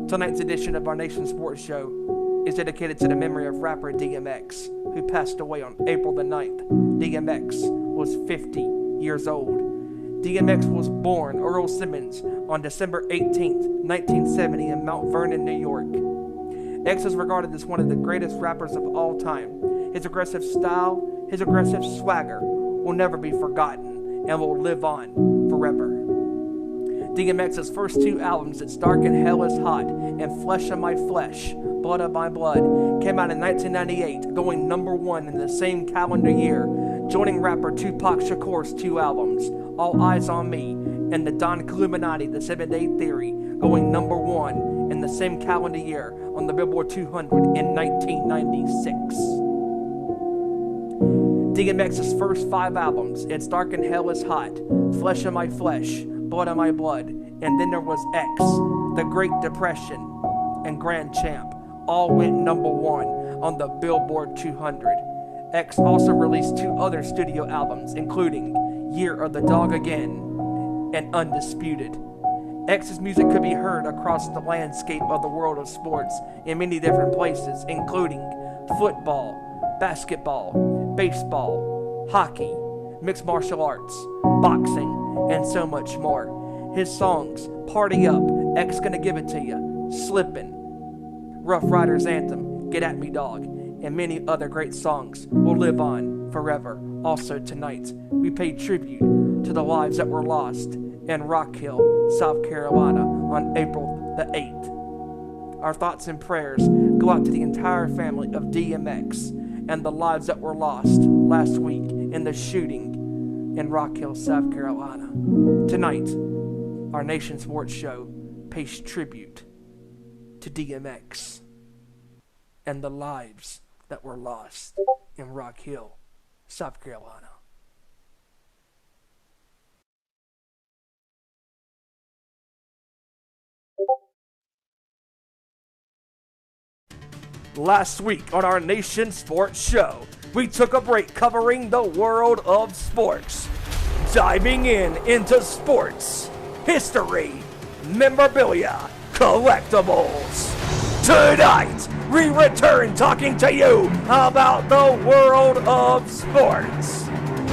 Tonight's edition of our Nation Sports Show is dedicated to the memory of rapper DMX, who passed away on April the 9th. DMX was 50 years old. DMX was born Earl Simmons on December 18th, 1970 in Mount Vernon, New York. X is regarded as one of the greatest rappers of all time. His aggressive style, his aggressive swagger will never be forgotten and will live on forever. DMX's first two albums, It's Dark and Hell is Hot and Flesh of My Flesh, Blood of My Blood, came out in 1998, going #1 in the same calendar year, joining rapper Tupac Shakur's two albums, All Eyes on Me and the Don Illuminati, The 7 Day Theory, going #1 in the same calendar year on the Billboard 200 in 1996. DMX's first 5 albums, It's Dark and Hell is Hot, Flesh of My Flesh, Blood of My Blood, and then there was X, The Great Depression, and Grand Champ, all went #1 on the Billboard 200. X also released 2 other studio albums, including Year of the Dog Again and Undisputed. X's music could be heard across the landscape of the world of sports in many different places, including football, basketball, baseball, hockey, mixed martial arts, boxing, and so much more. His songs, Party Up, X Gonna Give It To You, Slippin', Rough Riders Anthem, Get At Me Dog, and many other great songs will live on forever. Also tonight, we pay tribute to the lives that were lost in Rock Hill, South Carolina on April the 8th. Our thoughts and prayers go out to the entire family of DMX and the lives that were lost last week in the shooting in Rock Hill, South Carolina. Tonight, our Nation Sports Show pays tribute to DMX and the lives that were lost in Rock Hill, South Carolina. Last week on our Nation Sports Show, we took a break covering the world of sports, diving into sports, history, memorabilia, collectibles. Tonight, we return talking to you about the world of sports.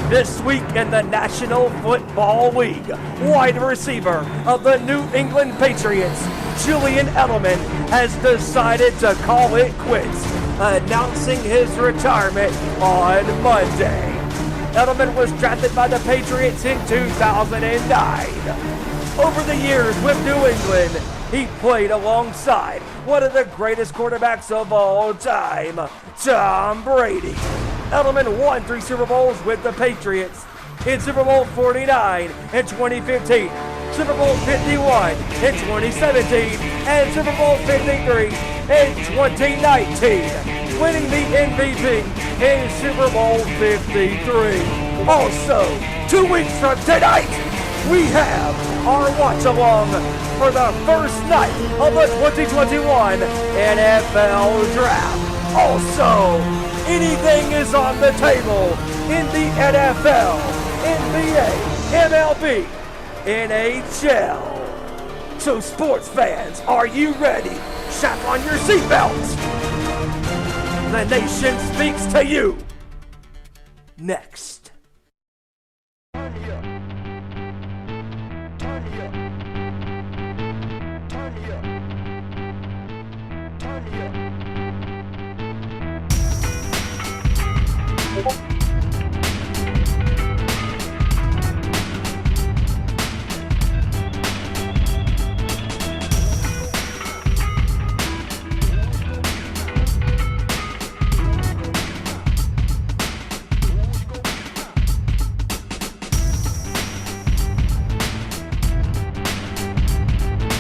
This week in the National Football League, wide receiver of the New England Patriots, Julian Edelman, has decided to call it quits, announcing his retirement on Monday. Edelman was drafted by the Patriots in 2009. Over the years with New England, he played alongside one of the greatest quarterbacks of all time, Tom Brady. Edelman won 3 Super Bowls with the Patriots in Super Bowl 49 in 2015, Super Bowl 51 in 2017, and Super Bowl 53 in 2019, winning the MVP in Super Bowl 53. Also, 2 weeks from tonight, we have our watch-along for the first night of the 2021 NFL Draft. Also, anything is on the table in the NFL, NBA, MLB, NHL. So sports fans, are you ready? Strap on your seatbelts. The nation speaks to you. Next.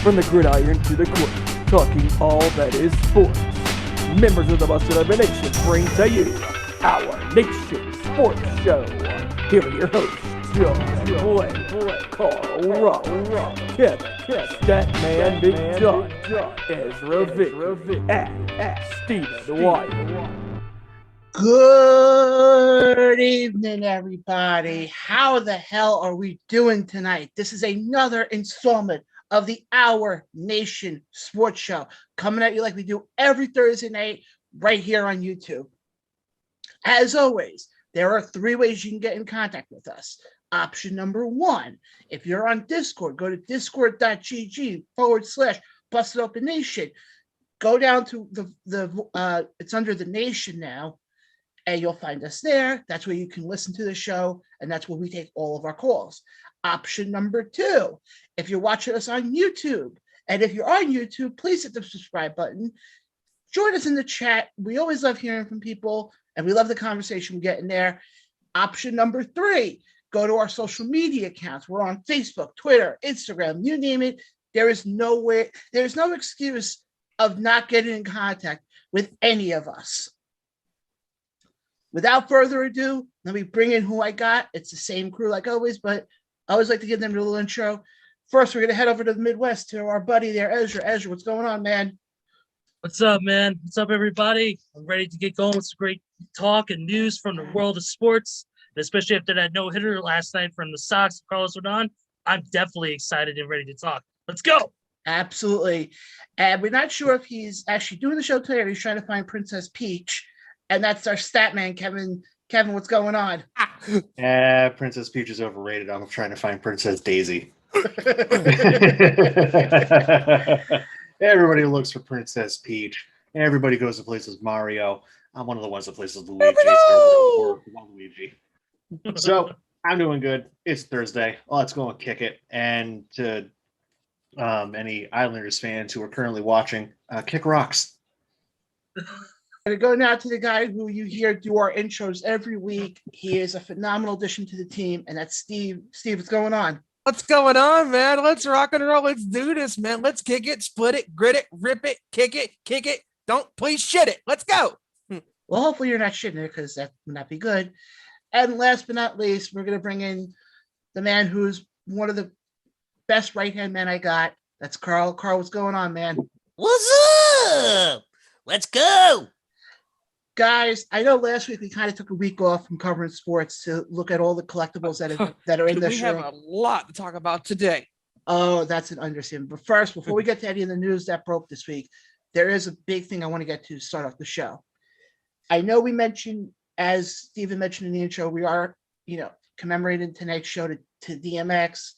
From the gridiron to the court, talking all that is sports. Members of the Busted Urban Nation bring to you our Nation Sports Show. Here are your hosts, Jon Blayne, Carl Rock, Kevin, Statman Big John, Ezra Vick, and Stephen Wyand. Good evening, everybody. How the hell are we doing tonight? This is another installment of the Our Nation Sports Show, coming at you like we do every Thursday night right here on YouTube. As always, there are 3 ways you can get in contact with us. Option number 1, if you're on Discord, go to discord.gg/Busted Open Nation. Go down to the it's under the Nation now, and you'll find us there. That's where you can listen to the show, and that's where we take all of our calls. Option number 2, if you're watching us on YouTube, and if you're on YouTube, please hit the subscribe button. Join us in the chat. We always love hearing from people, and we love the conversation we get in there. Option number 3, go to our social media accounts. We're on Facebook, Twitter, Instagram, you name it. There's no excuse of not getting in contact with any of us. Without further ado, let me bring in who I got. It's the same crew like always, but I always like to give them a little intro. First, we're going to head over to the Midwest to our buddy there, Ezra. Ezra, what's going on, man? What's up, man? What's up, everybody? I'm ready to get going with some great talk and news from the world of sports, especially after that no-hitter last night from the Sox, Carlos Rodon. I'm definitely excited and ready to talk. Let's go. Absolutely. And we're not sure if he's actually doing the show today or he's trying to find Princess Peach. And that's our stat man, Kevin. Kevin, what's going on? Princess Peach is overrated. I'm trying to find Princess Daisy. Everybody looks for Princess Peach. Everybody goes to places Mario. I'm one of the ones that places Luigi. Or Luigi. So I'm doing good. It's Thursday. Let's go and kick it. And to any Islanders fans who are currently watching, kick rocks. I'm going to go now to the guy who you hear do our intros every week. He is a phenomenal addition to the team, and that's Steve. Steve, what's going on? What's going on, man? Let's rock and roll. Let's do this, man. Let's kick it, split it, grit it, rip it, kick it, kick it. Don't please shit it. Let's go. Well, hopefully you're not shitting it because that would not be good. And last but not least, we're going to bring in the man who's one of the best right-hand men I got. That's Carl. Carl, what's going on, man? What's up? Let's go. Guys, I know last week we kind of took a week off from covering sports to look at all the collectibles that are in this show. We have a lot to talk about today. Oh, that's an understatement. But first, before we get to any of the news that broke this week, there is a big thing I want to get to start off the show. I know we mentioned, as Stephen mentioned in the intro, we are, commemorating tonight's show to DMX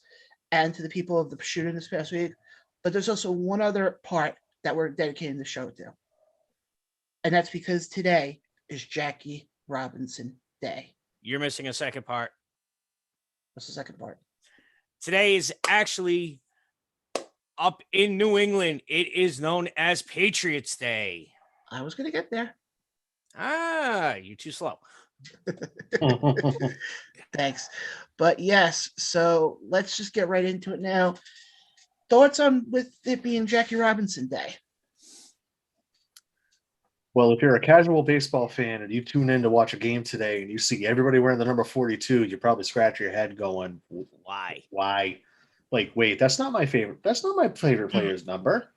and to the people of the shooting this past week. But there's also one other part that we're dedicating the show to. And that's because today is Jackie Robinson Day. You're missing a second part. What's the second part? Today is actually up in New England. It is known as Patriots Day. I was going to get there. You're too slow. Thanks. But yes, so let's just get right into it now. Thoughts on with it being Jackie Robinson Day? Well, if you're a casual baseball fan and you tune in to watch a game today and you see everybody wearing the number 42, you probably scratch your head going, Why? Why? Like, wait, that's not my favorite. That's not my favorite player's number.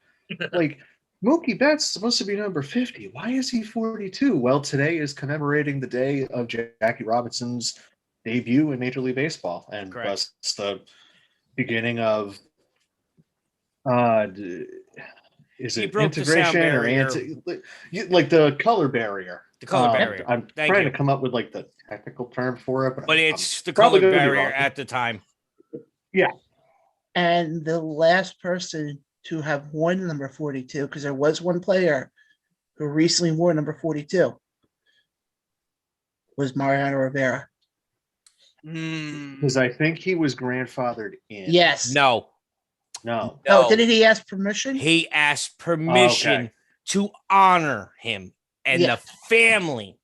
Like, Mookie Betts is supposed to be number 50. Why is he 42? Well, today is commemorating the day of Jackie Robinson's debut in Major League Baseball. And thus the beginning of is it integration or like the color barrier? The color barrier. I'm trying to come up with like the technical term for it, but it's the color barrier at the time. Yeah. And the last person to have worn number 42, because there was one player who recently wore number 42, was Mariano Rivera. Because I think he was grandfathered in. Yes. No. Didn't he ask permission? He asked permission to honor him, and the family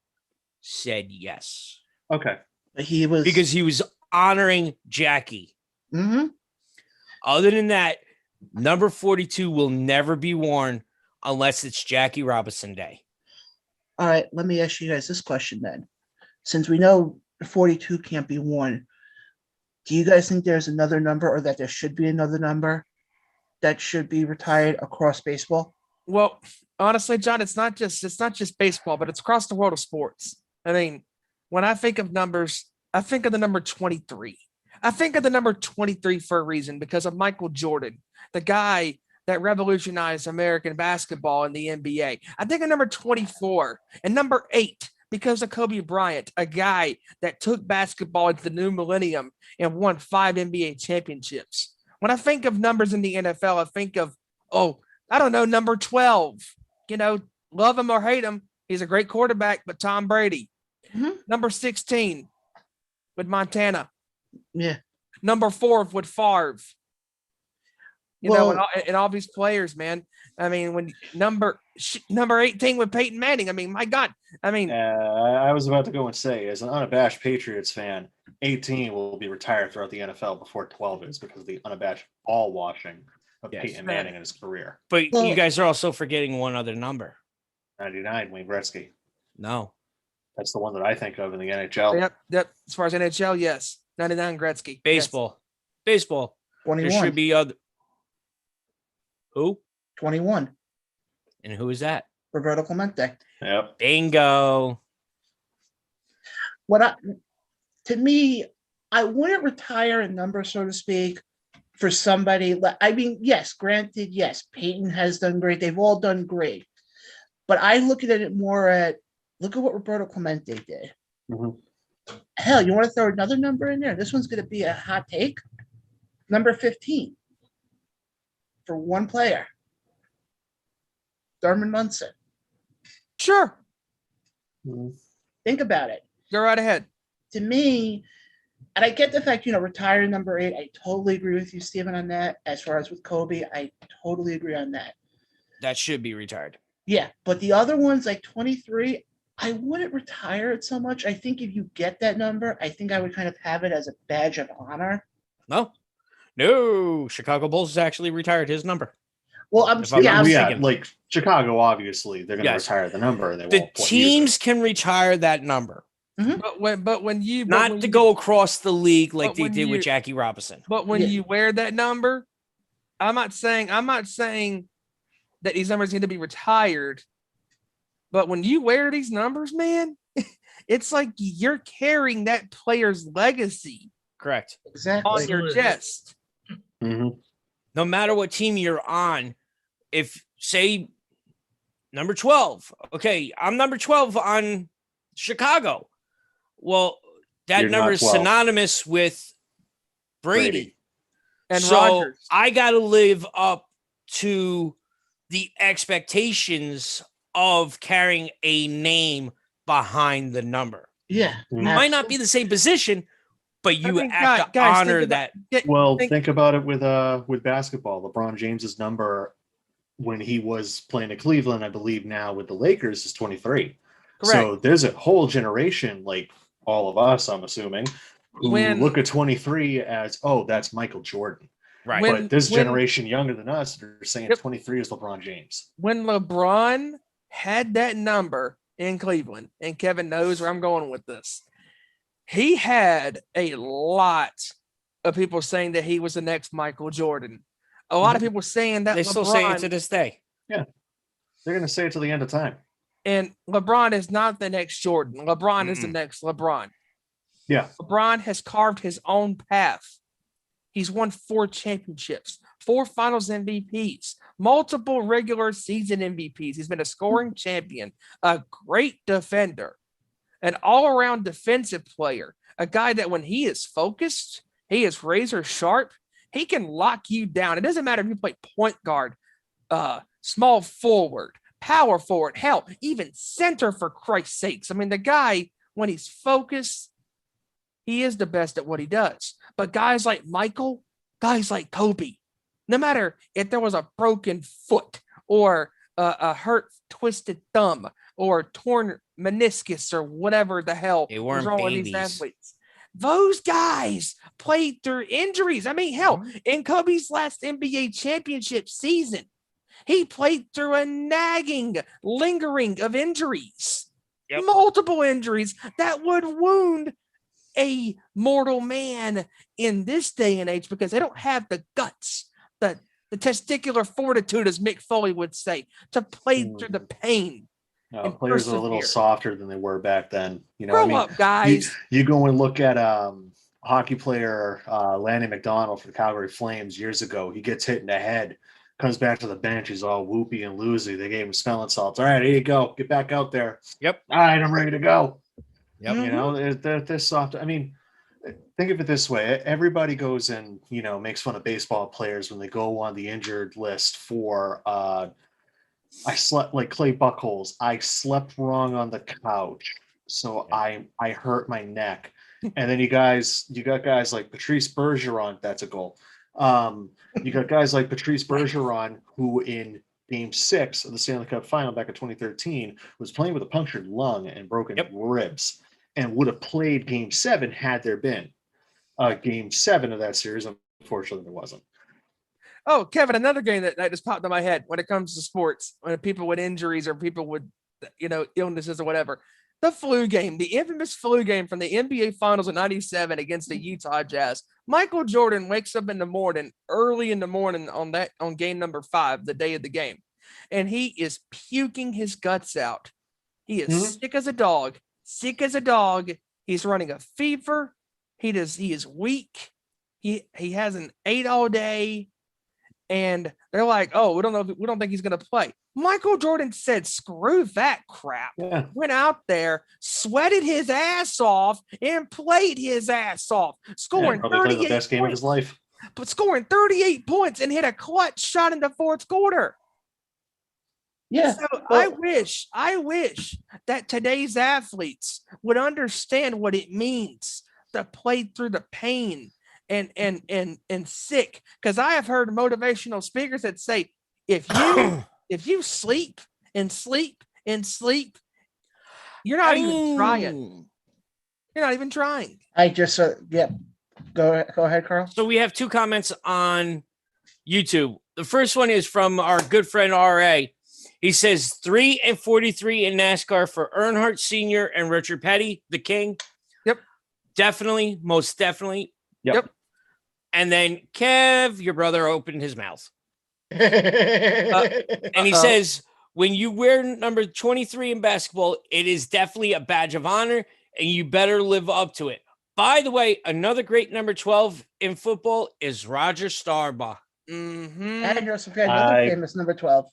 said yes. Okay. But he was because he was honoring Jackie. Mm-hmm. Other than that, number 42 will never be worn unless it's Jackie Robinson Day. All right, let me ask you guys this question then. Since we know 42 can't be worn, do you guys think there's another number, or that there should be another number that should be retired across baseball? Well, honestly, John, it's not just baseball, but it's across the world of sports. I mean, when I think of numbers, I think of the number 23. I think of the number 23 for a reason because of Michael Jordan, the guy that revolutionized American basketball in the NBA. I think of number 24 and number 8 because of Kobe Bryant, a guy that took basketball into the new millennium and won 5 NBA championships. When I think of numbers in the NFL, I think of, I don't know, number 12. Love him or hate him, he's a great quarterback, but Tom Brady. Mhm. Number 16 with Montana. Yeah. Number 4 with Favre. And all these players, man. I mean, when number 18 with Peyton Manning. I mean, my God. I mean, I was about to go and say, as an unabashed Patriots fan, 18 will be retired throughout the NFL before 12 is because of the unabashed ball washing of Peyton Manning in his career. But you guys are also forgetting one other number. 99, Wayne Gretzky. No. That's the one that I think of in the NHL. Yep. As far as NHL, yes. 99 Gretzky. Baseball. Yes. Baseball. 21. There should be other. Who? 21. And who is that? Roberto Clemente. Yep. Bingo. To me, I wouldn't retire a number, so to speak, for somebody. I mean, yes, granted, yes, Peyton has done great. They've all done great. But I look at it more look at what Roberto Clemente did. Mm-hmm. Hell, you want to throw another number in there? This one's going to be a hot take. Number 15 for one player. Thurman Munson. Sure. Mm-hmm. Think about it. Go right ahead. To me, and I get the fact, retiring number 8. I totally agree with you, Stephen, on that. As far as with Kobe, I totally agree on that. That should be retired. Yeah, but the other ones, like 23, I wouldn't retire it so much. I think if you get that number, I think I would kind of have it as a badge of honor. No. Chicago Bulls actually retired his number. Well, like Chicago, obviously, they're going to retire the number. The teams can retire that number. Mm-hmm. But when you go across the league like they did with Jackie Robinson. But when you wear that number, I'm not saying that these numbers need to be retired. But when you wear these numbers, man, it's like you're carrying that player's legacy. Correct. Exactly. On your chest. Mm-hmm. No matter what team you're on, if say number 12, okay, I'm number 12 on Chicago. Well, that number is synonymous with Brady. And so Rodgers. I got to live up to the expectations of carrying a name behind the number. Yeah. It might not be the same position, but you have to honor that. Think about it with basketball. LeBron James's number when he was playing at Cleveland, I believe now with the Lakers, is 23. Correct. So there's a whole generation, like all of us, I'm assuming, who look at 23 as, that's Michael Jordan. Right. But this generation younger than us are saying 23 is LeBron James. When LeBron had that number in Cleveland, and Kevin knows where I'm going with this, he had a lot of people saying that he was the next Michael Jordan. A lot of people saying that they still say it to this day. Yeah. They're going to say it to the end of time. And LeBron is not the next Jordan. LeBron is the next LeBron. Yeah. LeBron has carved his own path. He's won 4 championships, 4 finals MVPs, multiple regular season MVPs. He's been a scoring champion, a great defender, an all-around defensive player, a guy that when he is focused, he is razor sharp. He can lock you down. It doesn't matter if you play point guard, small forward, power forward, hell, even center, for Christ's sakes. I mean, the guy, when he's focused, he is the best at what he does. But guys like Michael, guys like Kobe, no matter if there was a broken foot or a hurt, twisted thumb or torn meniscus or whatever the hell was wrong with these athletes, those guys played through injuries. I mean, hell, in Kobe's last NBA championship season, he played through a nagging, lingering of injuries, multiple injuries that would wound a mortal man in this day and age because they don't have the guts, the testicular fortitude, as Mick Foley would say, to play through the pain. Players are a little softer than they were back then. Grow up, guys. You go and look at hockey player Lanny McDonald for the Calgary Flames years ago. He gets hit in the head, comes back to the bench. He's all whoopy and loosey. They gave him smelling salts. All right, here you go. Get back out there. Yep. All right, I'm ready to go. Yep. You know, they're soft. I mean, think of it this way. Everybody goes and, you know, makes fun of baseball players when they go on the injured list for I slept like Clay Buchholz. I slept wrong on the couch, so I hurt my neck. And then you got guys like Patrice Bergeron. That's a goal. You got guys like Patrice Bergeron, who in Game 6 of the Stanley Cup Final back in 2013 was playing with a punctured lung and broken ribs, and would have played Game 7 had there been Game 7 of that series. Unfortunately, there wasn't. Oh, Kevin, another game that just popped in my head when it comes to sports, when people with injuries or people with, you know, illnesses or whatever. The flu game, the infamous flu game from the NBA Finals of '97 against the Utah Jazz. Michael Jordan wakes up in the morning, early in the morning on game number 5, the day of the game, and he is puking his guts out. He is sick as a dog. He's running a fever. He is weak. He hasn't ate all day. And they're like, oh, we don't think he's going to play. Michael Jordan said, screw that crap. Yeah. Went out there, sweated his ass off, and played his ass off, scoring 38 the best game of his life. But scoring 38 points and hit a clutch shot in the fourth quarter. Yeah. So I wish that today's athletes would understand what it means to play through the pain and sick, because I have heard motivational speakers that say if you sleep, you're not even trying. You're not even trying. I just go ahead, Carl. So we have 2 comments on YouTube. The first one is from our good friend RA. He says 3 and 43 in NASCAR for Earnhardt Sr. and Richard Petty, the king. Yep. Definitely, most definitely. Yep. And then Kev, your brother, opened his mouth. And he says, when you wear number 23 in basketball, it is definitely a badge of honor, and you better live up to it. By the way, another great number 12 in football is Roger Staubach. And you're another famous number 12.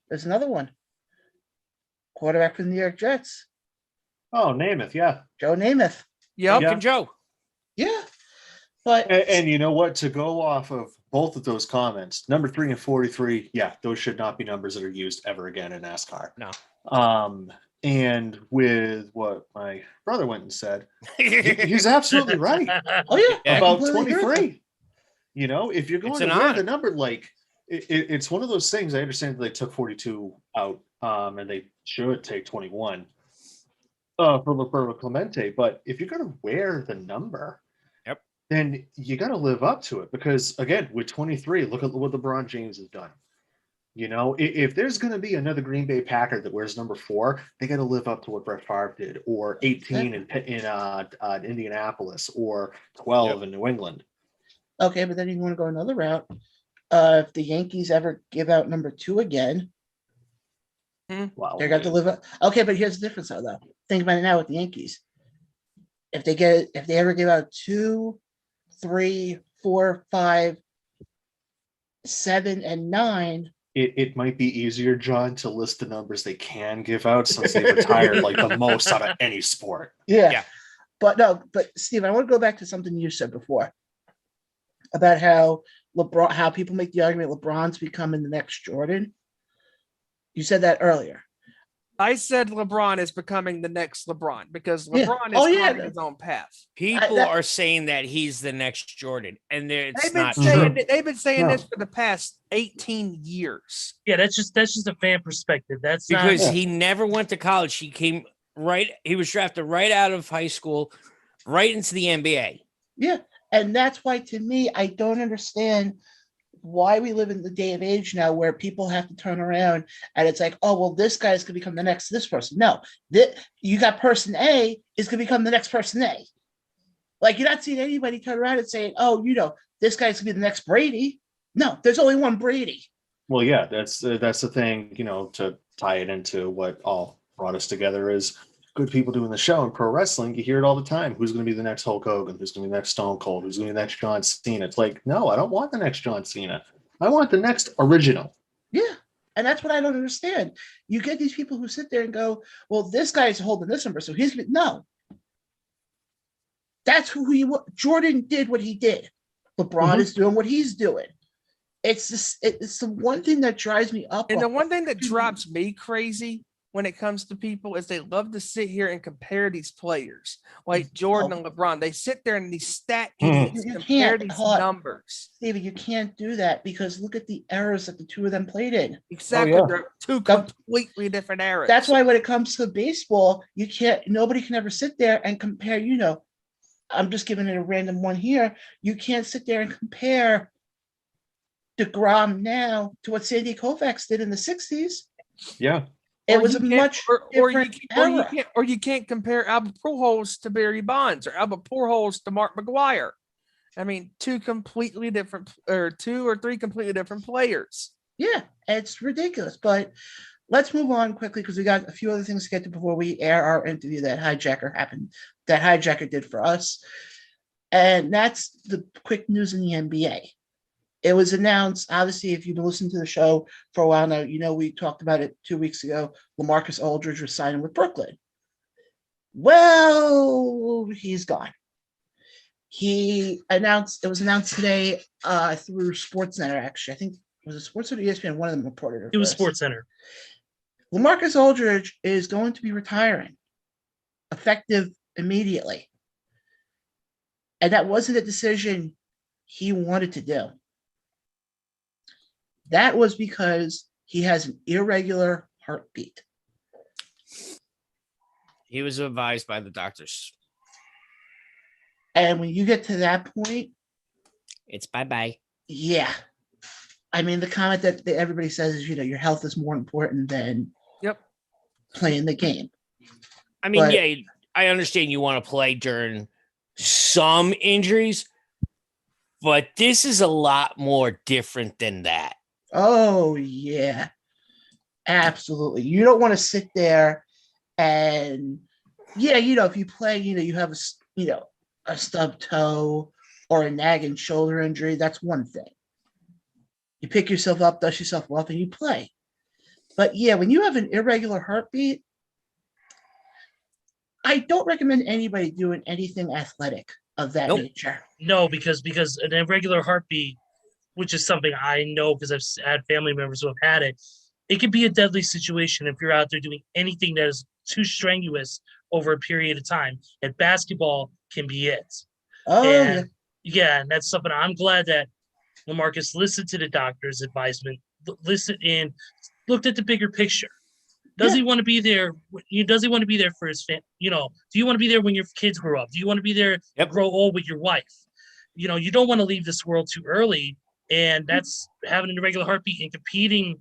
There's another one. Quarterback for the New York Jets. Oh, Namath, yeah. Joe Namath. Yep. And Joe. Yeah. But And you know what? To go off of both of those comments, number 3 and 43, yeah, those should not be numbers that are used ever again in NASCAR. No. And with what my brother went and said, he's absolutely right. oh yeah, About 23. You know, if you're going It's to an wear honor. the number, like it's one of those things. I understand that they took 42 out, and they should take 21 for Roberto Clemente. But if you're going to wear the number, then you got to live up to it, because again, with 23, look at what LeBron James has done. You know, if there's going to be another Green Bay Packer that wears number 4, they got to live up to what Brett Favre did, or 18 in Indianapolis, or 12 in New England. Okay, but then you want to go another route. If the Yankees ever give out number 2 again, Wow. they got to live up. Okay, but here's the difference, though. Think about it now with the Yankees. If they ever give out 2, 3, 4, 5, 7, and 9. It might be easier, John, to list the numbers they can give out, since they retired like the most out of any sport. Yeah. But Steve, I want to go back to something you said before about how people make the argument LeBron's becoming the next Jordan. You said that earlier. I said LeBron is becoming the next LeBron because LeBron is on his own path. People are saying that he's the next Jordan, and it's not true. true. They've been saying this for the past 18 years. Yeah, that's just a fan perspective. That's Because not, he never went to college. He came he was drafted right out of high school, right into the NBA. Yeah, and that's why, to me, I don't understand why we live in the day of age now where people have to turn around and it's like, oh, well, this guy's going to become the next this person. No, you got person A is going to become the next person A. Like, you're not seeing anybody turn around and saying, oh, this guy's going to be the next Brady. No, there's only one Brady. Well, yeah, that's the thing, to tie it into what all brought us together is good people doing the show in pro wrestling, you hear it all the time. Who's going to be the next Hulk Hogan? Who's going to be the next Stone Cold? Who's going to be the next John Cena? It's like, no, I don't want the next John Cena. I want the next original. Yeah. And that's what I don't understand. You get these people who sit there and go, well, this guy's holding this number, so he's going to, no. That's who he was. Jordan did what he did. LeBron is doing what he's doing. It's the one thing that drives me up. And the one thing that drives me crazy when it comes to people is they love to sit here and compare these players like Jordan and LeBron. They sit there and these stat idiots compare these numbers. David, you can't do that because look at the eras that the two of them played in. Exactly. They're two completely different eras. That's why when it comes to baseball, nobody can ever sit there and compare, I'm just giving it a random one here. You can't sit there and compare DeGrom now to what Sandy Koufax did in the 60s. Yeah. It was a much different era. Or you can't compare Albert Pujols to Barry Bonds or Albert Pujols to Mark McGwire. I mean, two or three completely different players. Yeah, it's ridiculous. But let's move on quickly because we got a few other things to get to before we air our interview that Hijacker did for us. And that's the quick news in the NBA. It was announced, obviously, if you've been listening to the show for a while now, we talked about it 2 weeks ago. Lamarcus Aldridge was signing with Brooklyn. Well, he's gone. It was announced today through SportsCenter, actually. I think, was it SportsCenter or ESPN? One of them reported it. It was SportsCenter. Lamarcus Aldridge is going to be retiring, effective immediately. And that wasn't a decision he wanted to do. That was because he has an irregular heartbeat. He was advised by the doctors. And when you get to that point, it's bye-bye. Yeah. I mean, the comment that everybody says is, your health is more important than playing the game. I mean, I understand you want to play during some injuries, but this is a lot more different than that. Oh, yeah. Absolutely. You don't want to sit there and, if you play, you have a stub toe or a nagging shoulder injury, that's one thing. You pick yourself up, dust yourself off, and you play. But when you have an irregular heartbeat, I don't recommend anybody doing anything athletic of that nature. No, because an irregular heartbeat, which is something I know because I've had family members who have had it, it can be a deadly situation if you're out there doing anything that is too strenuous over a period of time. And basketball can be it. And that's something I'm glad that Lamarcus listened to the doctor's advisement, listened and looked at the bigger picture. Does he want to be there? Does he want to be there for his family? Do you want to be there when your kids grow up? Do you want to be there, grow old with your wife? You don't want to leave this world too early. And that's having an irregular heartbeat and competing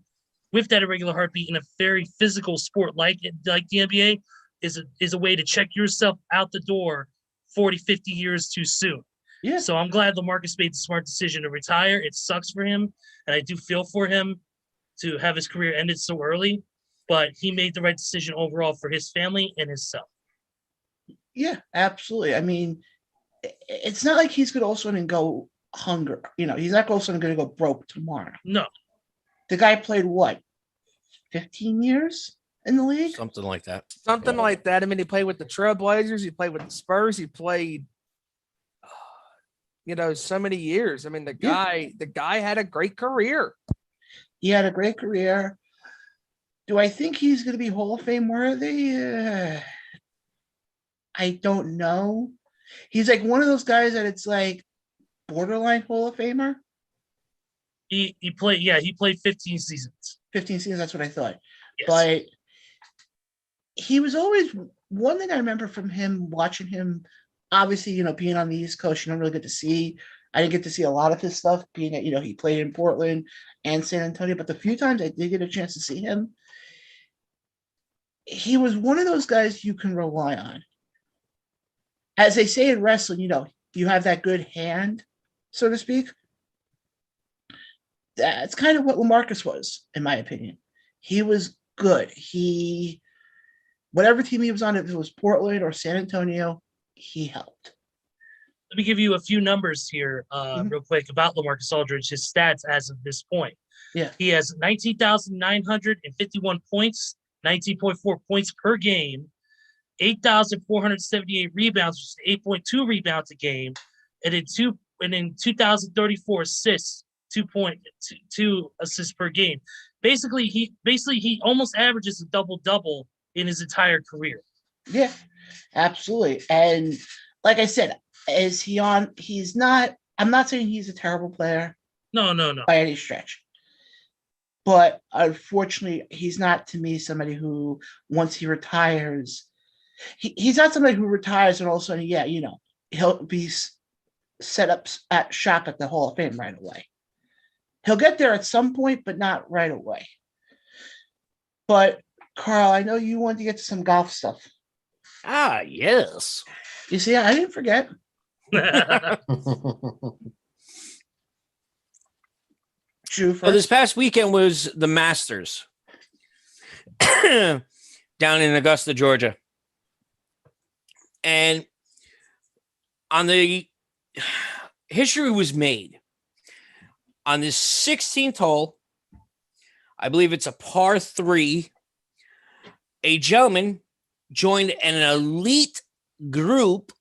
with that irregular heartbeat in a very physical sport like the NBA is a way to check yourself out the door 40, 50 years too soon. Yeah. So I'm glad Lamarcus made the smart decision to retire. It sucks for him, and I do feel for him to have his career ended so early, but he made the right decision overall for his family and himself. Yeah, absolutely. I mean, it's not like he's going to also go hunger. He's not also going to go broke tomorrow. No. The guy played 15 years in the league? Something like that. Like that. I mean, he played with the Trailblazers. He played with the Spurs. He played, so many years. I mean, the guy had a great career. He had a great career. Do I think he's going to be Hall of Fame worthy? I don't know. He's like one of those guys that it's like borderline Hall of Famer. He played 15 seasons. 15 seasons, that's what I thought. Yes. But he was always one thing I remember from him, watching him, obviously, being on the East Coast, you don't really get to see. I didn't get to see a lot of his stuff, being that, he played in Portland and San Antonio. But the few times I did get a chance to see him, he was one of those guys you can rely on. As they say in wrestling, you have that good hand, so to speak. That's kind of what Lamarcus was, in my opinion. He was good. He whatever team he was on, if it was Portland or San Antonio, he helped. Let me give you a few numbers here, real quick, about Lamarcus Aldridge, his stats as of this point. Yeah. He has 19,951 points, 19.4 points per game, 8,478 rebounds, which is 8.2 rebounds a game, and in 2,034 assists, 2.2 assists per game. Basically, he almost averages a double-double in his entire career. Yeah, absolutely. And like I said, is he on? He's not. I'm not saying he's a terrible player. No. By any stretch. But unfortunately, he's not, to me, somebody who, once he retires, he's not somebody who retires and all of a sudden, he'll be set up at shop at the Hall of Fame right away. He'll get there at some point, but not right away. But Carl, I know you wanted to get to some golf stuff. Ah, yes. You see, I didn't forget. Drew So this first. past weekend was the Masters down in Augusta, Georgia. And on the history was made on this 16th hole. I believe it's a par 3. A gentleman joined an elite group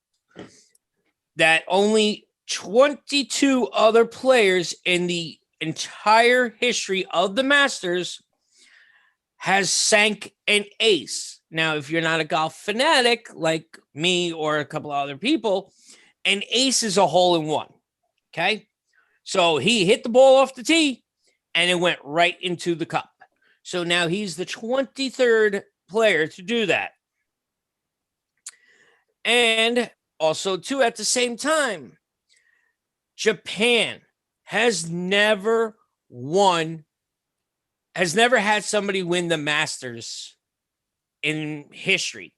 that only 22 other players in the entire history of the Masters has sank an ace. Now, if you're not a golf fanatic like me or a couple of other people, an ace is a hole in one. Okay. So he hit the ball off the tee and it went right into the cup. So now he's the 23rd player to do that. And also, too, at the same time, Japan has never had somebody win the Masters in history.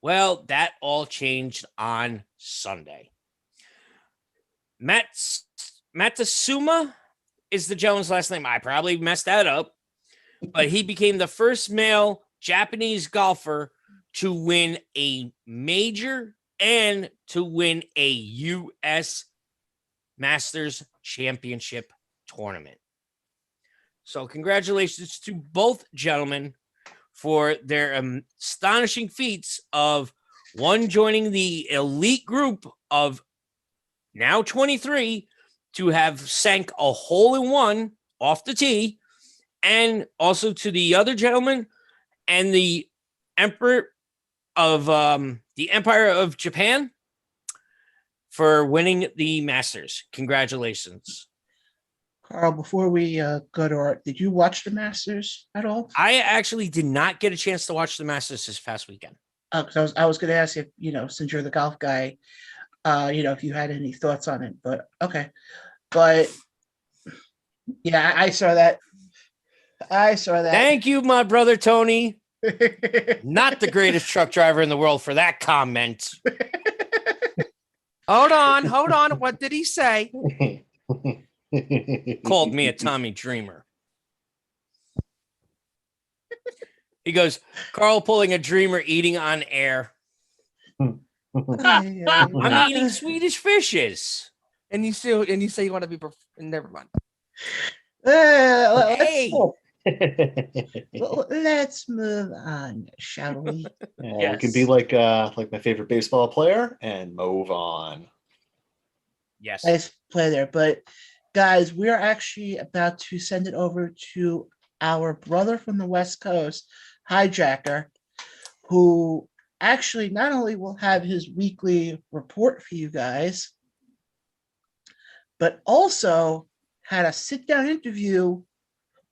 Well, that all changed on Sunday. Matsuyama is the gentleman's last name. I probably messed that up, but he became the first male Japanese golfer to win a major and to win a U.S. Masters Championship tournament. So congratulations to both gentlemen for their astonishing feats of one joining the elite group of now 23 to have sank a hole in one off the tee, and also to the other gentleman and the Empire of Japan for winning the Masters. Congratulations. Carl, before we go to our, did you watch the Masters at all? I actually did not get a chance to watch the Masters this past weekend. Because I was going to ask if, since you're the golf guy, if you had any thoughts on it, but okay. But yeah, I saw that. Thank you, my brother Tony. Not the greatest truck driver in the world for that comment. Hold on. What did he say? Called me a Tommy Dreamer. He goes, Carl pulling a dreamer eating on air. I'm eating Swedish fishes. And you say you want to be never mind. Hey. Let's move on, shall we? Yeah, we can be like my favorite baseball player and move on. Yes. Nice play there. But guys, we're actually about to send it over to our brother from the West Coast, Hijacker, who actually not only will have his weekly report for you guys, but also had a sit-down interview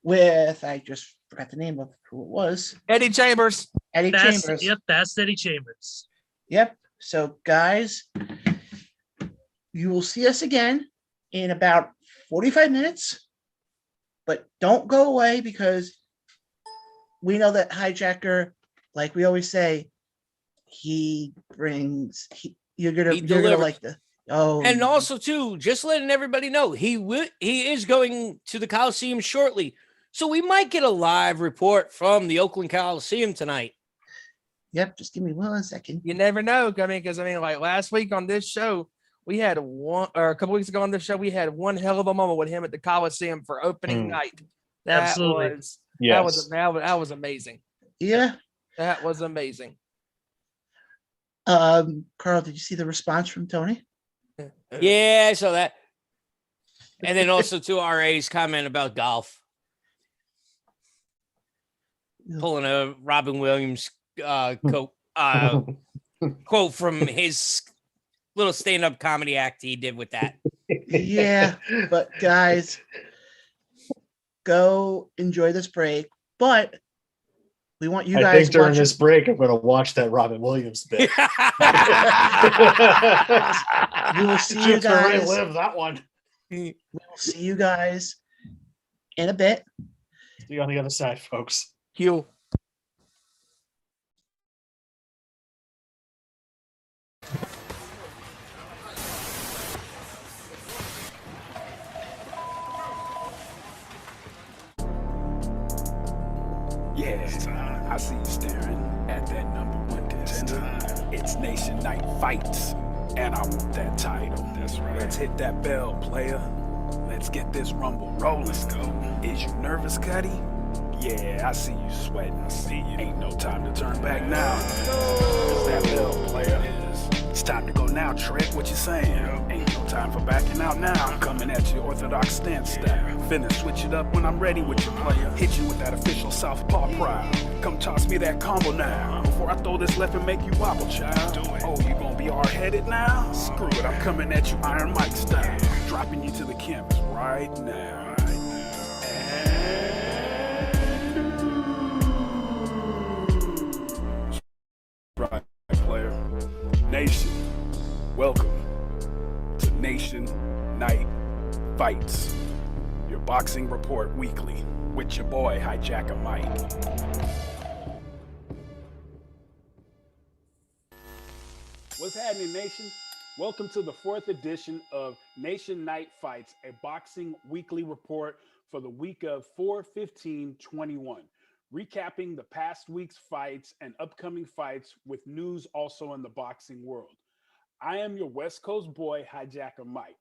with, I just forgot the name of who it was. Eddie Chambers. Chambers. Yep, that's Eddie Chambers. Yep. So, guys, you will see us again in about 45 minutes, but don't go away because we know that Hijacker, like we always say, you're gonna like the. Oh, And also, too, just letting everybody know, he is going to the Coliseum shortly. So we might get a live report from the Oakland Coliseum tonight. Yep. Just give me 1 second. You never know. Because like last week on this show, we had a couple weeks ago on this show, we had one hell of a moment with him at the Coliseum for opening night. Absolutely. That was amazing. Yeah. That was amazing. Carl, did you see the response from Tony? Yeah, I saw that. And then also to RA's comment about golf. Pulling a Robin Williams quote from his little stand-up comedy act he did with that. Yeah, but guys, go enjoy this break. But we want you guys. I think during this break, I'm going to watch that Robin Williams bit. We will see you guys. Relive that one. We will see you guys in a bit. See you on the other side, folks. Hugh. Yeah, I see you staring at that number one contender. It's Nation Night Fights, and I want that title. That's right. Let's hit that bell, player. Let's get this rumble rolling. Let's go. Is you nervous, Cuddy? Yeah, I see you sweating. I see you. Ain't no time to turn back now. It's that bell, player. It's time to go now, Trek. What you saying? Ain't no time for backing out now. I'm coming at you orthodox stance style. Finna switch it up when I'm ready with your player. Hit you with that official southpaw pride. Come toss me that combo now. Before I throw this left and make you wobble, child. Do it. Oh, you gonna be hard-headed now? Screw it, I'm coming at you Iron Mike style. Dropping you to the canvas right now. Right, player. Nation, welcome to Nation Night Fights, your boxing report weekly with your boy Hijacker Mike. What's happening, Nation? Welcome to the 4th edition of Nation Night Fights, a boxing weekly report for the week of 4/15/21. Recapping the past week's fights and upcoming fights with news also in the boxing world. I am your West Coast boy, Hijacker Mike.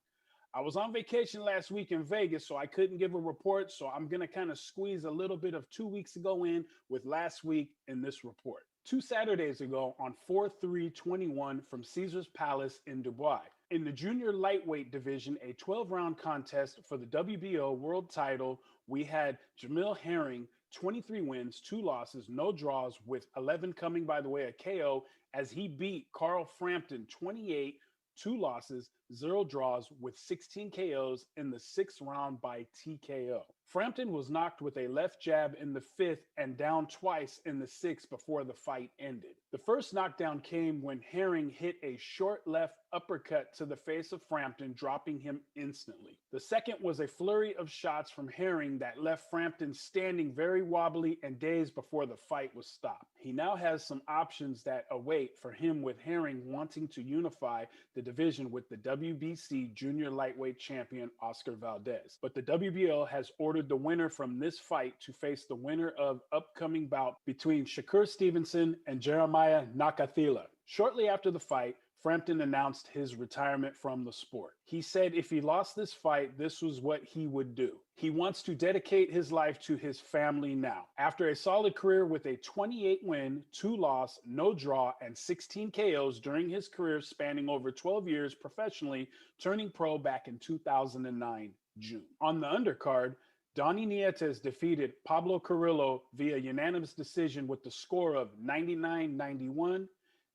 I was on vacation last week in Vegas, so I couldn't give a report, so I'm going to kind of squeeze a little bit of 2 weeks ago in with last week in this report. 2 Saturdays ago on 4/3/21 from Caesars Palace in Dubai. In the junior lightweight division, a 12-round contest for the WBO world title, we had Jamil Herring, 23 wins, 2 losses, no draws, with 11 coming by the way of KO, as he beat Carl Frampton, 28, 2 losses, 0 draws, with 16 KOs in the 6th round by TKO. Frampton was knocked with a left jab in the 5th and down twice in the 6th before the fight ended. The first knockdown came when Herring hit a short left uppercut to the face of Frampton, dropping him instantly. The second was a flurry of shots from Herring that left Frampton standing very wobbly and dazed before the fight was stopped. He now has some options that await for him, with Herring wanting to unify the division with the WBC junior lightweight champion Oscar Valdez. But the WBO has ordered the winner from this fight to face the winner of upcoming bout between Shakur Stevenson and Jeremiah Nakathila. Shortly after the fight, Frampton announced his retirement from the sport. He said if he lost this fight, this was what he would do. He wants to dedicate his life to his family now. After a solid career with a 28-win, 2-loss, no draw, and 16 KOs during his career spanning over 12 years professionally, turning pro back in 2009 June. On the undercard, Donnie Nietes defeated Pablo Carrillo via unanimous decision with the score of 99-91,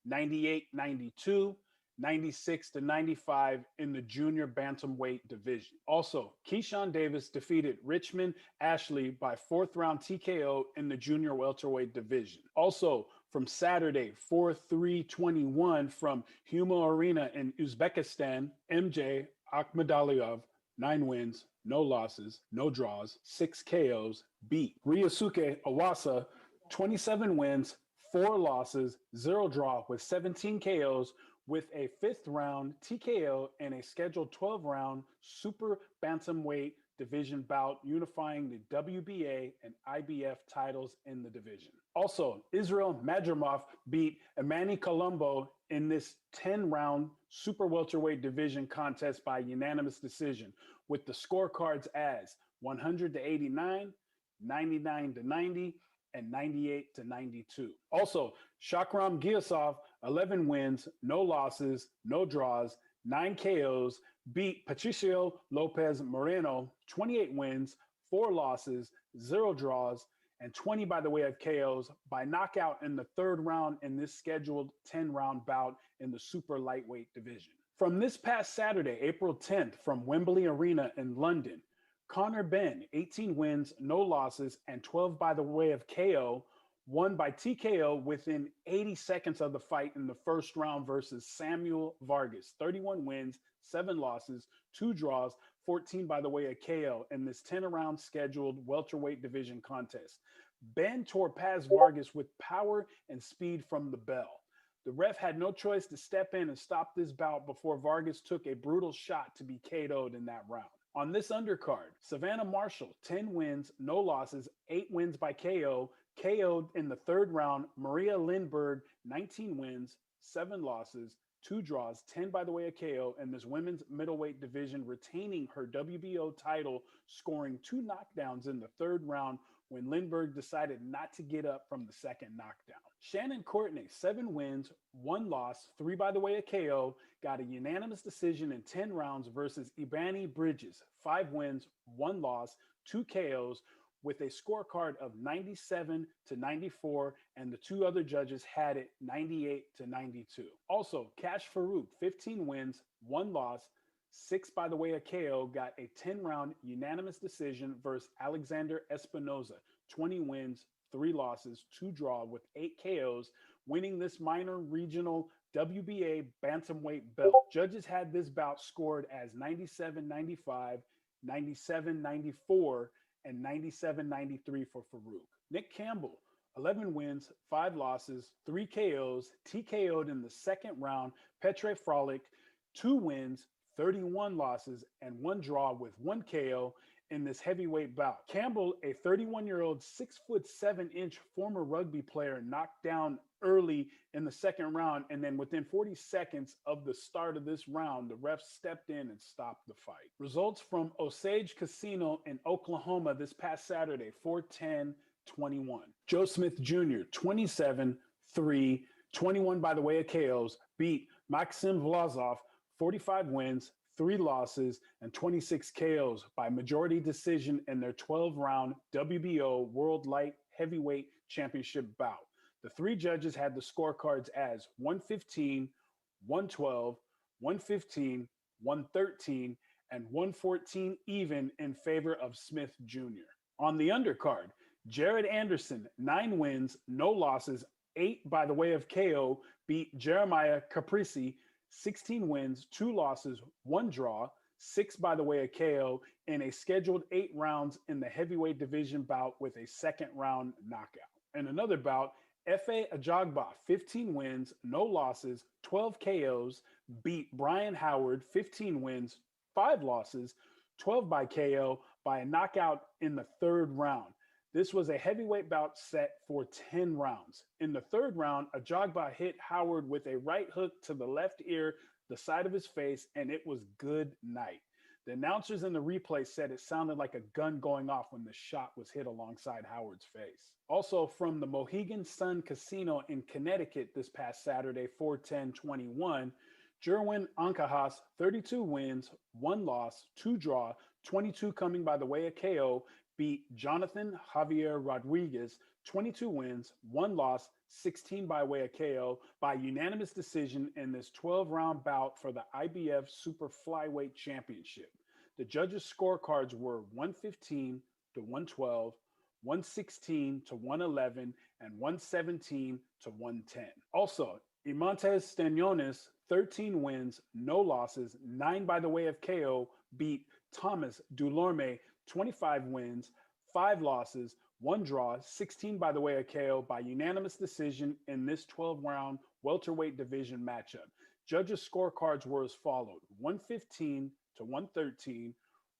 98-92, 96-95 in the junior bantamweight division. Also, Keyshawn Davis defeated Richmond Ashley by 4th round TKO in the junior welterweight division. Also, from Saturday, 4/3/21 from Humo Arena in Uzbekistan, MJ Akhmadaliev, 9 wins, no losses, no draws, 6 KOs, beat Ryosuke Awasa, 27 wins, 4 losses, 0 draw, with 17 KOs, with a 5th round TKO and a scheduled 12-round super bantamweight division bout unifying the WBA and IBF titles in the division. Also, Israel Madrimov beat Imani Colombo in this 10-round super welterweight division contest by unanimous decision, with the scorecards as 100-89, 99-90, and 98-92. Also, Shakram Giasov, 11 wins, no losses, no draws, 9 KOs, beat Patricio Lopez Moreno, 28 wins, 4 losses, 0 draws, and 20 by the way of KOs by knockout in the 3rd round in this scheduled 10-round bout in the super lightweight division. From this past Saturday, April 10th, from Wembley Arena in London, Conor Benn, 18 wins, no losses, and 12 by the way of KO, won by TKO within 80 seconds of the fight in the 1st round versus Samuel Vargas, 31 wins, 7 losses, 2 draws, 14 by the way of KO in this 10-round scheduled welterweight division contest. Ben tore past Vargas with power and speed from the bell. The ref had no choice to step in and stop this bout before Vargas took a brutal shot to be KO'd in that round. On this undercard, Savannah Marshall, 10 wins, no losses, 8 wins by KO, KO'd in the 3rd round. Maria Lindberg, 19 wins, 7 losses, 2 draws, 10 by the way of KO in this women's middleweight division, retaining her WBO title, scoring 2 knockdowns in the 3rd round when Lindberg decided not to get up from the 2nd knockdown. Shannon Courtney, 7 wins, 1 loss, 3 by the way of KO, got a unanimous decision in 10 rounds versus Ibani Bridges, 5 wins, 1 loss, 2 KOs, with a scorecard of 97-94, and the 2 other judges had it 98-92. Also, Cash Farouk, 15 wins, 1 loss, 6 by the way of KO, got a 10-round unanimous decision versus Alexander Espinoza, 20 wins, 3 losses, 2 draw with 8 KOs, winning this minor regional WBA bantamweight belt. Judges had this bout scored as 97-95, 97-94, and 97-93 for Farouk. Nick Campbell, 11 wins, 5 losses, 3 KOs, TKO'd in the 2nd round. Petre Frolic, 2 wins, 31 losses, and 1 draw with 1 KO in this heavyweight bout. Campbell, a 31-year-old, 6'7" former rugby player, knocked down early in the 2nd round, and then within 40 seconds of the start of this round, the ref stepped in and stopped the fight. Results from Osage Casino in Oklahoma this past Saturday, 4-10-21. Joe Smith Jr., 27-3, 21 by the way of KOs, beat Maxim Vlasov, 45 wins, 3 losses, and 26 KOs by majority decision in their 12-round WBO World Light Heavyweight Championship bout. The 3 judges had the scorecards as 115, 112, 115, 113, and 114 even in favor of Smith Jr. On the undercard, Jared Anderson, 9 wins, no losses, 8 by the way of KO, beat Jeremiah Caprisi, 16 wins, 2 losses, 1 draw, 6 by the way of KO in a scheduled 8 rounds in the heavyweight division bout with a 2nd round knockout. In another bout, Efe Ajagba, 15 wins, no losses, 12 KOs, beat Brian Howard, 15 wins, 5 losses, 12 by KO by a knockout in the 3rd round. This was a heavyweight bout set for 10 rounds. In the 3rd round, Ajagba hit Howard with a right hook to the left ear, the side of his face, and it was good night. The announcers in the replay said it sounded like a gun going off when the shot was hit alongside Howard's face. Also from the Mohegan Sun Casino in Connecticut this past Saturday, 4-10-21, Jerwin Ancajas, 32 wins, 1 loss, 2 draw, 22 coming by the way of KO, beat Jonathan Javier Rodriguez, 22 wins, 1 loss, 16 by way of KO by unanimous decision in this 12-round bout for the IBF Super Flyweight Championship. The judges' scorecards were 115-112, 116-111, and 117-110. Also, Imantes Stanionis, 13 wins, no losses, 9 by the way of KO, beat Thomas Dulorme, 25 wins, 5 losses, 1 draw, 16 by the way of KO by unanimous decision in this 12-round welterweight division matchup. Judges' scorecards were as followed: 115-113,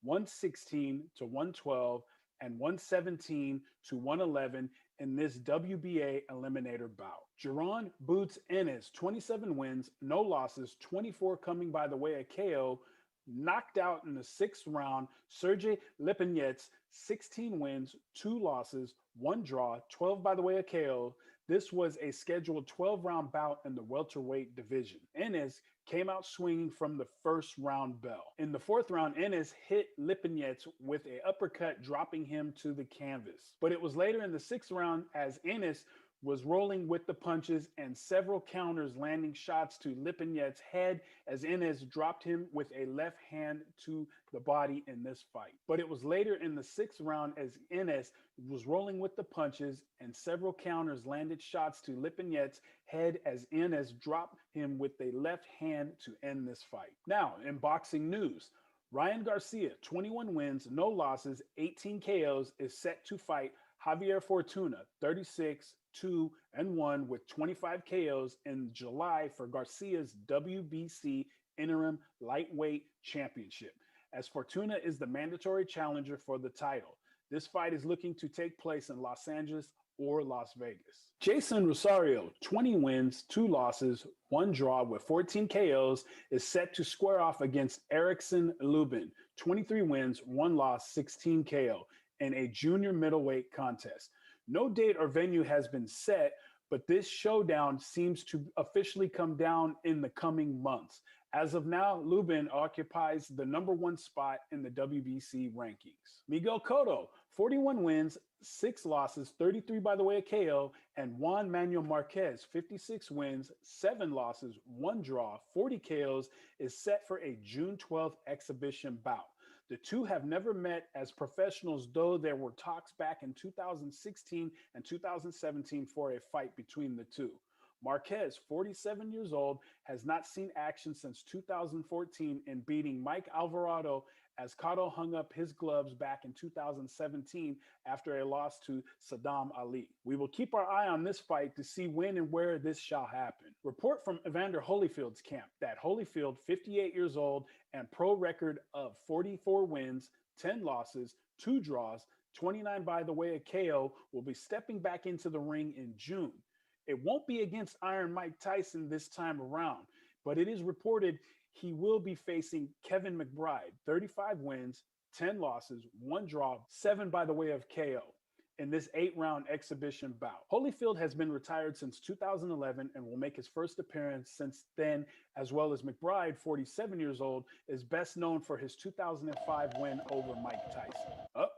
116 to 112, and 117 to 111 in this WBA eliminator bout. Jaron Boots Ennis, 27 wins, no losses, 24 coming by the way of KO, knocked out in the 6th round Sergey Lipinets, 16 wins, 2 losses, 1 draw, 12 by the way of KO. This was a scheduled 12-round bout in the welterweight division. Ennis came out swinging from the 1st round bell. In the 4th round, Ennis hit Lipinets with an uppercut, dropping him to the canvas. But it was later in the 6th round as Ennis was rolling with the punches and several counters landing shots to Lipinets' head as Ennis dropped him with a left hand to the body in this fight. But it was later in the 6th round as Ennis was rolling with the punches and several counters landed shots to Lipinets' head as Ennis dropped him with a left hand to end this fight. Now, in boxing news, Ryan Garcia, 21 wins, no losses, 18 KOs, is set to fight Javier Fortuna, 36-2-1 with 25 KOs in July for Garcia's WBC Interim Lightweight Championship, as Fortuna is the mandatory challenger for the title. This fight is looking to take place in Los Angeles or Las Vegas. Jason Rosario, 20 wins, 2 losses, 1 draw with 14 KOs, is set to square off against Erickson Lubin, 23 wins, 1 loss, 16 KO, in a junior middleweight contest. No date or venue has been set, but this showdown seems to officially come down in the coming months. As of now, Lubin occupies the #1 spot in the WBC rankings. Miguel Cotto, 41 wins, 6 losses, 33 by the way of KO, and Juan Manuel Marquez, 56 wins, 7 losses, 1 draw, 40 KOs, is set for a June 12th exhibition bout. The two have never met as professionals, though there were talks back in 2016 and 2017 for a fight between the two. Marquez, 47 years old, has not seen action since 2014 in beating Mike Alvarado as Cotto hung up his gloves back in 2017 after a loss to Saddam Ali. We will keep our eye on this fight to see when and where this shall happen. Report from Evander Holyfield's camp that Holyfield, 58 years old and pro record of 44 wins, 10 losses, 2 draws, 29 by the way of KO, will be stepping back into the ring in June. It won't be against Iron Mike Tyson this time around, but it is reported he will be facing Kevin McBride, 35 wins, 10 losses, 1 draw, 7 by the way of KO in this 8-round exhibition bout. Holyfield has been retired since 2011 and will make his first appearance since then, as well as McBride, 47 years old, is best known for his 2005 win over Mike Tyson. Oh,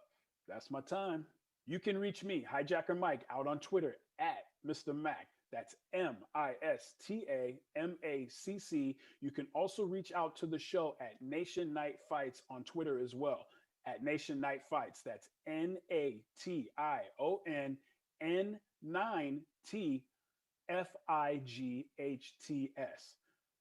that's my time. You can reach me, Hijacker Mike, out on Twitter at Mr. Mac. That's MISTAMACC. You can also reach out to the show at Nation Night Fights on Twitter as well, at Nation Night Fights. That's NATION9TFIGHTS.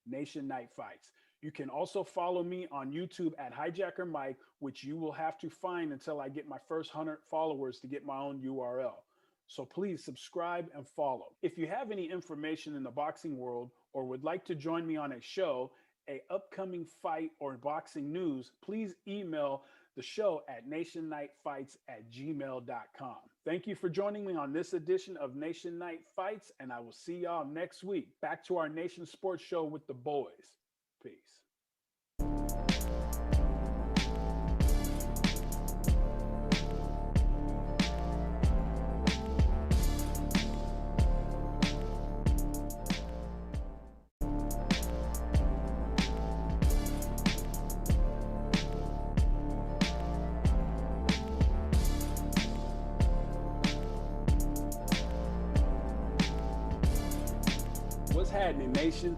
Nation Night Fights. You can also follow me on YouTube at Hijacker Mike, which you will have to find until I get my first 100 followers to get my own URL. So please subscribe and follow. If you have any information in the boxing world or would like to join me on a show, a upcoming fight, or boxing news, please email the show at nationnightfights@gmail.com. Thank you for joining me on this edition of Nation Night Fights, and I will see y'all next week. Back to our Nation Sports Show with the boys. Peace. What's happening, Nation?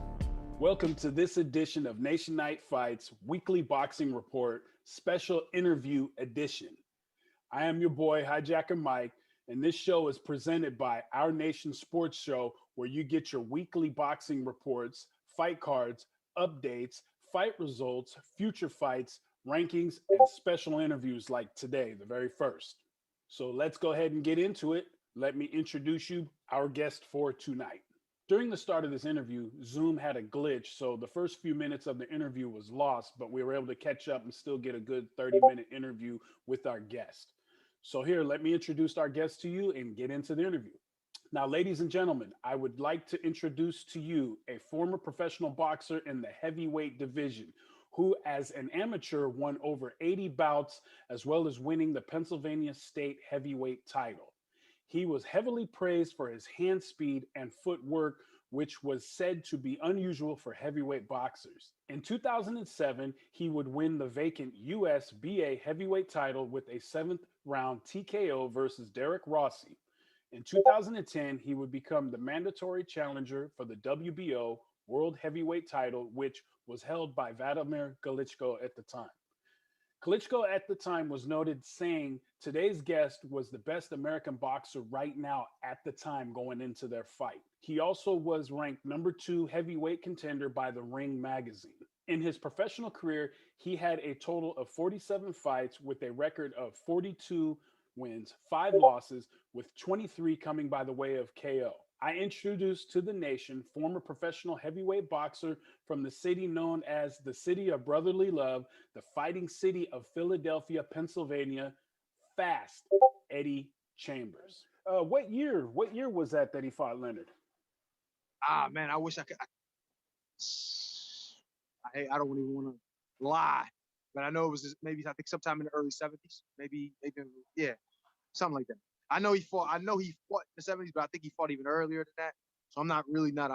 Welcome to this edition of Nation Night Fights Weekly Boxing Report Special Interview Edition. I am your boy, Hijacker Mike, and this show is presented by Our Nation Sports Show, where you get your weekly boxing reports, fight cards, updates, fight results, future fights, rankings, and special interviews like today, the very first. So let's go ahead and get into it. Let me introduce you our guest for tonight. During the start of this interview, Zoom had a glitch, so the first few minutes of the interview was lost, but we were able to catch up and still get a good 30-minute interview with our guest. So here, let me introduce our guest to you and get into the interview. Now, ladies and gentlemen, I would like to introduce to you a former professional boxer in the heavyweight division who, as an amateur, won over 80 bouts as well as winning the Pennsylvania State heavyweight title. He was heavily praised for his hand speed and footwork, which was said to be unusual for heavyweight boxers. In 2007, he would win the vacant USBA heavyweight title with a seventh round TKO versus Derek Rossi. In 2010, he would become the mandatory challenger for the WBO World Heavyweight title, which was held by Vladimir Klitschko at the time. Klitschko at the time was noted saying today's guest was the best American boxer right now at the time going into their fight. He also was ranked number 2 heavyweight contender by the Ring magazine. In his professional career, he had a total of 47 fights with a record of 42 wins, 5 losses, with 23 coming by the way of KO. I introduced to the nation former professional heavyweight boxer from the city known as the City of Brotherly Love, the Fighting City of Philadelphia, Pennsylvania, Fast Eddie Chambers. What year was that he fought Leonard? Man, I wish I could. I don't even want to lie, but I know it was just maybe I think sometime in the early 70s, maybe yeah, something like that. I know he fought in the 70s, but I think he fought even earlier than that. So I'm not 100%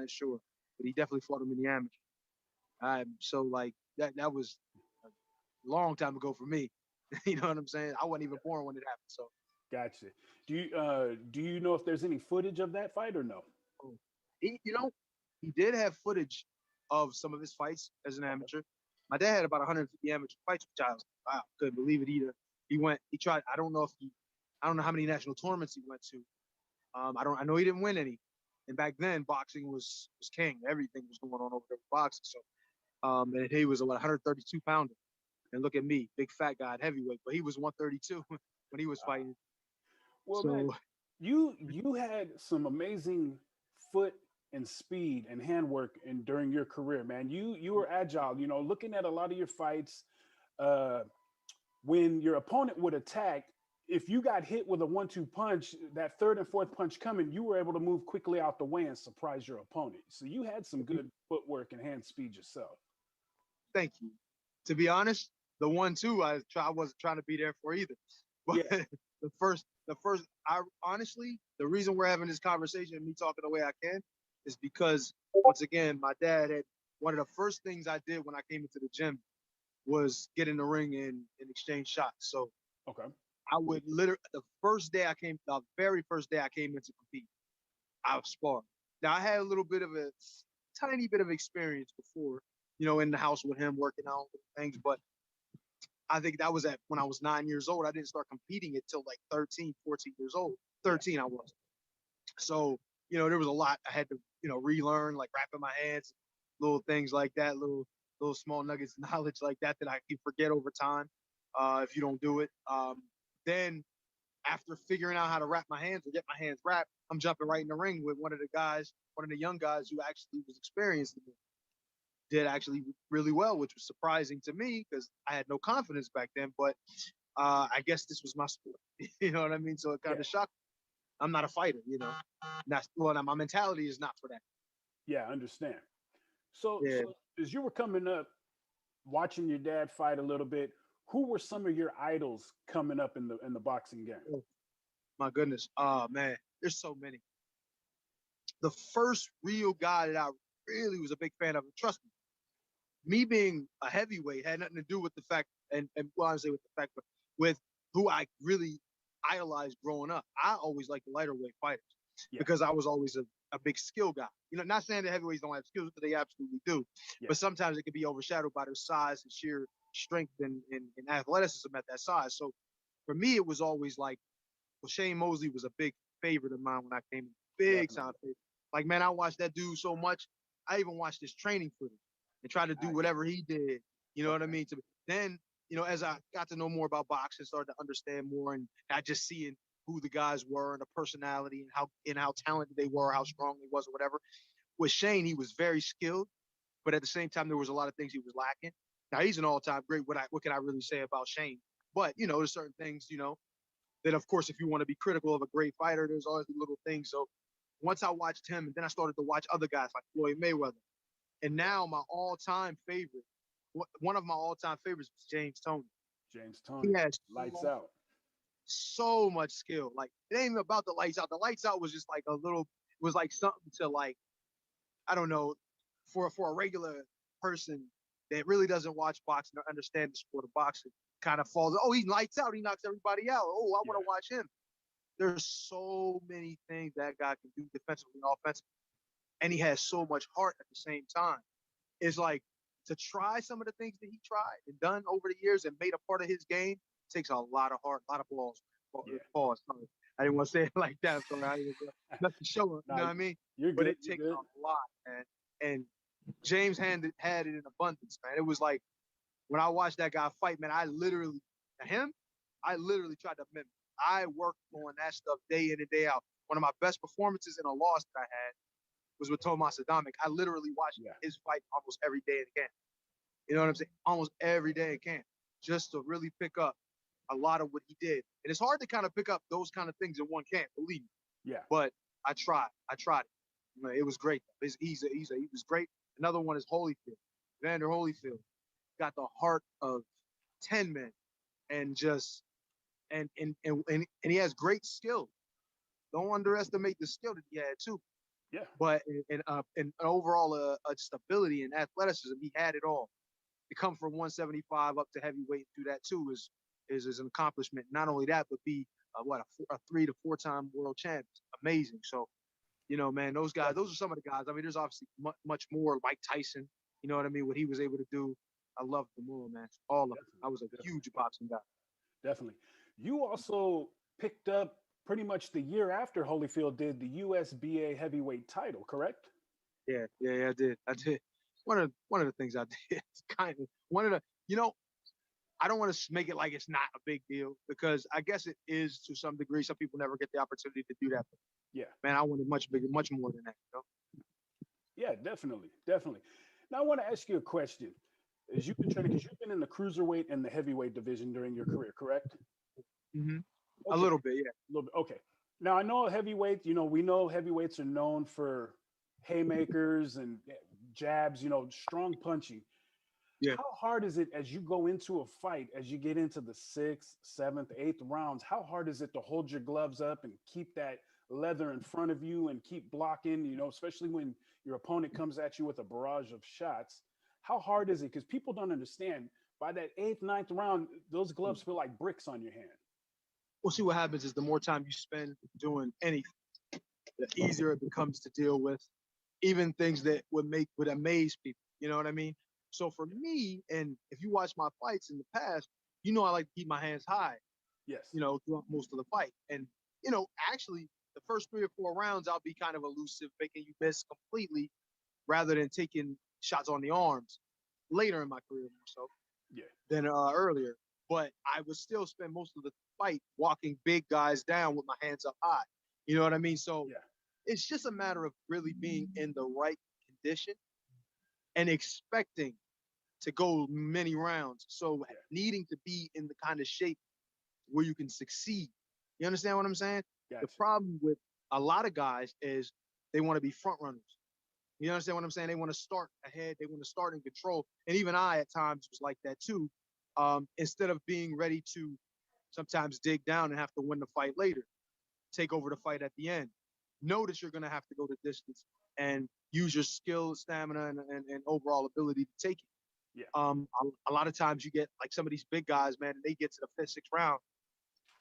sure, but he definitely fought him in the amateur. So like that was a long time ago for me. You know what I'm saying? I wasn't even born when it happened. So Gotcha. Do you know if there's any footage of that fight or no? he did have footage of some of his fights as an amateur. My dad had about 150 amateur fights, which I was wow, couldn't believe it either. He tried. I don't know how many national tournaments he went to. I know he didn't win any. And back then, boxing was king. Everything was going on over there with boxing. So, and he was a 132 pounder. And look at me, big fat guy at heavyweight, but he was 132 when he was fighting. Well, so, man, you had some amazing foot and speed and handwork during your career, man. You were agile. You know, looking at a lot of your fights, when your opponent would attack, if you got hit with a 1-2 punch, that third and fourth punch coming, you were able to move quickly out the way and surprise your opponent. So you had some good footwork and hand speed yourself. Thank you. To be honest, the 1-2 I wasn't trying to be there for either. But yeah. the first, the reason we're having this conversation and me talking the way I can is because once again, my dad had one of the first things I did when I came into the gym was get in the ring and exchange shots. So okay. I would literally the very first day I came in to compete, I was sparring. Now I had a tiny bit of experience before, in the house with him working out things, but I think that was when I was 9 years old. I didn't start competing until like 13, 14 years old. 13 I was. So, there was a lot I had to, relearn, like wrapping my hands, little things like that, little small nuggets of knowledge like that I can forget over time if you don't do it. Then after figuring out how to wrap my hands or get my hands wrapped, I'm jumping right in the ring with one of the young guys who actually was experienced and did actually really well, which was surprising to me because I had no confidence back then. But I guess this was my sport. You know what I mean? So it kind of shocked me. I'm not a fighter, my mentality is not for that. Yeah, I understand. So as you were coming up, watching your dad fight a little bit, who were some of your idols coming up in the boxing game? Oh, my goodness. Man, there's so many. The first real guy that I really was a big fan of, and trust me being a heavyweight had nothing to do with the fact, and well, I say with the fact, but with who I really idolized growing up. I always liked the lighter weight fighters because I was always a big skill guy. Not saying that heavyweights don't have skills, but they absolutely do. Yeah. But sometimes it can be overshadowed by their size and sheer strength and athleticism at that size. So for me, it was always like, Shane Mosley was a big favorite of mine when I came in. Big time favorite. Like, man, I watched that dude so much. I even watched his training footage and tried to do whatever he did. You know what I mean? Then, as I got to know more about boxing, started to understand more, and I just seeing who the guys were and the personality and how talented they were, how strong they was or whatever. With Shane, he was very skilled, but at the same time, there was a lot of things he was lacking. Now he's an all-time great. What can I really say about Shane? But there's certain things, that of course, if you want to be critical of a great fighter, there's always the little things. So once I watched him, and then I started to watch other guys like Floyd Mayweather, and now my all-time favorite, one of my all-time favorites was James Toney. James Toney. He has Lights out. so much skill. Like, it ain't even about the lights out. The lights out was just like it was like something to, like, I don't know, for a regular person that really doesn't watch boxing or understand the sport of boxing, kind of falls. Oh, he lights out. He knocks everybody out. Oh, I want to watch him. There's so many things that guy can do defensively and offensively, and he has so much heart at the same time. It's like, to try some of the things that he tried and done over the years and made a part of his game takes a lot of heart, a lot of balls. Yeah. Pause. Sorry. I didn't want to say it like that. So I didn't nothing to show him. You know what I mean? You're But good. it takes a lot, man. And James had it in abundance, man. It was like, when I watched that guy fight, man, I literally tried to mimic. I worked on that stuff day in and day out. One of my best performances in a loss that I had was with Tomas Adamic. I literally watched his fight almost every day in camp. You know what I'm saying? Almost every day in camp, just to really pick up a lot of what he did. And it's hard to kind of pick up those kind of things in one camp, believe me. Yeah. But I tried it. It was great. He was great. Another one is Holyfield. Vander Holyfield got the heart of 10 men, and just and he has great skill. Don't underestimate the skill that he had too. Yeah. But in overall just ability and athleticism, he had it all. To come from 175 up to heavyweight and do that too is an accomplishment. Not only that, but be a 3 to 4 time world champ. Amazing. So, man, those guys, those are some of the guys. I mean, there's obviously much more. Mike Tyson, you know what I mean? What he was able to do. I love them all, man. All of them. I was a huge boxing guy. Definitely. You also picked up pretty much the year after Holyfield did the USBA heavyweight title, correct? Yeah, I did. One of the things I did, kind of one of the, I don't want to make it like it's not a big deal, because I guess it is to some degree. Some people never get the opportunity to do that. But yeah, man, I wanted much bigger, much more than that. Yeah, definitely. Now I want to ask you a question. As you've been training, because you've been in the cruiserweight and the heavyweight division during your career, correct? Mm-hmm. Okay. A little bit, yeah. A little bit. Okay. Now I know heavyweights. We know heavyweights are known for haymakers and jabs. Strong punching. Yeah. How hard is it as you go into a fight, as you get into the 6th, 7th, 8th rounds? How hard is it to hold your gloves up and keep that leather in front of you and keep blocking? Especially when your opponent comes at you with a barrage of shots. How hard is it? Because people don't understand. By that 8th, 9th round, those gloves feel like bricks on your hand. Well, see, what happens is the more time you spend doing anything, the easier it becomes to deal with, even things that would amaze people. You know what I mean? So for me, and if you watch my fights in the past, I like to keep my hands high. Yes. Throughout most of the fight. And, actually, the first 3 or 4 rounds, I'll be kind of elusive, making you miss completely, rather than taking shots on the arms later in my career more so than earlier. But I would still spend most of the fight walking big guys down with my hands up high. You know what I mean? So it's just a matter of really being in the right condition and expecting to go many rounds. So needing to be in the kind of shape where you can succeed. You understand what I'm saying? Gotcha. The problem with a lot of guys is they want to be front runners. You understand what I'm saying? They want to start ahead. They want to start in control. And even I, at times, was like that too. Instead of being ready to sometimes dig down and have to win the fight later, take over the fight at the end. Know that you're going to have to go the distance and use your skill, stamina, and overall ability to take it. Yeah. A lot of times you get like some of these big guys, man, and they get to the 5th, 6th round,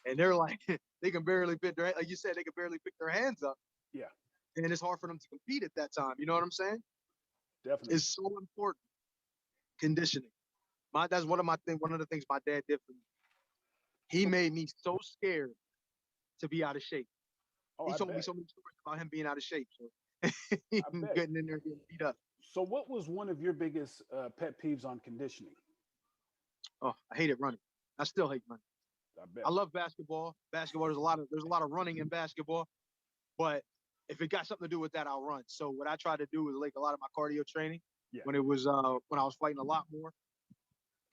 and they're like, they can barely pick their, like you said, they can barely pick their hands up. Yeah. And it's hard for them to compete at that time. You know what I'm saying? Definitely. It's so important. Conditioning. That's one of the things my dad did for me. He made me so scared to be out of shape. He told me so many stories about him being out of shape. So getting in there and getting beat up. So what was one of your biggest pet peeves on conditioning? Oh, I hated running. I still hate running. I bet. I love basketball. Basketball, there's a lot of running in basketball, but if it got something to do with that, I'll run. So what I try to do is like a lot of my cardio training Yeah. when I was fighting a lot more,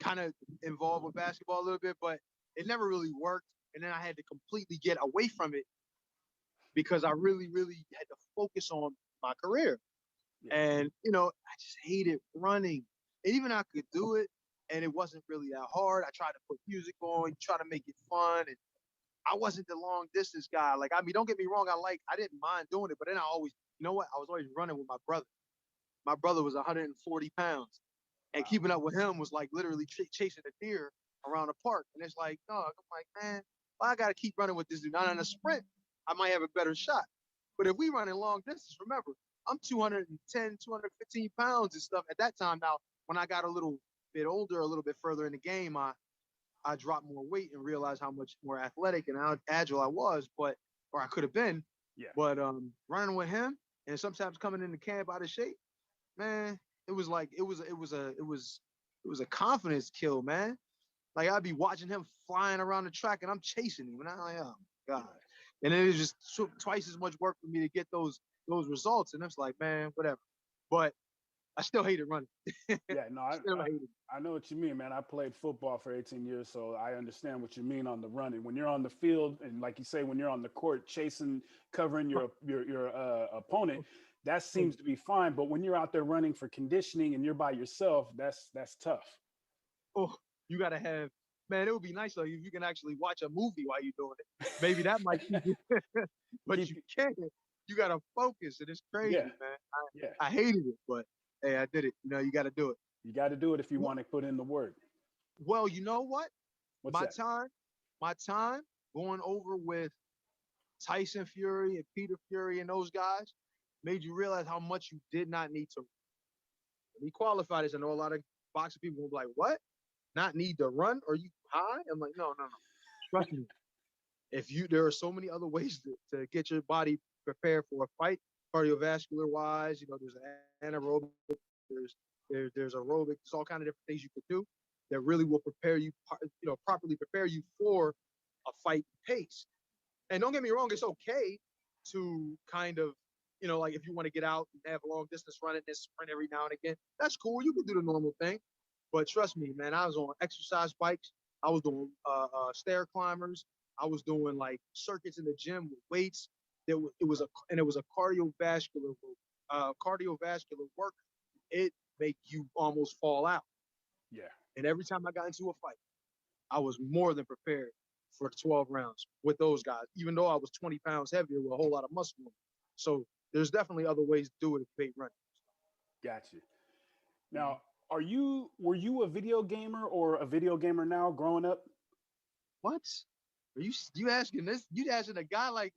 kind of involved with basketball a little bit, but it never really worked. And then I had to completely get away from it because I really, really had to focus on my career. Yeah. And, I just hated running. And even I could do it, and it wasn't really that hard. I tried to put music on, try to make it fun. And I wasn't the long distance guy. Like, I mean, don't get me wrong. I didn't mind doing it, but then I always, I was always running with my brother. My brother was 140 pounds. And keeping up with him was like literally chasing a deer around the park. And it's like, dog, I'm like, man, I got to keep running with this dude. Not in a sprint, I might have a better shot. But if we run in long distance, remember, I'm 210, 215 pounds and stuff at that time. Now, when I got a little bit older, a little bit further in the game, I dropped more weight and realized how much more athletic and how agile I was, or I could have been. Yeah. But running with him and sometimes coming into camp out of shape, man, it was a confidence kill, man. Like I'd be watching him flying around the track and I'm chasing him, and I'm like, oh my God. And it was just twice as much work for me to get those results. And it's like, man, whatever. But I still hated running. Yeah, no, I know what you mean, man. I played football for 18 years, so I understand what you mean on the running. When you're on the field, and like you say, when you're on the court chasing, covering your opponent, that seems to be fine. But when you're out there running for conditioning and you're by yourself, that's tough. Oh, you gotta have, man. It would be nice though if you can actually watch a movie while you're doing it. Maybe that might keep you, but you can't. You gotta focus, and it's crazy, man. I hated it, but hey, I did it. You got to do it. You got to do it if you want to put in the work. Well, you know what? What's that? My time going over with Tyson Fury and Peter Fury and those guys made you realize how much you did not need to. Be qualified as I know a lot of boxing people will be like, what? Not need to run? Are you high? I'm like, no. Trust me. There are so many other ways to get your body prepared for a fight, cardiovascular wise. There's anaerobic, there's aerobic, there's all kind of different things you could do that really will prepare you, properly prepare you for a fight pace. And don't get me wrong, it's okay to kind of, like if you want to get out and have a long distance running and sprint every now and again, that's cool. You can do the normal thing. But trust me, man, I was on exercise bikes. I was doing stair climbers. I was doing like circuits in the gym with weights. It was a cardiovascular work. It make you almost fall out. Yeah. And every time I got into a fight, I was more than prepared for 12 rounds with those guys, even though I was 20 pounds heavier with a whole lot of muscle. So there's definitely other ways to do it if you hate running. Gotcha. Now, were you a video gamer or a video gamer now growing up? What? Are you asking this? You asking a guy like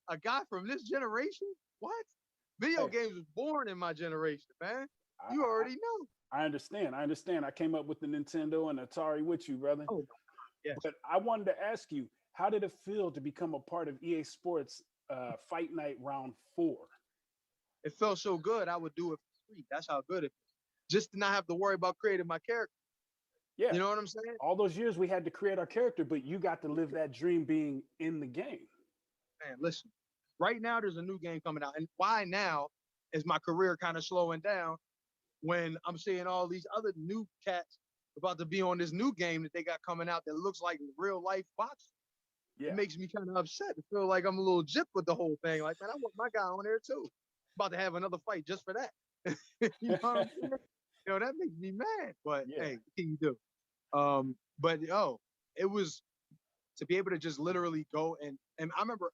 a guy from this generation? What? Video games was born in my generation, man. You already know. I understand. I came up with the Nintendo and Atari with you, brother. Oh, yes. But I wanted to ask you, how did it feel to become a part of EA Sports Fight Night Round 4? It felt so good. I would do it for free. That's how good it felt. Just to not have to worry about creating my character. Yeah. You know what I'm saying? All those years we had to create our character, but you got to live that dream being in the game. Man, listen. Right now, there's a new game coming out. And why now is my career kind of slowing down when I'm seeing all these other new cats about to be on this new game that they got coming out that looks like real life boxing. Yeah. It makes me kind of upset. I feel like I'm a little gypped with the whole thing. Like, man, I want my guy on there too. About to have another fight just for that. You know what I'm saying? That makes me mad. But hey, what can you do? But it was to be able to just literally go and I remember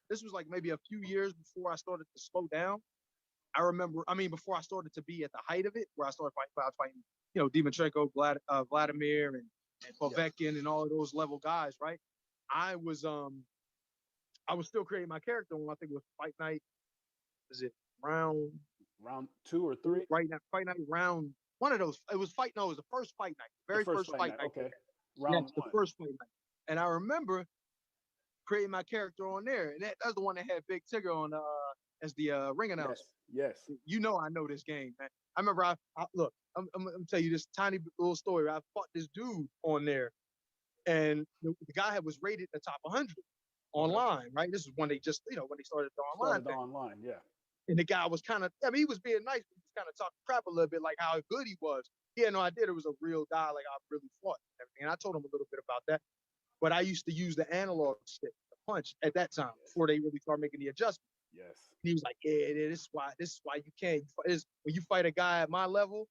this was like maybe a few years before I started to slow down. Before I started to be at the height of it, where I started fighting, Dimitrenko, Vladimir, and Povetkin, and all of those level guys, right? I was still creating my character when I think it was Fight Night. Is it round 2 or 3? Right now, Fight Night round one of those. It was it was the first Fight Night, the first Fight Night. Okay, round 1. The first Fight Night, and I remember creating my character on there, and that's the one that had Big Tigger on as the ring announcer. Yes. You know I know this game, man. I remember look, I'm gonna tell you this tiny little story. I fought this dude on there, and the guy was rated the top 100 online, right? This is when they just, when they started the online thing. Yeah. And the guy was kind of, he was being nice, but he was kind of talking crap a little bit, like how good he was. He had no idea there was a real guy, like I really fought and everything. And I told him a little bit about that. But I used to use the analog stick, the punch, at that time before they really started making the adjustment. Yes. He was like, yeah, this is why you can't. When you fight a guy at my level,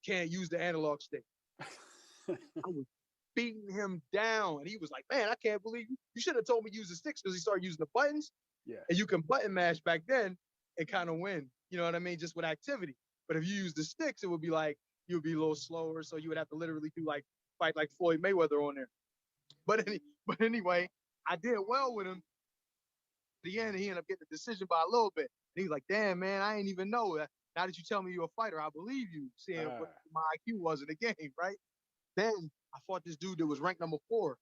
can't use the analog stick. I was beating him down, and he was like, man, I can't believe you should have told me to use the sticks, because he started using the buttons. Yeah. And you can button mash back then and kind of win. You know what I mean? Just with activity. But if you use the sticks, it would be like, you would be a little slower. So you would have to literally fight like Floyd Mayweather on there. But anyway, I did well with him. At the end, he ended up getting the decision by a little bit. And he was like, damn, man, I ain't even know that. Now that you tell me you're a fighter, I believe you, seeing what my IQ was in the game, right? Then I fought this dude that was ranked number 4,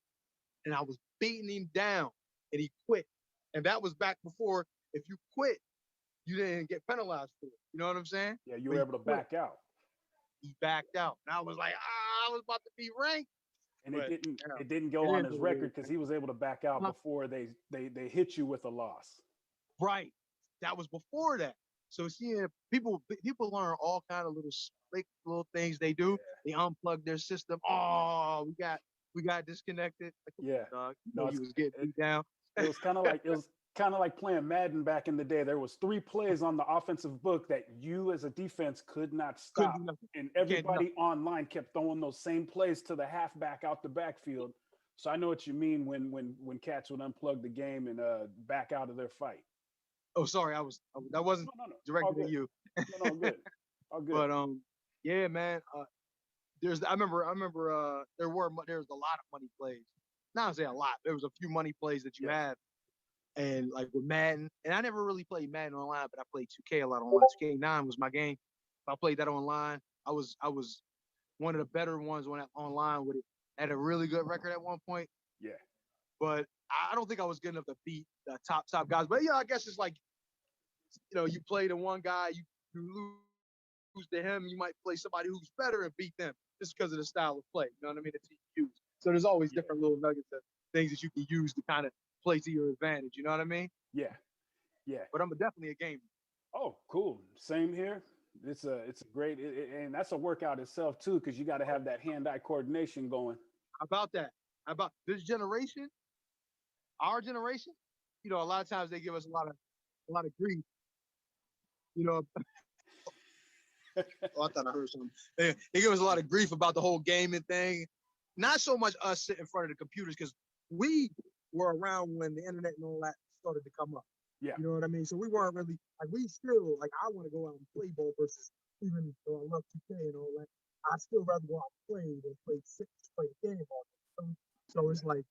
and I was beating him down, and he quit. And that was back before, if you quit, you didn't get penalized for it. You know what I'm saying? Yeah, you were able to back out. He backed out. And I was like, I was about to be ranked. And it didn't go on his record because he was able to back out before they hit you with a loss. Right. That was before that. So seeing people learn all kind of little slick little things they do. Yeah. They unplug their system. Oh, we got disconnected. Like, dog, you was getting beat down. It was kind of like playing Madden back in the day. There was 3 plays on the offensive book that you as a defense could not stop. And everybody online kept throwing those same plays to the halfback out the backfield. So I know what you mean when cats would unplug the game and back out of their fight. Oh, sorry, that wasn't directed at you. No, good. All good. But yeah, man. I remember there was a lot of money plays. Not to say a lot. There was a few money plays that you had. And like with Madden, and I never really played Madden online, but I played 2K a lot online. 2K9 was my game. If I played that online, I was one of the better ones online with it. I had a really good record at one point. Yeah. But I don't think I was good enough to beat the top guys. But I guess it's like, you play the one guy, you lose to him, you might play somebody who's better and beat them just because of the style of play. You know what I mean? That you use. So there's always different little nuggets of things that you can use to kind of play to your advantage. You know what I mean? Yeah. But I'm definitely a gamer. Oh, cool. Same here. It's a great, and that's a workout itself too, because you got to have that hand-eye coordination going. About this generation, our generation, a lot of times they give us a lot of grief. Oh, I thought I heard something. They give us a lot of grief about the whole gaming thing. Not so much us sitting in front of the computers, because we were around when the internet and all that started to come up. Yeah. You know what I mean? So we weren't really, we still, I want to go out and play ball versus, even though I love 2K and all that, I still rather go out and play than play the game all the time. So it's like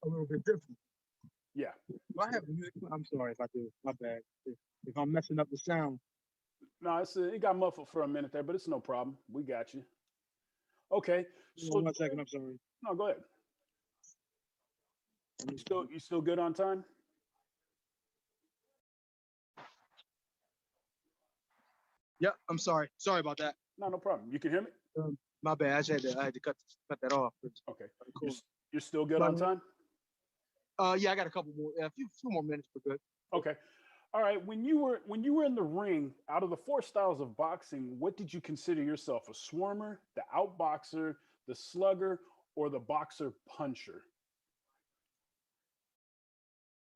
a little bit different. Yeah. Do I have music? I'm sorry if I do. My bad. If I'm messing up the sound. No, it got muffled for a minute there, but it's no problem. We got you. Okay. So 1 second. I'm sorry. No, go ahead. You still good on time? Yeah, I'm sorry. Sorry about that. No problem. You can hear me? My bad. I had to cut that off. Okay. Cool. You're still good on time? Yeah, I got a couple more. A few more minutes for good. Okay. All right. When you were in the ring, out of the 4 styles of boxing, what did you consider yourself? A swarmer, the outboxer, the slugger, or the boxer puncher?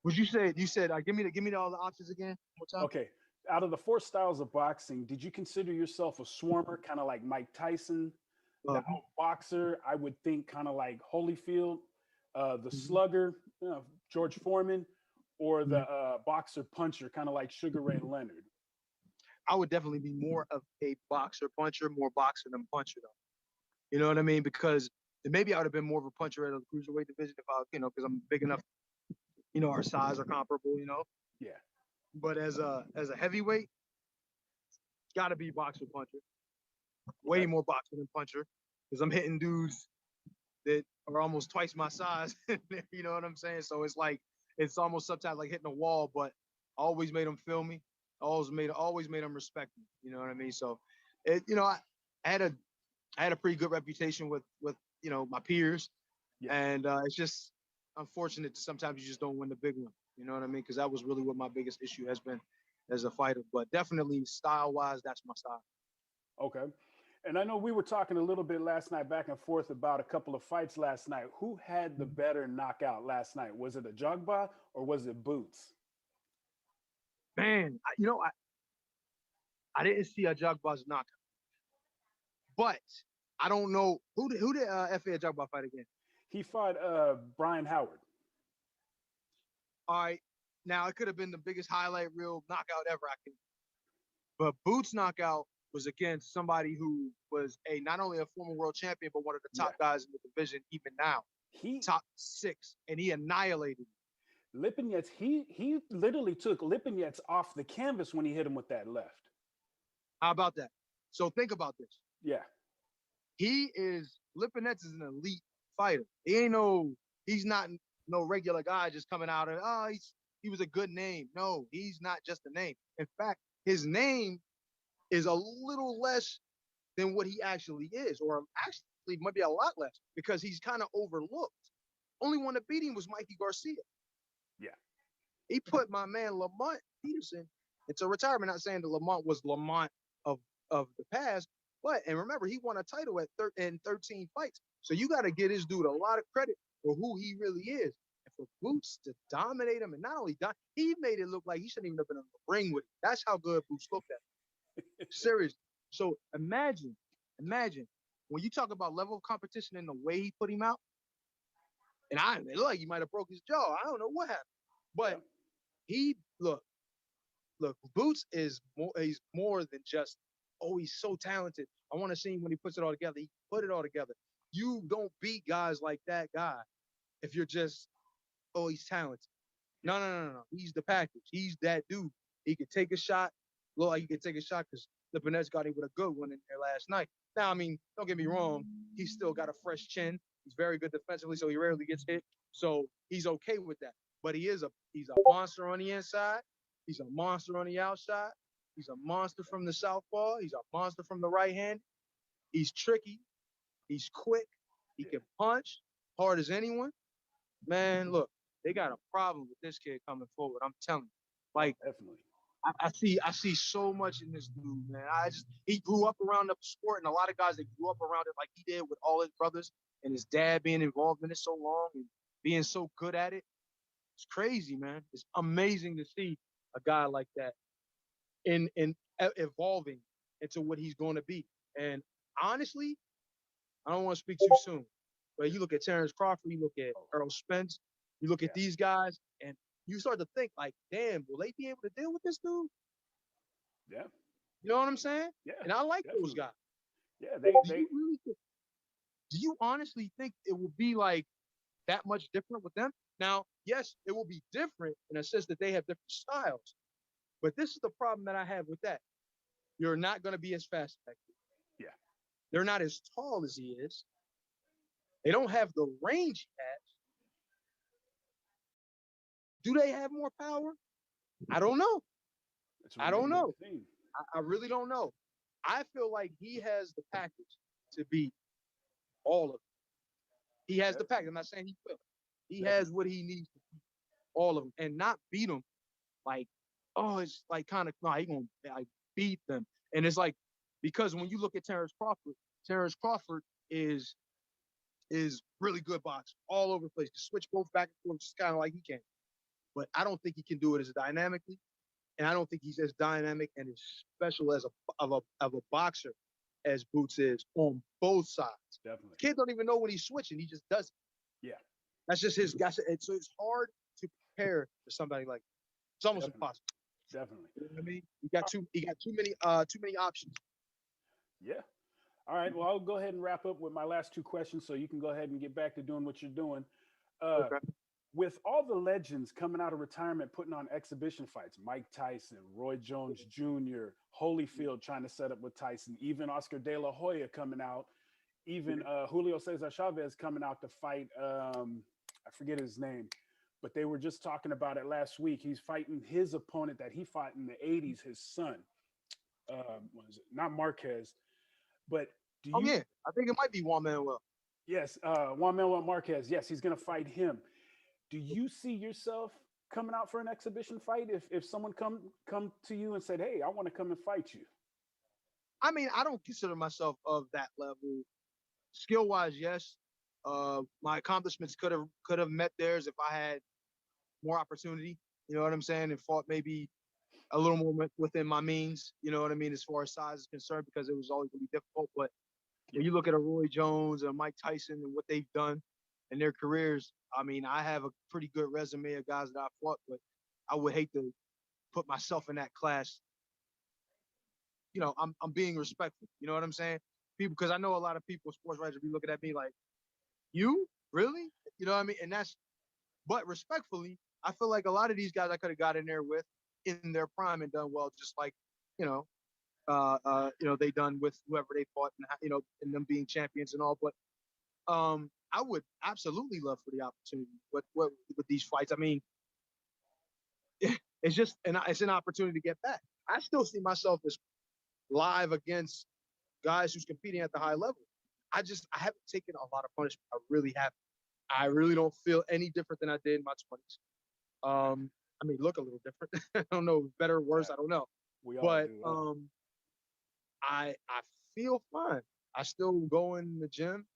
Would you said give me all the options again? One more time. Okay. Out of the 4 styles of boxing, did you consider yourself a swarmer, kind of like Mike Tyson? The outboxer, I would think kind of like Holyfield. The slugger, George Foreman, or the boxer puncher, kind of like Sugar Ray Leonard? I would definitely be more of a boxer puncher, more boxer than puncher though. You know what I mean? Because maybe I would have been more of a puncher at the cruiserweight division if I, because I'm big enough. Our size are comparable. Yeah. But as a heavyweight, it's got to be boxer puncher. Way more boxer than puncher, because I'm hitting dudes that are almost twice my size. You know what I'm saying? So it's like, it's almost sometimes like hitting a wall, but I always made them feel me. always made him respect me. You know what I mean? So, I had a pretty good reputation with my peers, Yeah. and it's just unfortunate sometimes you just don't win the big one. You know what I mean? Because that was really what my biggest issue has been as a fighter. But definitely style wise, that's my style. Okay. And I know we were talking a little bit last night back and forth about a couple of fights last night. Who had the better knockout last night? Was it Ajagba or was it Boots? Man, I didn't see Ajagba's knockout, but I don't know who did F.A. Ajagba fight again. He fought Brian Howard. All right, now it could have been the biggest highlight reel knockout ever, I think. But Boots' knockout was against somebody who was not only a former world champion, but one of the top guys in the division even now. He top 6, and he annihilated him. Lipinets, he literally took Lipinets off the canvas when he hit him with that left. How about that? So think about this. Yeah. Lipinets is an elite fighter. He's not no regular guy just coming out and he was a good name. No, he's not just a name. In fact, his name is a little less than what he actually is, or actually might be a lot less, because he's kind of overlooked. Only one that beat him was Mikey Garcia. Yeah. He put my man Lamont Peterson into retirement. Not saying that Lamont was Lamont of the past, and remember, he won a title in 13 fights. So you got to give this dude a lot of credit for who he really is. And for Boots to dominate him, and not only he made it look like he shouldn't even have been in the ring with him. That's how good Boots looked at him. Seriously. So imagine when you talk about level of competition and the way he put him out, and it looked like he might have broke his jaw. I don't know what happened, but he look, Boots he's more than just, he's so talented. I want to see him when he puts it all together. He put it all together. You don't beat guys like that guy if you're just, he's talented. No. He's the package. He's that dude. He could take a shot. Look like he could take a shot because Lipinets got him with a good one in there last night. Now, I mean, don't get me wrong. He's still got a fresh chin. He's very good defensively, so he rarely gets hit. So he's okay with that. But he's a monster on the inside. He's a monster on the outside. He's a monster from the southpaw. He's a monster from the right hand. He's tricky. He's quick. He can punch hard as anyone. Man, look, they got a problem with this kid coming forward. I'm telling you. Like, definitely. I see so much in this dude, man. He grew up around the sport, and a lot of guys that grew up around it like he did with all his brothers and his dad being involved in it so long and being so good at it. It's crazy, man. It's amazing to see a guy like that in evolving into what he's going to be. And honestly, I don't want to speak too soon, but you look at Terrence Crawford, you look at Earl Spence, you look at these guys, and you start to think like, damn, will they be able to deal with this dude? Yeah. You know what I'm saying? Yeah. And I like definitely. those guys. Yeah. Do you honestly think it will be like that much different with them? Now, yes, it will be different in a sense that they have different styles. But this is the problem that I have with that. You're not going to be as fast as him. Yeah. They're not as tall as he is. They don't have the range he has. Do they have more power? I don't know. I don't know. I really don't know. I feel like he has the package to beat all of them. He has the package. I'm not saying he will. He has what he needs to beat all of them and not beat them like, it's like kind of, he going to like beat them. And it's like, because when you look at Terrence Crawford is really good boxer all over the place. Switch both back and forth just kind of like he can. But I don't think he can do it as dynamically. And I don't think he's as dynamic and as special as of a boxer as Boots is on both sides. Definitely. The kid don't even know when he's switching. He just does it. Yeah. That's just his guy. So it's hard to prepare for somebody like that. It's almost impossible. Definitely. You know what I mean? He got too many options. Yeah. All right. Well, I'll go ahead and wrap up with my last two questions so you can go ahead and get back to doing what you're doing. Okay. With all the legends coming out of retirement, putting on exhibition fights, Mike Tyson, Roy Jones Jr., Holyfield trying to set up with Tyson, even Oscar De La Hoya coming out, even Julio Cesar Chavez coming out to fight, I forget his name, but they were just talking about it last week. He's fighting his opponent that he fought in the 80s, his son. What is it? Not Marquez, but do you? Oh yeah, I think it might be Juan Manuel. Yes, Juan Manuel Marquez. Yes, he's going to fight him. Do you see yourself coming out for an exhibition fight if someone come to you and said, "Hey, I want to come and fight you"? I mean, I don't consider myself of that level. Skill wise, yes. My accomplishments could have met theirs if I had more opportunity. You know what I'm saying? And fought maybe a little more within my means. You know what I mean, as far as size is concerned, because it was always going to be difficult. But when you look at a Roy Jones and Mike Tyson and what they've done in their careers, I mean, I have a pretty good resume of guys that I fought, but I would hate to put myself in that class. You know, I'm being respectful. You know what I'm saying? People, because I know a lot of people, sports writers, be looking at me like, "You really?" You know what I mean? And but respectfully, I feel like a lot of these guys I could have got in there with in their prime and done well, just like, you know, they done with whoever they fought, and and them being champions and all. But I would absolutely love for the opportunity. With these fights, I mean, it's an opportunity to get back. I still see myself as live against guys who's competing at the high level. I haven't taken a lot of punishment. I really haven't. I really don't feel any different than I did in my 20s. I mean, look a little different. I don't know, better or worse, I don't know. We all But do. I feel fine. I still go in the gym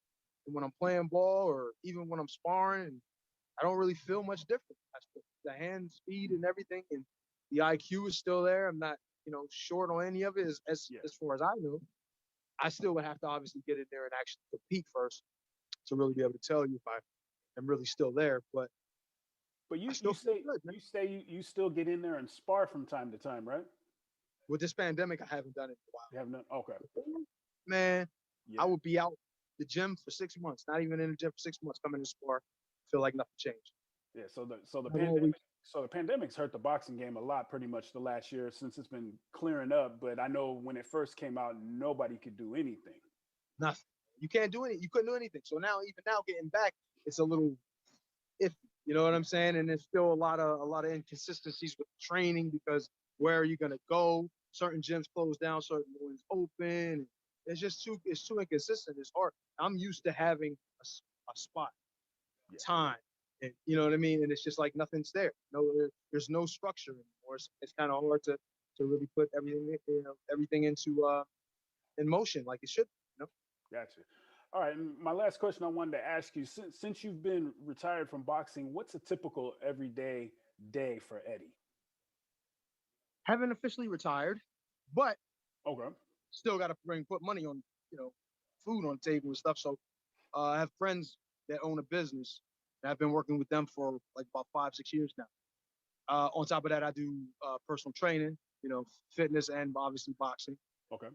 when I'm playing ball or even when I'm sparring, and I don't really feel much different. The hand speed and everything, and the IQ is still there. I'm not, short on any of it as far as I know. I still would have to obviously get in there and actually compete first to really be able to tell you if I am really still there. But you still feel say good, man. you still get in there and spar from time to time, right? With this pandemic, I haven't done it in a while. You have no. Okay. Man, Yeah. I would be out the gym for 6 months, not even in the gym for 6 months, coming to spar, feel like nothing changed. Yeah. So the I've pandemic. always- So the pandemic's hurt the boxing game a lot, pretty much the last year since it's been clearing up. But I know when it first came out, nobody could do anything. Nothing. You can't do anything. You couldn't do anything. So now, even now, getting back, it's a little iffy. You know what I'm saying? And there's still a lot of inconsistencies with training, because where are you gonna go? Certain gyms close down, certain ones open. It's too inconsistent. It's hard. I'm used to having a spot, Yeah. time, and you know what I mean. And it's just like nothing's there. There's no structure anymore. It's kind of hard to really put everything into in motion like it should. Gotcha. All right. And my last question I wanted to ask you, since you've been retired from boxing, what's a typical everyday day for Eddie? Haven't officially retired, but Okay. still got to put money on, food on the table and stuff. So I have friends that own a business, and I've been working with them for like about 5-6 years now. On top of that, I do personal training, fitness, and obviously boxing. Okay.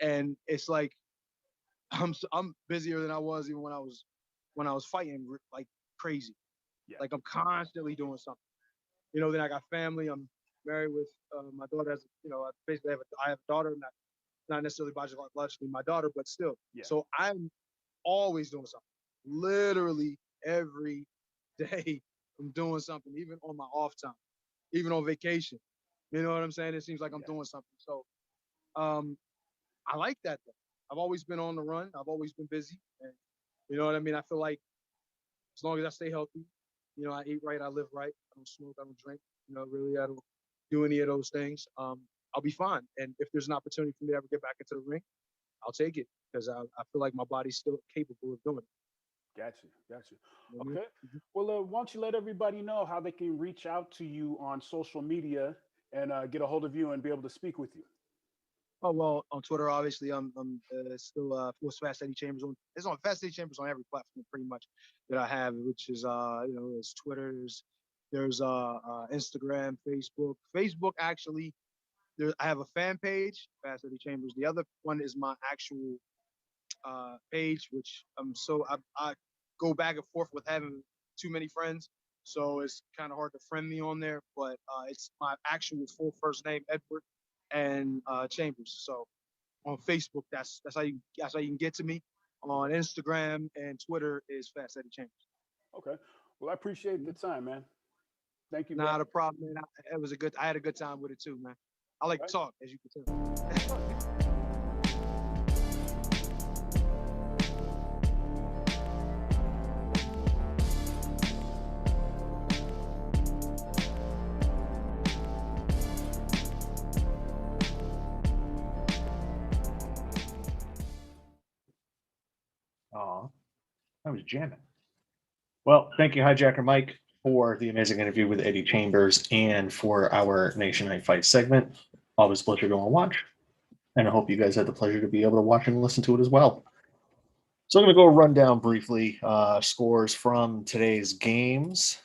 And it's like I'm busier than I was even when I was fighting like crazy. Yeah. Like I'm constantly doing something. Then I got family. I'm married with my daughter. I basically I have a daughter, not necessarily biologically my daughter, but still. Yeah. So I'm always doing something. Literally every day I'm doing something, even on my off time, even on vacation. You know what I'm saying? It seems like I'm doing something. So I like that though. I've always been on the run. I've always been busy. And you know what I mean? I feel like as long as I stay healthy, I eat right, I live right. I don't smoke, I don't drink. Really, I don't do any of those things. I'll be fine. And if there's an opportunity for me to ever get back into the ring, I'll take it, because I feel like my body's still capable of doing it. Gotcha. Mhm. Okay. Well, why don't you let everybody know how they can reach out to you on social media and get a hold of you and be able to speak with you? Oh, well, on Twitter, obviously, I'm still Fast Eddie Chambers on. It's on Fast Eddie Chambers on every platform pretty much that I have, which is there's Twitter, there's Instagram, Facebook. Facebook, actually, I have a fan page, Fast Eddie Chambers. The other one is my actual page, which I go back and forth with having too many friends, so it's kind of hard to friend me on there. But it's my actual full first name, Edward, and Chambers. So on Facebook, that's how you can get to me. On Instagram and Twitter is Fast Eddie Chambers. Okay. Well, I appreciate the time, man. Thank you. Not a problem, man. I had a good time with it too, man. I like to talk, as you can tell. Aw, I was jamming. Well, thank you, Hijacker Mike, for the amazing interview with Eddie Chambers and for our Nation Night Fight segment. Always a pleasure to go and watch. And I hope you guys had the pleasure to be able to watch and listen to it as well. So I'm going to go run down briefly scores from today's games.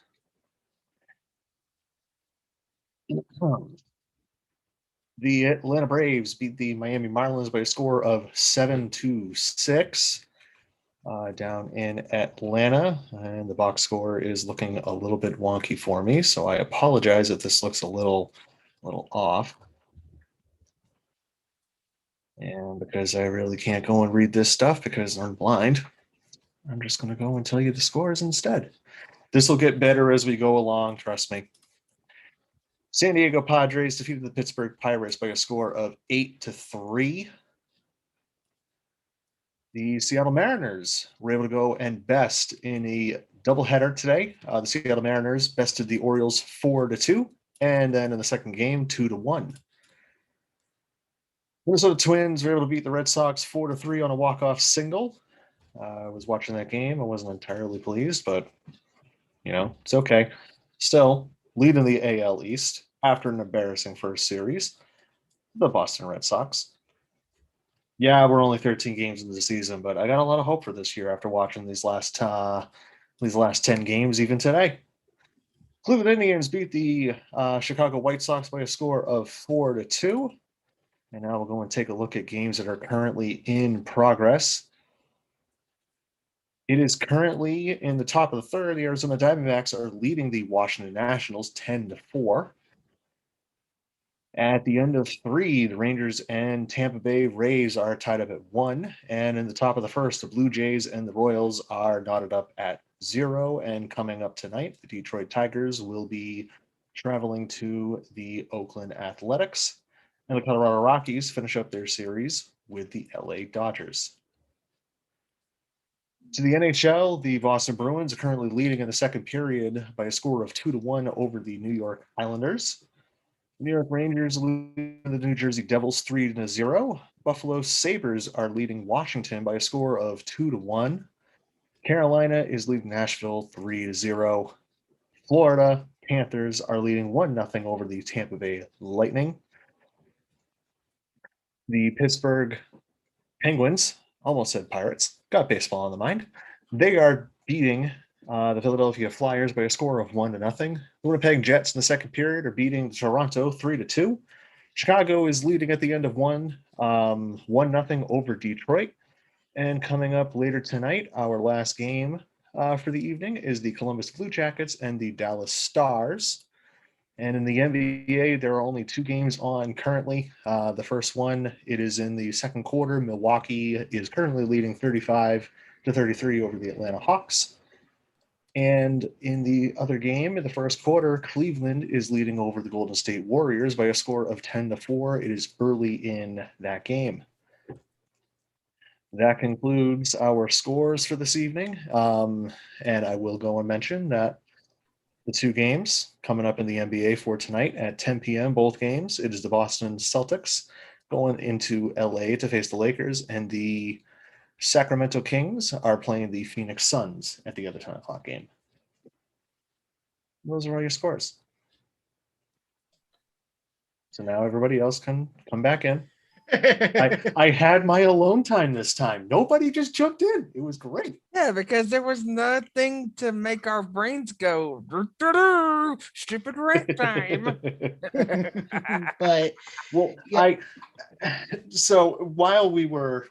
The Atlanta Braves beat the Miami Marlins by a score of 7-6 down in Atlanta. And the box score is looking a little bit wonky for me, so I apologize if this looks a little off. And because I really can't go and read this stuff because I'm blind, I'm just going to go and tell you the scores instead. This will get better as we go along, trust me. San Diego Padres defeated the Pittsburgh Pirates by a score of 8-3. The Seattle Mariners were able to go and best in a doubleheader today. The Seattle Mariners bested the Orioles 4-2, and then in the second game, 2-1. Minnesota Twins were able to beat the Red Sox 4-3 on a walk-off single. I was watching that game. I wasn't entirely pleased, but, it's okay. Still, leading the AL East after an embarrassing first series, the Boston Red Sox. Yeah, we're only 13 games into the season, but I got a lot of hope for this year after watching these last 10 games, even today. Cleveland Indians beat the Chicago White Sox by a score of 4-2. And now we'll go and take a look at games that are currently in progress. It is currently in the top of the third. The Arizona Diamondbacks are leading the Washington Nationals 10-4. At the end of 3, the Rangers and Tampa Bay Rays are tied up at 1. And in the top of the first, the Blue Jays and the Royals are knotted up at 0. And coming up tonight, the Detroit Tigers will be traveling to the Oakland Athletics. And the Colorado Rockies finish up their series with the LA Dodgers. To the NHL, the Boston Bruins are currently leading in the second period by a score of 2-1 over the New York Islanders. The New York Rangers lead the New Jersey Devils 3-0. Buffalo Sabres are leading Washington by a score of 2-1. Carolina is leading Nashville 3-0. Florida Panthers are leading 1-0 over the Tampa Bay Lightning. The Pittsburgh Penguins, almost said Pirates, got baseball on the mind. They are beating the Philadelphia Flyers by a score of 1-0. The Winnipeg Jets in the second period are beating Toronto 3-2. Chicago is leading at the end of 1-0 over Detroit. And coming up later tonight, our last game for the evening is the Columbus Blue Jackets and the Dallas Stars. And in the NBA, there are only 2 games on currently. The first one, it is in the second quarter. Milwaukee is currently leading 35-33 over the Atlanta Hawks. And in the other game, in the first quarter, Cleveland is leading over the Golden State Warriors by a score of 10-4. It is early in that game. That concludes our scores for this evening. And I will go and mention that the 2 games coming up in the NBA for tonight at 10 p.m., both games. It is the Boston Celtics going into LA to face the Lakers, and the Sacramento Kings are playing the Phoenix Suns at the other 10 o'clock game. Those are all your scores. So now everybody else can come back in. I had my alone time this time. Nobody just jumped in. It was great. Yeah, because there was nothing to make our brains go stupid rant time. But Well, yeah. So while we were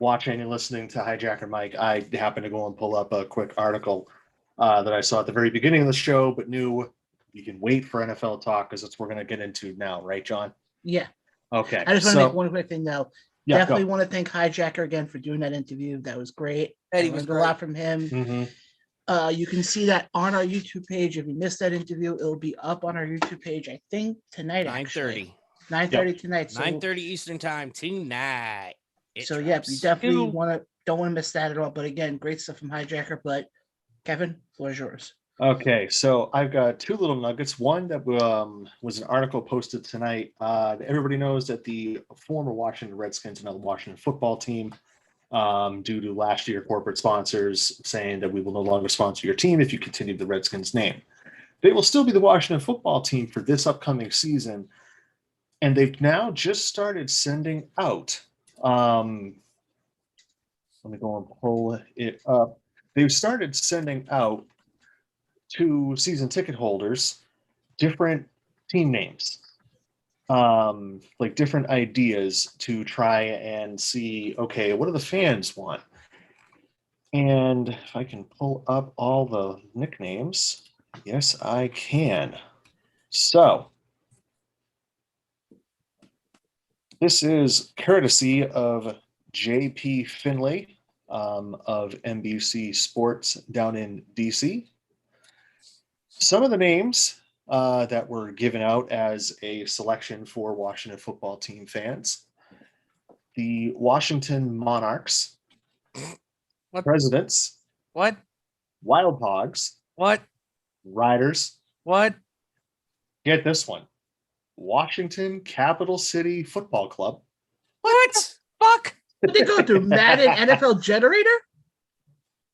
watching and listening to Hijacker Mike, I happened to go and pull up a quick article that I saw at the very beginning of the show, but knew you can wait for NFL talk because that's what we're going to get into now, right, John? Yeah. Okay. I just want to make one quick thing though. Yeah, definitely want to thank Hijacker again for doing that interview. That was great. Eddie I was learned a lot from him. Mm-hmm. You can see that on our YouTube page. If you missed that interview, it'll be up on our YouTube page, I think, tonight. 9:30. 9:30 tonight. So 9:30 Eastern time tonight. It So drops. you definitely don't want to miss that at all. But again, great stuff from Hijacker. But Kevin, floor is yours. Okay, so I've got two little nuggets. One that was an article posted tonight. Everybody knows that the former Washington Redskins and the Washington football team, due to last year corporate sponsors saying that we will no longer sponsor your team if you continue the Redskins name. They will still be the Washington football team for this upcoming season, and they've now just started sending out. Let me go and pull it up. They've started sending out to season ticket holders different team names, like different ideas to try and see, okay, what do the fans want? And if I can pull up all the nicknames, yes, I can. So this is courtesy of JP Finlay of NBC Sports down in DC. Some of the names that were given out as a selection for Washington football team fans: the Washington Monarchs, What? Presidents, What? Wild Hogs, What? Riders. What? Get this one: Washington Capital City Football Club. What? Fuck. What did they go through? Madden NFL Generator?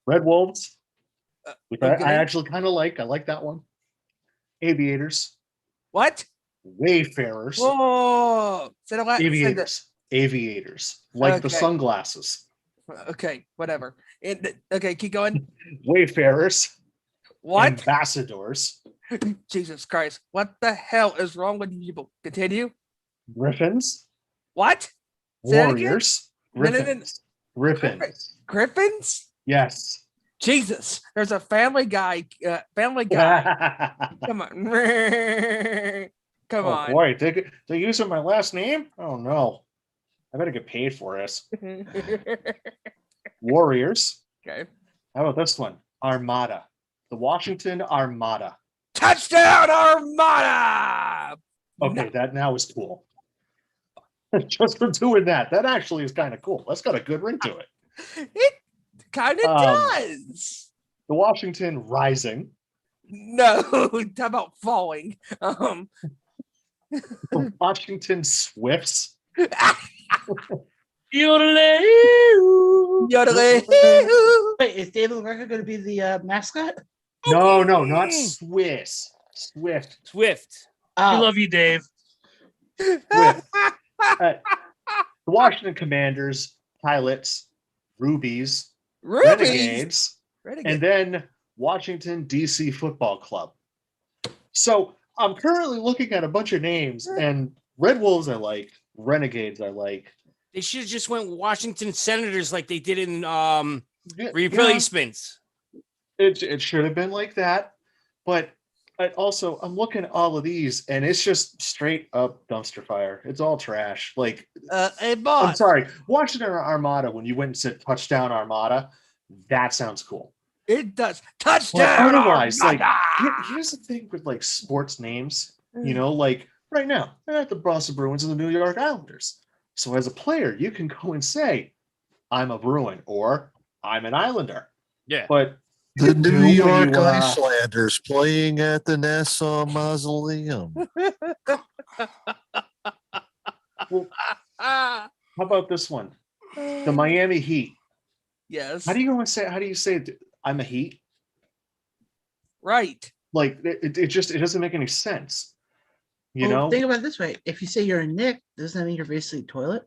Red Wolves, which Okay. I actually kind of like. I like that one. Aviators, What? Wayfarers, Whoa. Said what? Aviators, like the Okay. sunglasses. Okay, whatever. Okay, keep going. Wayfarers, What? Ambassadors, Jesus Christ. What the hell is wrong with you people? Continue. Griffins, What? Say that again? Warriors, No, no, no, no. Griffins, Griffins. Griffins? Yes. Jesus. There's a Family Guy. Family Guy. Come on. Come Oh on. boy, they using my last name? Oh no. I better get paid for this. Warriors. Okay. How about this one? Armada. The Washington Armada. Touchdown Armada. Okay, that now is cool. Just for doing that. That actually is kind of cool. That's got a good ring to it. It kind of does. The Washington Rising. No, talk about falling. The Washington Swifts. Yodeling. Wait, is David LaRocca going to be the mascot? No, not Swiss. Swift. I Oh, love you, Dave. Swift. The Washington Commanders, Pilots, Rubies, Rubies. Renegades, and then Washington DC Football Club. So I'm currently looking at a bunch of names, and Red Wolves I like, Renegades I like. They should have just went Washington Senators like they did in Yeah, replacements. it should have been like that, but I'm looking at all of these, and it's just straight up dumpster fire. It's all trash. Like, Hey, boss. I'm sorry, Washington Armada. When you went and said touchdown Armada, that sounds cool. It does. But Touchdown. otherwise, like, Armada! here's the thing with like sports names. You know, like right now, they're at the Boston Bruins and the New York Islanders. So as a player, you can go and say, "I'm a Bruin" or "I'm an Islander." Yeah. But The New when York you, Islanders playing at the Nassau Mausoleum. How about this one? The Miami Heat. Yes. How do you say it? I'm a Heat? Right. Like it doesn't make any sense. You well, know? think about it this way: if you say you're a Nick, doesn't that mean you're basically toilet?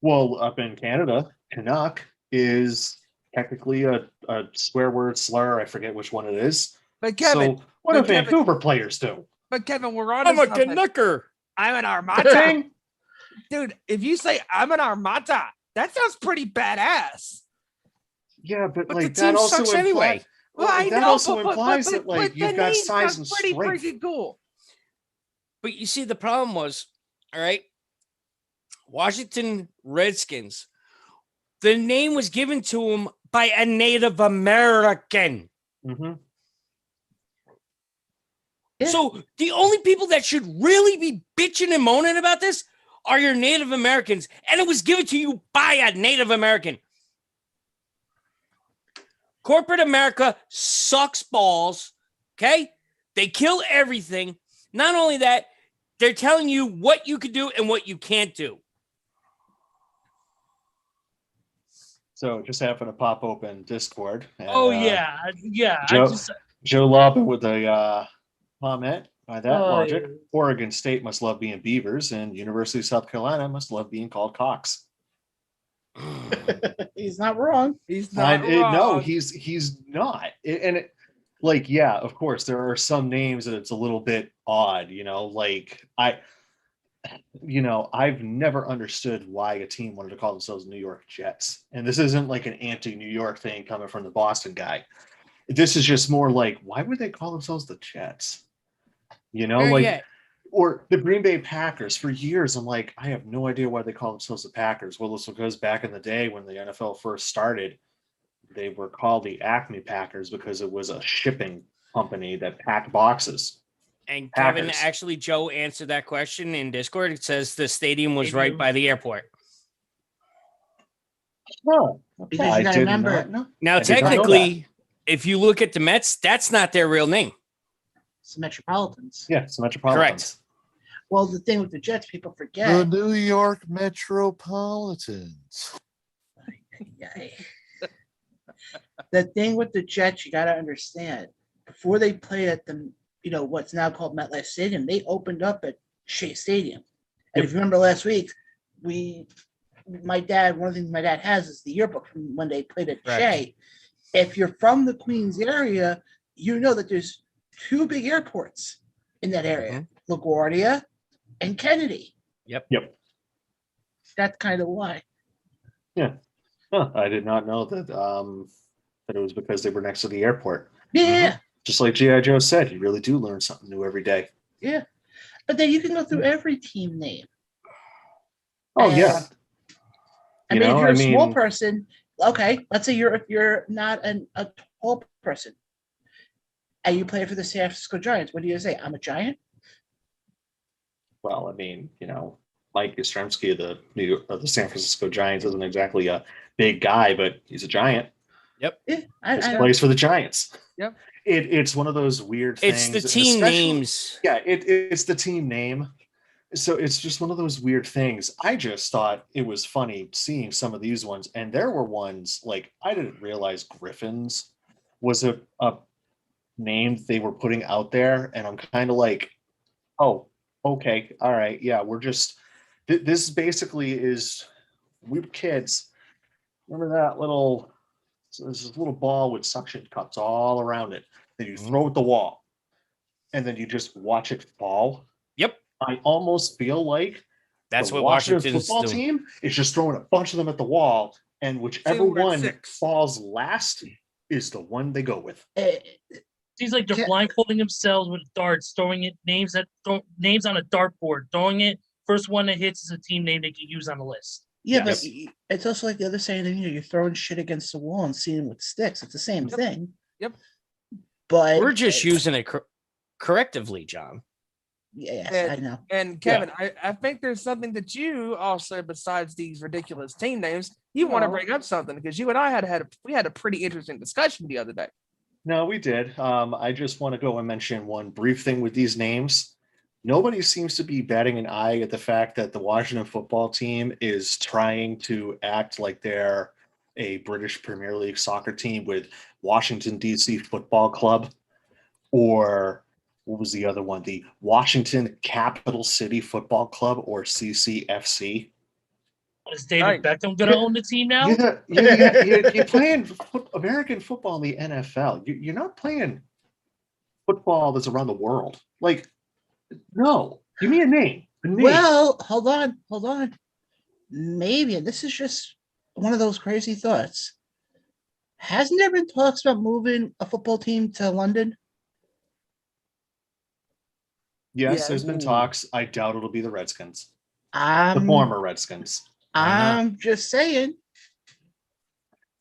Well, up in Canada, Canuck is technically a swear word slur. I forget which one it is. But Kevin, So what do but Kevin- Vancouver players do? we're on I'm a something. Canucker. I'm an Armada. Dang! Dude, if you say I'm an Armada, that sounds pretty badass. Yeah, but But like the that team also sucks implies, anyway. Well, I that know, also but implies that like the you've got name size and sounds pretty strength. freaking cool. But you see, the problem was, all right, Washington Redskins. The name was given to them by a Native American. Mhm. Yeah. So the only people that should really be bitching and moaning about this are your Native Americans, and it was given to you by a Native American. Corporate America sucks balls, okay? They kill everything. Not only that, they're telling you what you could do and what you can't do. So just happened to pop open Discord. And, Oh yeah. Joe Lobin with a comment. By that Oh, logic, yeah. Oregon State must love being Beavers, and University of South Carolina must love being called Cox. He's not wrong. He's not wrong. No, he's not. Yeah, of course, there are some names that it's a little bit odd. I've never understood why a team wanted to call themselves New York Jets, and this isn't like an anti-New York thing coming from the Boston guy. This is just more like, why would they call themselves the Jets? Or the Green Bay Packers. For years, I'm like, I have no idea why they call themselves the Packers. Well, this goes back in the day when the NFL first started. They were called the Acme Packers because it was a shipping company that packed boxes. And Packers. Kevin, actually, Joe answered that question in Discord. It says the stadium was right by the airport. Oh, Because you gotta remember, Now, I did not know technically, if you look at the Mets, that's not their real name. it's the Metropolitans. Yeah, it's the Metropolitans. Correct. Well, the thing with the Jets, people The forget. New York Metropolitans. The thing with the Jets, you got to understand, before they played at the, what's now called MetLife Stadium, they opened up at Shea Stadium. And if you remember last week, one of the things my dad has is the yearbook from when they played at Shea. If you're from the Queens area, you know that there's two big airports in that area, LaGuardia and Kennedy. Yep. That's kind of why. Yeah. Huh, I did not know that that it was because they were next to the airport. Yeah. Just like G.I. Joe said, you really do learn something new every day. Yeah. But then you can go through every team name. Oh, And, yeah. if you're a small person, okay, let's say you're not a tall person and you play for the San Francisco Giants. What do you say? I'm a Giant? Well, Mike Yastrzemski of the San Francisco Giants isn't exactly a big guy, but he's a Giant. Yep. Yeah, He plays for the Giants. Yep. It's one of those weird things. It's the team names. Yeah, it's the team name. So it's just one of those weird things. I just thought it was funny seeing some of these ones. And there were ones like I didn't realize Griffins was a name they were putting out there. And I'm kind of like, oh, okay. All right. Yeah, we're just this basically is we were kids. Remember that there's this little ball with suction cups all around it that you throw at the wall and then you just watch it fall. Yep. I almost feel like that's the what Washington Washington's football doing. team is just throwing a bunch of them at the wall, and whichever we're at one 6. falls last is the one they go with. Seems like they're Yeah. blindfolding themselves with darts, throwing it names on a dartboard, throwing it. First one that hits is a team name they can use on the list. Yeah, Yes. but it's also like the other saying that you're throwing shit against the wall and seeing with sticks. It's the same thing. Yep. But We're just using it correctively, John. Yes, I know. And Kevin, I think there's something that you also, besides these ridiculous team names, you want to bring up something because you and I had a pretty interesting discussion the other day. No, we did. I just want to go and mention one brief thing with these names. Nobody seems to be batting an eye at the fact that the Washington football team is trying to act like they're a British Premier League soccer team with Washington, D.C. Football Club, or what was the other one? The Washington Capital City Football Club, or CCFC. Is David Beckham going to own the team now? You're playing American football in the NFL. You're not playing football that's around the world. Like, no, give me a name. Well, hold on. Maybe, and this is just one of those crazy thoughts. Hasn't there been talks about moving a football team to London? Yes, there's been talks. I doubt it'll be the Redskins. The I'm former Redskins. just saying.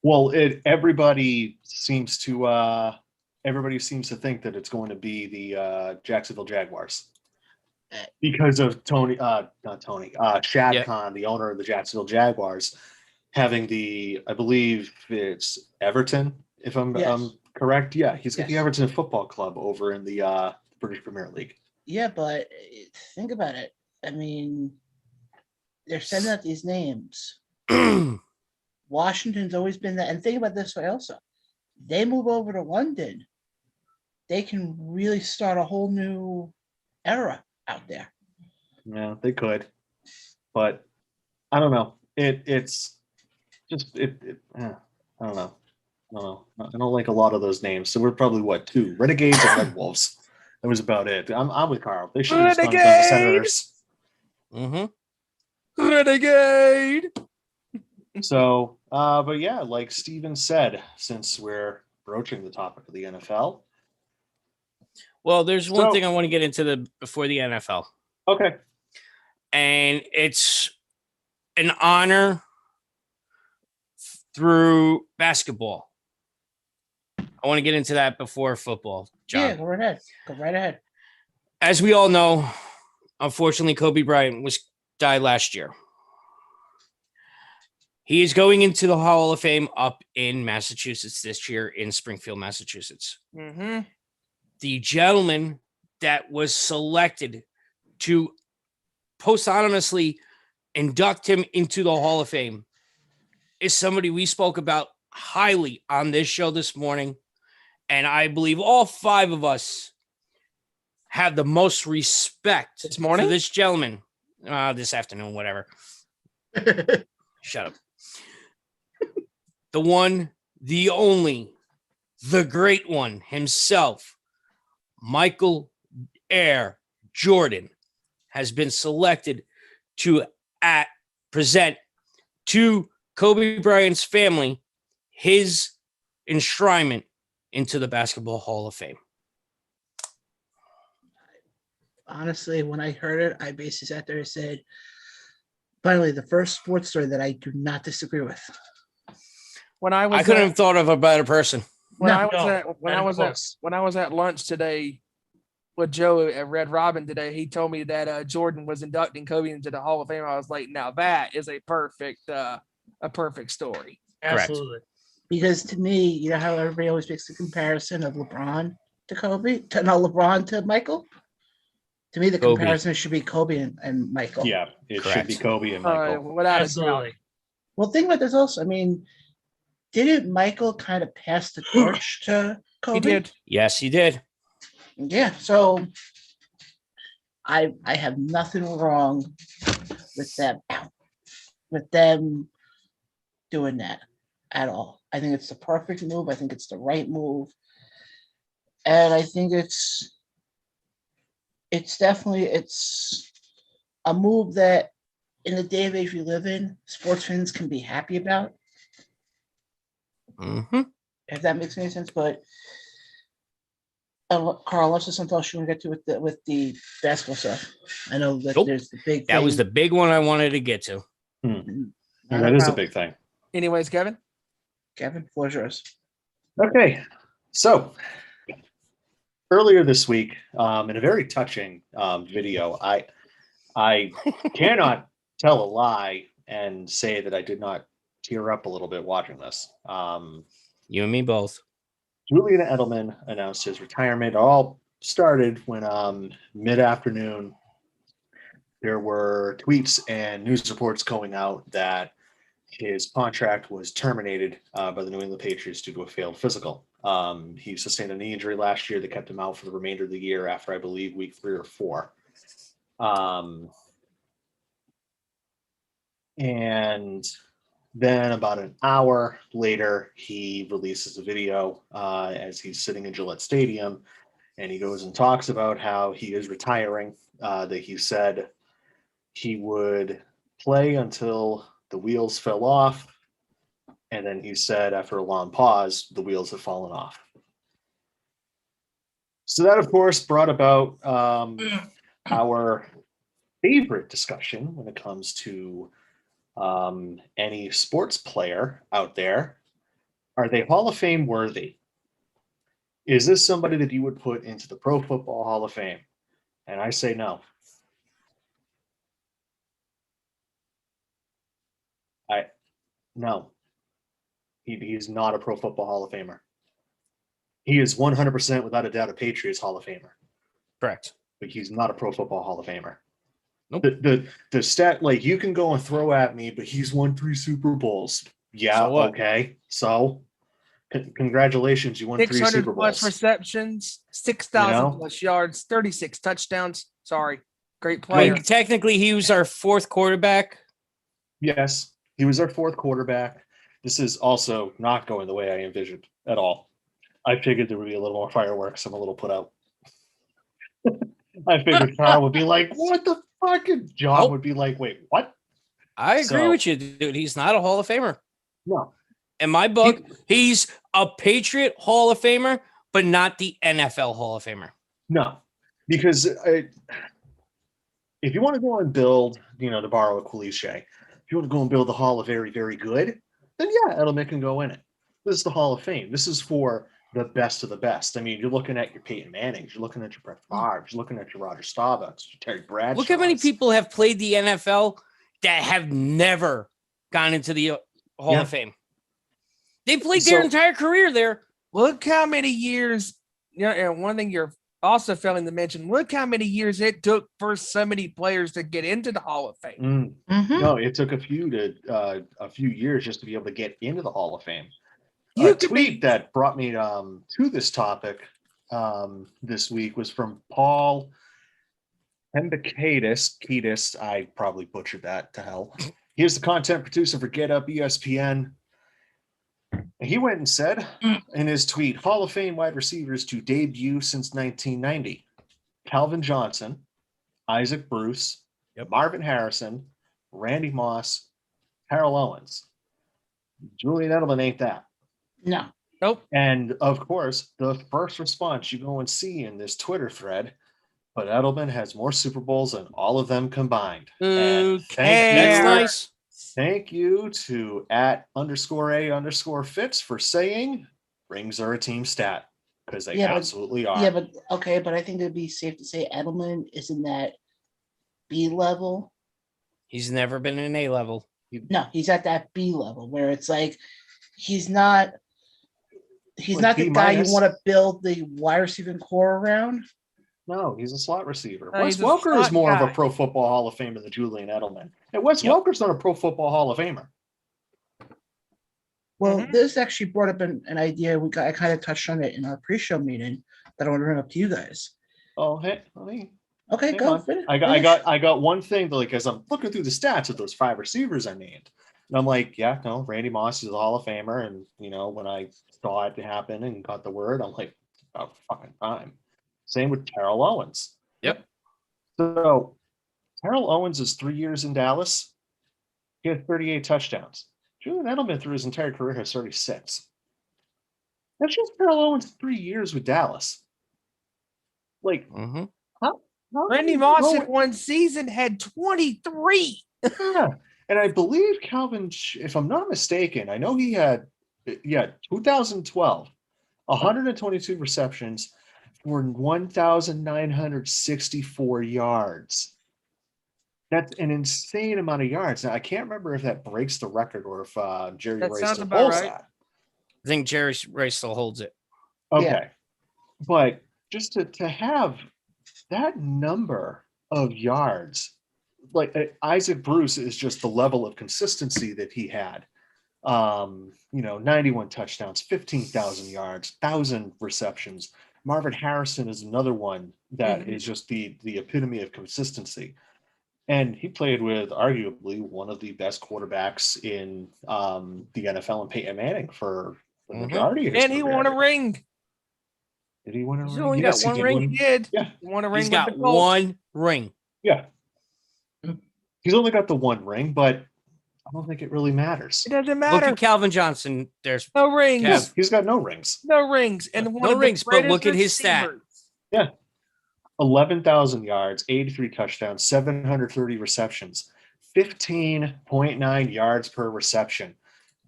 Well, everybody seems to think that it's going to be the Jacksonville Jaguars because of Shad Yeah. Khan, the owner of the Jacksonville Jaguars, having I believe it's Everton, if I'm Yes. correct. Yeah, he's got the Yes. Everton Football Club over in the British Premier League. Yeah, but think about it. I mean, they're sending out these names. Washington's always been that. And think about this way also. They move over to London, they can really start a whole new era out there. Yeah, they could, but I don't know. It's just I don't know. I don't like a lot of those names. So we're probably two Renegades and Red Wolves. That was about it. I'm with Carl. They should have just gone with the Senators. Mm-hmm. Renegade. So, but yeah, like Steven said, since we're broaching the topic of the NFL. Well, there's one thing I want to get into before the NFL. Okay. And it's an honor through basketball. I want to get into that before football, John. Yeah, go right ahead. Go right ahead. As we all know, unfortunately, Kobe Bryant died last year. He is going into the Hall of Fame up in Massachusetts this year in Springfield, Massachusetts. Mm-hmm. The gentleman that was selected to posthumously induct him into the Hall of Fame is somebody we spoke about highly on this show this morning. And I believe all five of us have the most respect This morning? for this gentleman. This afternoon, whatever. Shut up. The one, the only, the great one himself, Michael Air Jordan, has been selected to present to Kobe Bryant's family his enshrinement into the Basketball Hall of Fame. Honestly, when I heard it, I basically sat there and said, finally, the first sports story that I do not disagree with. I couldn't have thought of a better person. When I was at lunch today with Joe at Red Robin today, he told me that Jordan was inducting Kobe into the Hall of Fame. I was like, now that is a perfect story. Absolutely. Because to me, you know how everybody always makes the comparison of LeBron to Kobe, LeBron to Michael. To me, the comparison should be Kobe and Michael. Yeah, it should be Kobe and Michael. Without Absolutely. Well, think about this also. I mean, didn't Michael kind of pass the torch to Kobe? He did. Yes, he did. Yeah, so I have nothing wrong with them doing that at all. I think it's the perfect move. I think it's the right move. And I think it's definitely a move that in the day and age we live in, sports fans can be happy about. Mm-hmm. If that makes any sense. But Carl, unless there's something else you want to get to with the basketball stuff. I know that there's the big that thing. was the big one I wanted to get to. That is a big thing. Anyways, Kevin, floor is yours. Okay, so earlier this week, in a very touching video, I cannot tell a lie and say that I did not tear up a little bit watching this. You and me both. Julian Edelman announced his retirement. It all started when mid-afternoon there were tweets and news reports going out that his contract was terminated by the New England Patriots due to a failed physical. He sustained a knee injury last year that kept him out for the remainder of the year after, I believe, week 3 or 4. And then about an hour later, he releases a video as he's sitting in Gillette Stadium, and he goes and talks about how he is retiring, that he said he would play until the wheels fell off. And then he said, after a long pause, the wheels have fallen off. So that, of course, brought about our favorite discussion when it comes to any sports player out there. Are they Hall of Fame worthy? Is this somebody that you would put into the Pro Football Hall of Fame? And I say no. No. He's not a Pro Football Hall of Famer. He is 100% without a doubt a Patriots Hall of Famer. Correct. But he's not a Pro Football Hall of Famer. Nope. The stat, like, you can go and throw at me, but he's won 3 Super Bowls. Yeah, So what? okay. So congratulations, you won 3 600 Super plus Bowls. receptions, 6,000 You know? plus yards, 36 touchdowns. Sorry, great I mean, player. technically, he was our 4th quarterback. Yes, he was our 4th quarterback. This is also not going the way I envisioned at all. I figured there would be a little more fireworks. I'm a little put out. I figured Carl would be like, what the fuck? And John would be like, wait, what? I agree So- with you, dude. He's not a Hall of Famer. No. In my book, he's a Patriot Hall of Famer, but not the NFL Hall of Famer. No, because if you want to go and build, to borrow a cliche, if you want to go and build the Hall of Very, Very Good, then yeah, Edelman can go in it. This is the Hall of Fame. This is for the best of the best. I mean, you're looking at your Peyton Mannings, you're looking at your Brett Favre, you're looking at your Roger Staubachs, your Terry Bradshaw. Look how many people have played the NFL that have never gone into the Hall Yeah. of Fame. They played their So- entire career there. Look how many years, and one thing you're also failing to mention, look how many years it took for so many players to get into the Hall of Fame. No, it took a few years just to be able to get into the Hall of Fame. You A could tweet that brought me to this topic this week was from Paul Hembakadis. I probably butchered that to hell. He's the content producer for Get Up ESPN. He went and said in his tweet, Hall of Fame wide receivers to debut since 1990. Calvin Johnson, Isaac Bruce, Marvin Harrison, Randy Moss, Terrell Owens. Julian Edelman ain't that. No. Nope. And of course, the first response you go and see in this Twitter thread, but Edelman has more Super Bowls than all of them combined. And That's nice. Thank you to @_A_Fitz for saying rings are a team stat, because they absolutely are. Yeah, but okay, but I think it'd be safe to say Edelman is in that B level. He's never been in A level. No, he's at that B level where it's like he's not Like the B guy you minus. want to build the wide receiving core around. No, he's a slot receiver. No, Wes he's a Welker is slot more of guy. a Pro Football Hall of Famer than Julian Edelman. And Wes Welker's not a Pro Football Hall of Famer. Well, this actually brought up an idea. I kind of touched on it in our pre-show meeting that I want to bring up to you guys. Oh, hey, Okay, hang go. on. Finish. I got one thing that, like, as I'm looking through the stats of those 5 receivers I named, and I'm like, yeah, no, Randy Moss is a Hall of Famer, and when I saw it happen and got the word, I'm like, it's about fucking time. Same with Terrell Owens. Yep. So Terrell Owens is 3 years in Dallas. He had 38 touchdowns. Julian Edelman through his entire career has 36. That's just Terrell Owens 3 years with Dallas. Like, how Randy Moss in one season had 23. Yeah. And I believe Calvin, if I'm not mistaken, I know he had, 2012, 122 receptions for 1,964 yards. That's an insane amount of yards. Now, I can't remember if that breaks the record or if Jerry That Rice sounds still about holds right. that. I think Jerry Rice still holds it. Okay. Yeah. But just to have that number of yards, like Isaac Bruce is just the level of consistency that he had. 91 touchdowns, 15,000 yards, 1,000 receptions. Marvin Harrison is another one that is just the epitome of consistency. And he played with arguably one of the best quarterbacks in the NFL, and Peyton Manning for the majority of his And he career. won a ring. Did he win a He's ring? only Yes, got one he did ring. win. He did. Yeah. He won a ring. He's with got the Colts. one ring. Yeah. He's only got the one ring, but I don't think it really matters. It doesn't Look matter. at Calvin Johnson. There's No rings. Yeah. He's got no rings. No rings. And one No of the rings, but look greatest at his stat. receivers. Yeah. 11,000 yards, 83 touchdowns, 730 receptions, 15.9 yards per reception.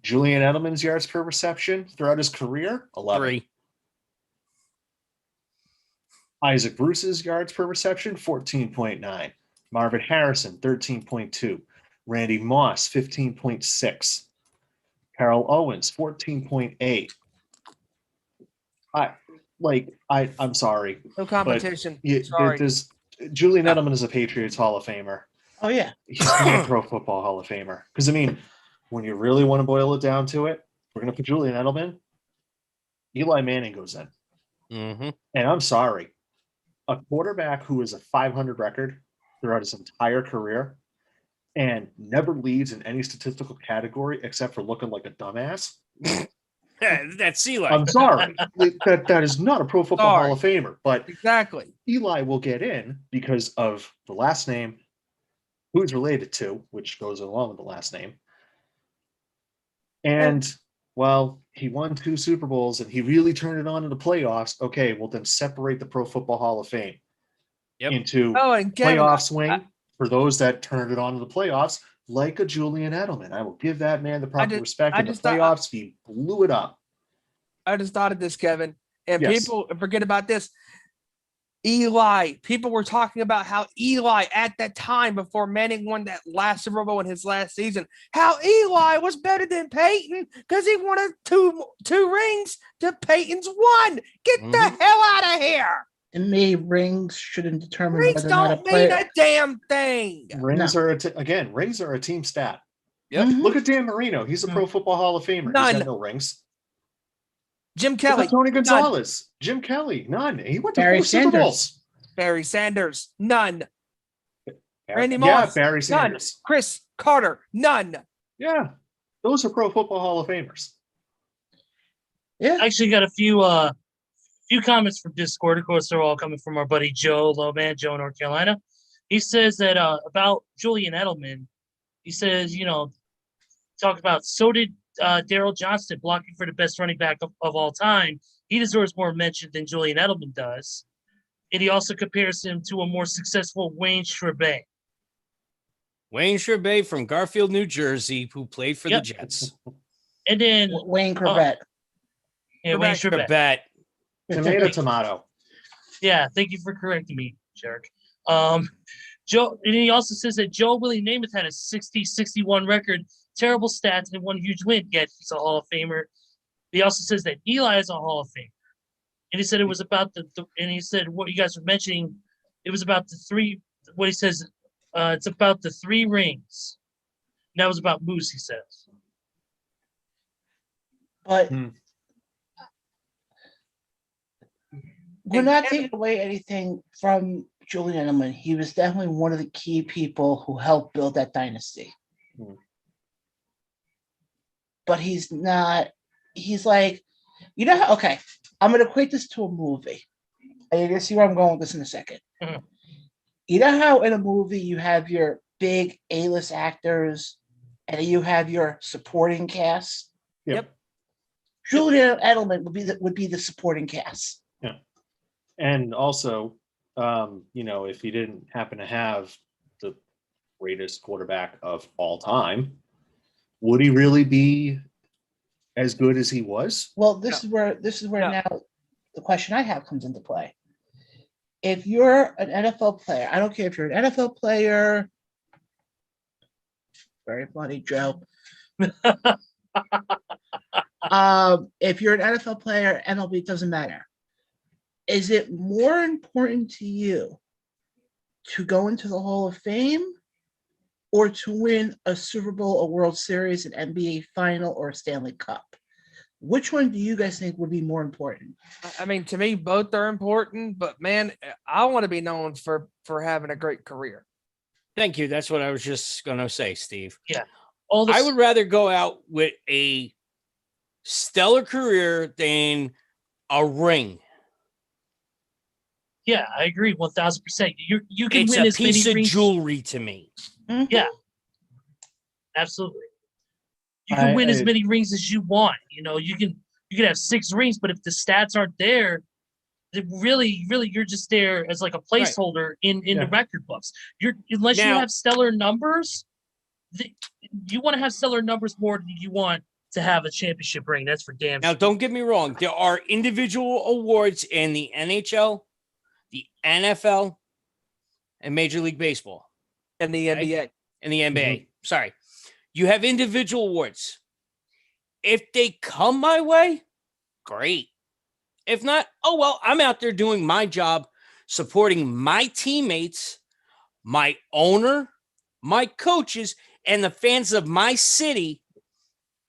Julian Edelman's yards per reception throughout his career, 11. 3. Isaac Bruce's yards per reception, 14.9. Marvin Harrison, 13.2. Randy Moss, 15.6. Carol Owens, 14.8. I'm sorry. No competition. But Sorry. Julian Edelman is a Patriots Hall of Famer. Oh yeah. He's not a Pro Football Hall of Famer. Because, I mean, when you really want to boil it down to it, we're going to put Julian Edelman. Eli Manning goes in. Mm-hmm. And I'm sorry. A quarterback who is a 500 record throughout his entire career and never leads in any statistical category except for looking like a dumbass. That's Eli. I'm sorry. that is not a Pro Football Sorry. Hall of Famer. But Exactly. Eli will get in because of the last name, who he's related to, which goes along with the last name. And, well, he won 2 Super Bowls and he really turned it on in the playoffs. Okay, well, then separate the Pro Football Hall of Fame into And Kevin, playoff swing for those that turned it on in the playoffs, like a Julian Edelman. I will give that man the proper respect. In the playoffs, he blew it up. I just thought of this, Kevin, and Yes. people forget about this. Eli, people were talking about how Eli at that time before Manning won that last Super Bowl in his last season, how Eli was better than Peyton because he won two rings to Peyton's 1. Get the hell out of here. And me, rings shouldn't determine Rings whether or not a don't mean player. a damn thing. Rings are rings are a team stat. Yep. Mhm. Look at Dan Marino. He's a Pro Football Hall of Famer. None. He's got no rings. Jim Look Kelly, at Tony Gonzalez. Jim Kelly, none. He went to Barry 4 Super Sanders. Bowls. Barry Sanders, none. Randy Moss, Yeah, Barry none. Sanders. Chris Carter, none. Yeah. Those are Pro Football Hall of Famers. Yeah. I actually got a few comments from Discord. Of course, they're all coming from our buddy Joe Lowman, Joe in North Carolina. He says that about Julian Edelman. He says, talk about so did Daryl Johnston blocking for the best running back of all time. He deserves more mention than Julian Edelman does. And he also compares him to a more successful Wayne Schrebay. Wayne Schrebay from Garfield, New Jersey, who played for the Jets. And then Wayne Corbett. Wayne Schrebay. Schrebay. Tomato. Yeah, thank you for correcting me, jerk. Joe, and he also says that Joe Willie Namath had a 60-61 record, terrible stats, and one huge win, yet he's a Hall of Famer. He also says that Eli is a Hall of Famer. And he said it was about and he said what you guys were mentioning, it was about the 3, what he says, it's about the 3 rings. And that was about Moose, he says. But we're not taking away anything from Julian Edelman. He was definitely one of the key people who helped build that dynasty. But he's like, okay, I'm going to equate this to a movie. And you're going to see where I'm going with this in a second. Mhm. You know how in a movie you have your big A-list actors and you have your supporting cast? Yep. Julian Edelman would be the supporting cast. Yeah. And also, if he didn't happen to have the greatest quarterback of all time, would he really be as good as he was? Well, this is where now the question I have comes into play. If you're an NFL player, I don't care if you're an NFL player, very funny, Joe. If you're an NFL player, MLB, it doesn't matter. Is it more important to you to go into the Hall of Fame or to win a Super Bowl, a World Series, an NBA Final, or a Stanley Cup? Which one do you guys think would be more important? I mean, to me, both are important, but man, I want to be known for having a great career. Thank you. That's what I was just going to say, Steve. Yeah. I would rather go out with a stellar career than a ring. Yeah, I agree 1,000%. You can It's win a as many piece of rings. jewelry to me. Yeah, absolutely. You can win as many rings as you want. You can have 6 rings, but if the stats aren't there, then really, you're just there as like a placeholder in the record books. Unless you have stellar numbers. You want to have stellar numbers more than you want to have a championship ring. That's for damn Now, sure. don't get me wrong. There are individual awards in the NHL, the NFL, and Major League Baseball. And the NBA. And the NBA. Sorry. You have individual awards. If they come my way, great. If not, oh, well, I'm out there doing my job, supporting my teammates, my owner, my coaches, and the fans of my city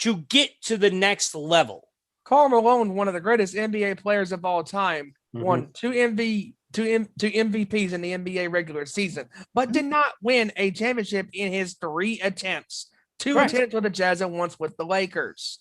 to get to the next level. Karl Malone, one of the greatest NBA players of all time, won two MVPs in the NBA regular season, but did not win a championship in his 3 attempts. 2 Correct. attempts with the Jazz and once with the Lakers.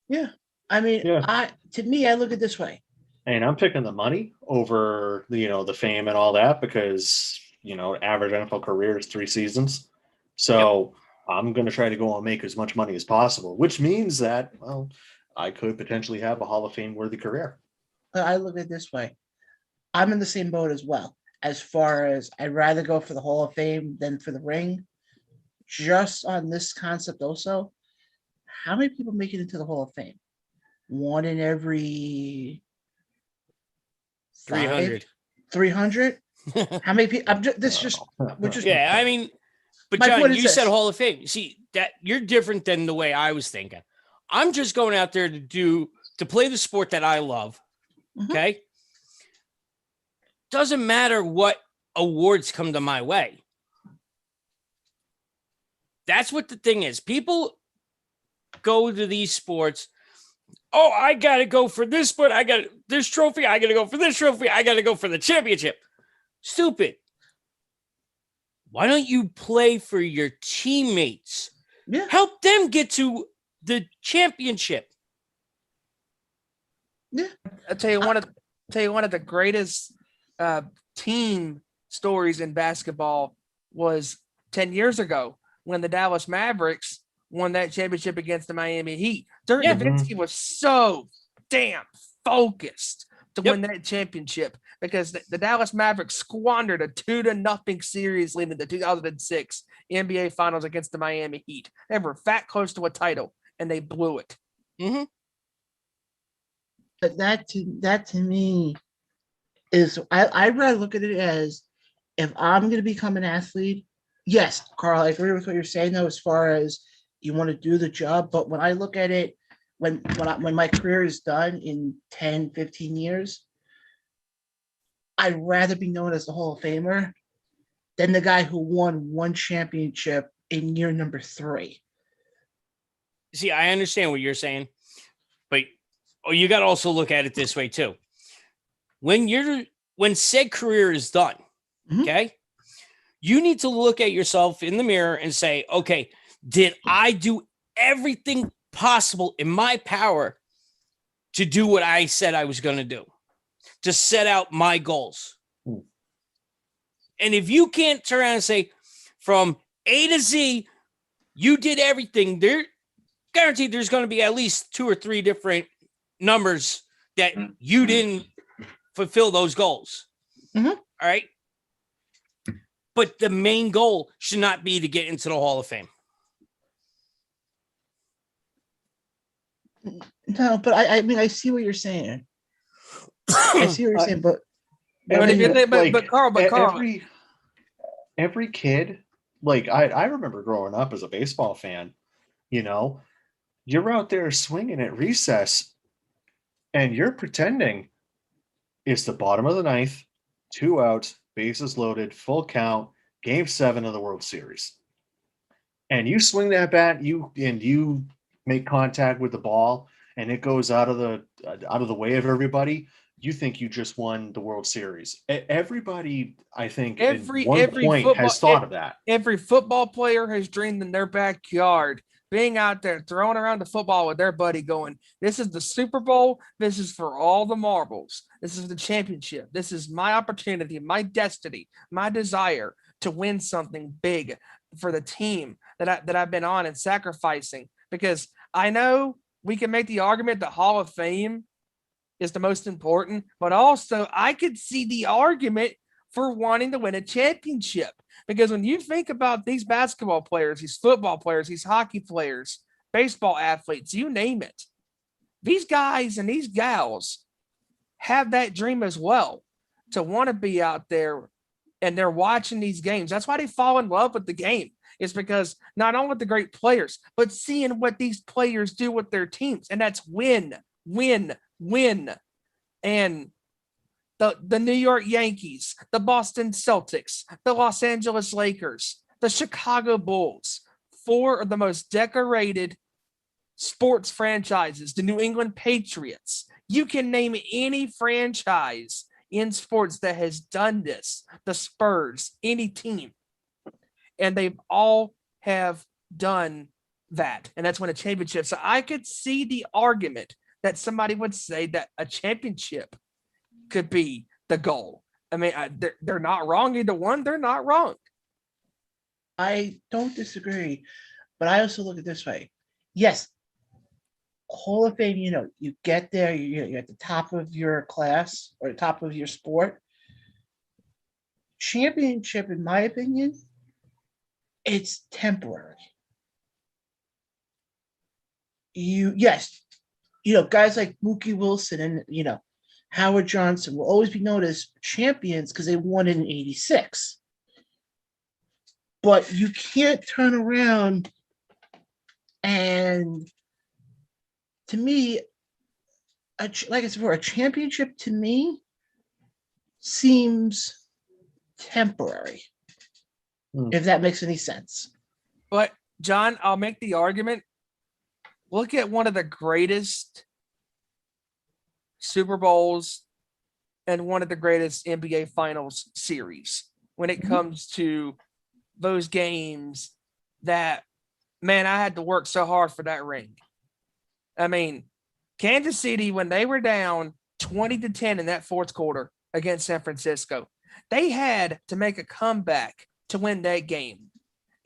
Yeah. I mean, to me, I look at it this way. And I'm picking the money over the fame and all that because average NFL career is 3 seasons. So I'm going to try to go and make as much money as possible, which means that, well, I could potentially have a Hall of Fame worthy career. I look at it this way. I'm in the same boat as well. As far as I'd rather go for the Hall of Fame than for the ring. Just on this concept also, how many people make it into the Hall of Fame? 1 in every 300. 300? How many people? I mean, but John, you said Hall of Fame. See, that you're different than the way I was thinking. I'm just going out there to play the sport that I love. Okay. Doesn't matter what awards come to my way. That's what the thing is. People go to these sports. Oh, I got to go for this sport. I got this trophy. I got to go for this trophy. I got to go for the championship. Stupid. Why don't you play for your teammates? Yeah. Help them get to the championship. Yeah. I'll tell you one of the greatest team stories in basketball was 10 years ago when the Dallas Mavericks won that championship against the Miami Heat. Dirk Nowitzki was so damn focused to win that championship because the Dallas Mavericks squandered a 2-0 series leading to the 2006 NBA Finals against the Miami Heat. They were fat close to a title, and they blew it. But that to me is I'd rather look at it as if I'm going to become an athlete. Yes, Carl, I agree with what you're saying though, as far as you want to do the job. But when I look at it, when my career is done in 10, 15 years, I'd rather be known as the Hall of Famer than the guy who won 1 championship in year number 3. See, I understand what you're saying, but you got to also look at it this way too. When said career is done, okay, you need to look at yourself in the mirror and say, okay, did I do everything possible in my power to do what I said I was going to do, to set out my goals? And if you can't turn around and say from A to Z, you did everything, there guaranteed there's going to be at least 2 or 3 different numbers that you didn't fulfill those goals. All right. But the main goal should not be to get into the Hall of Fame. No, but I mean, I see what you're saying. I see what you're saying, but Carl, every kid, like I remember growing up as a baseball fan, you're out there swinging at recess and you're pretending it's the bottom of the 9th, 2 outs, bases loaded, full count, game 7 of the World Series. And you swing that bat, you make contact with the ball and it goes out of the way of everybody. You think you just won the World Series. Everybody, I think, every point has thought of that. Every football player has dreamed in their backyard, being out there throwing around the football with their buddy going, this is the Super Bowl. This is for all the marbles. This is the championship. This is my opportunity, my destiny, my desire to win something big for the team that I've been on and sacrificing. Because I know we can make the argument that Hall of Fame is the most important, but also I could see the argument for wanting to win a championship. Because when you think about these basketball players, these football players, these hockey players, baseball athletes, you name it. These guys and these gals have that dream as well, to want to be out there, and they're watching these games. That's why they fall in love with the game. It's because not only with the great players, but seeing what these players do with their teams. And that's win, win, win. And the New York Yankees, the Boston Celtics, the Los Angeles Lakers, the Chicago Bulls, 4 of the most decorated sports franchises, the New England Patriots. You can name any franchise in sports that has done this, the Spurs, any team. And they've all have done that. And that's won a championship. So I could see the argument that somebody would say that a championship could be the goal. I mean, they're not wrong. Either one, they're not wrong. I don't disagree, but I also look at it this way. Yes, Hall of Fame, you get there, you're at the top of your class or the top of your sport. Championship, in my opinion, it's temporary. Yes, guys like Mookie Wilson and, Howard Johnson will always be known as champions because they won in '86. But you can't turn around and, to me, like I said before, a championship to me seems temporary, if that makes any sense. But, John, I'll make the argument. Look at one of the greatest Super Bowls and one of the greatest NBA Finals series when it comes to those games that, man, I had to work so hard for that ring. I mean, Kansas City, when they were down 20-10 in that fourth quarter against San Francisco, they had to make a comeback to win that game.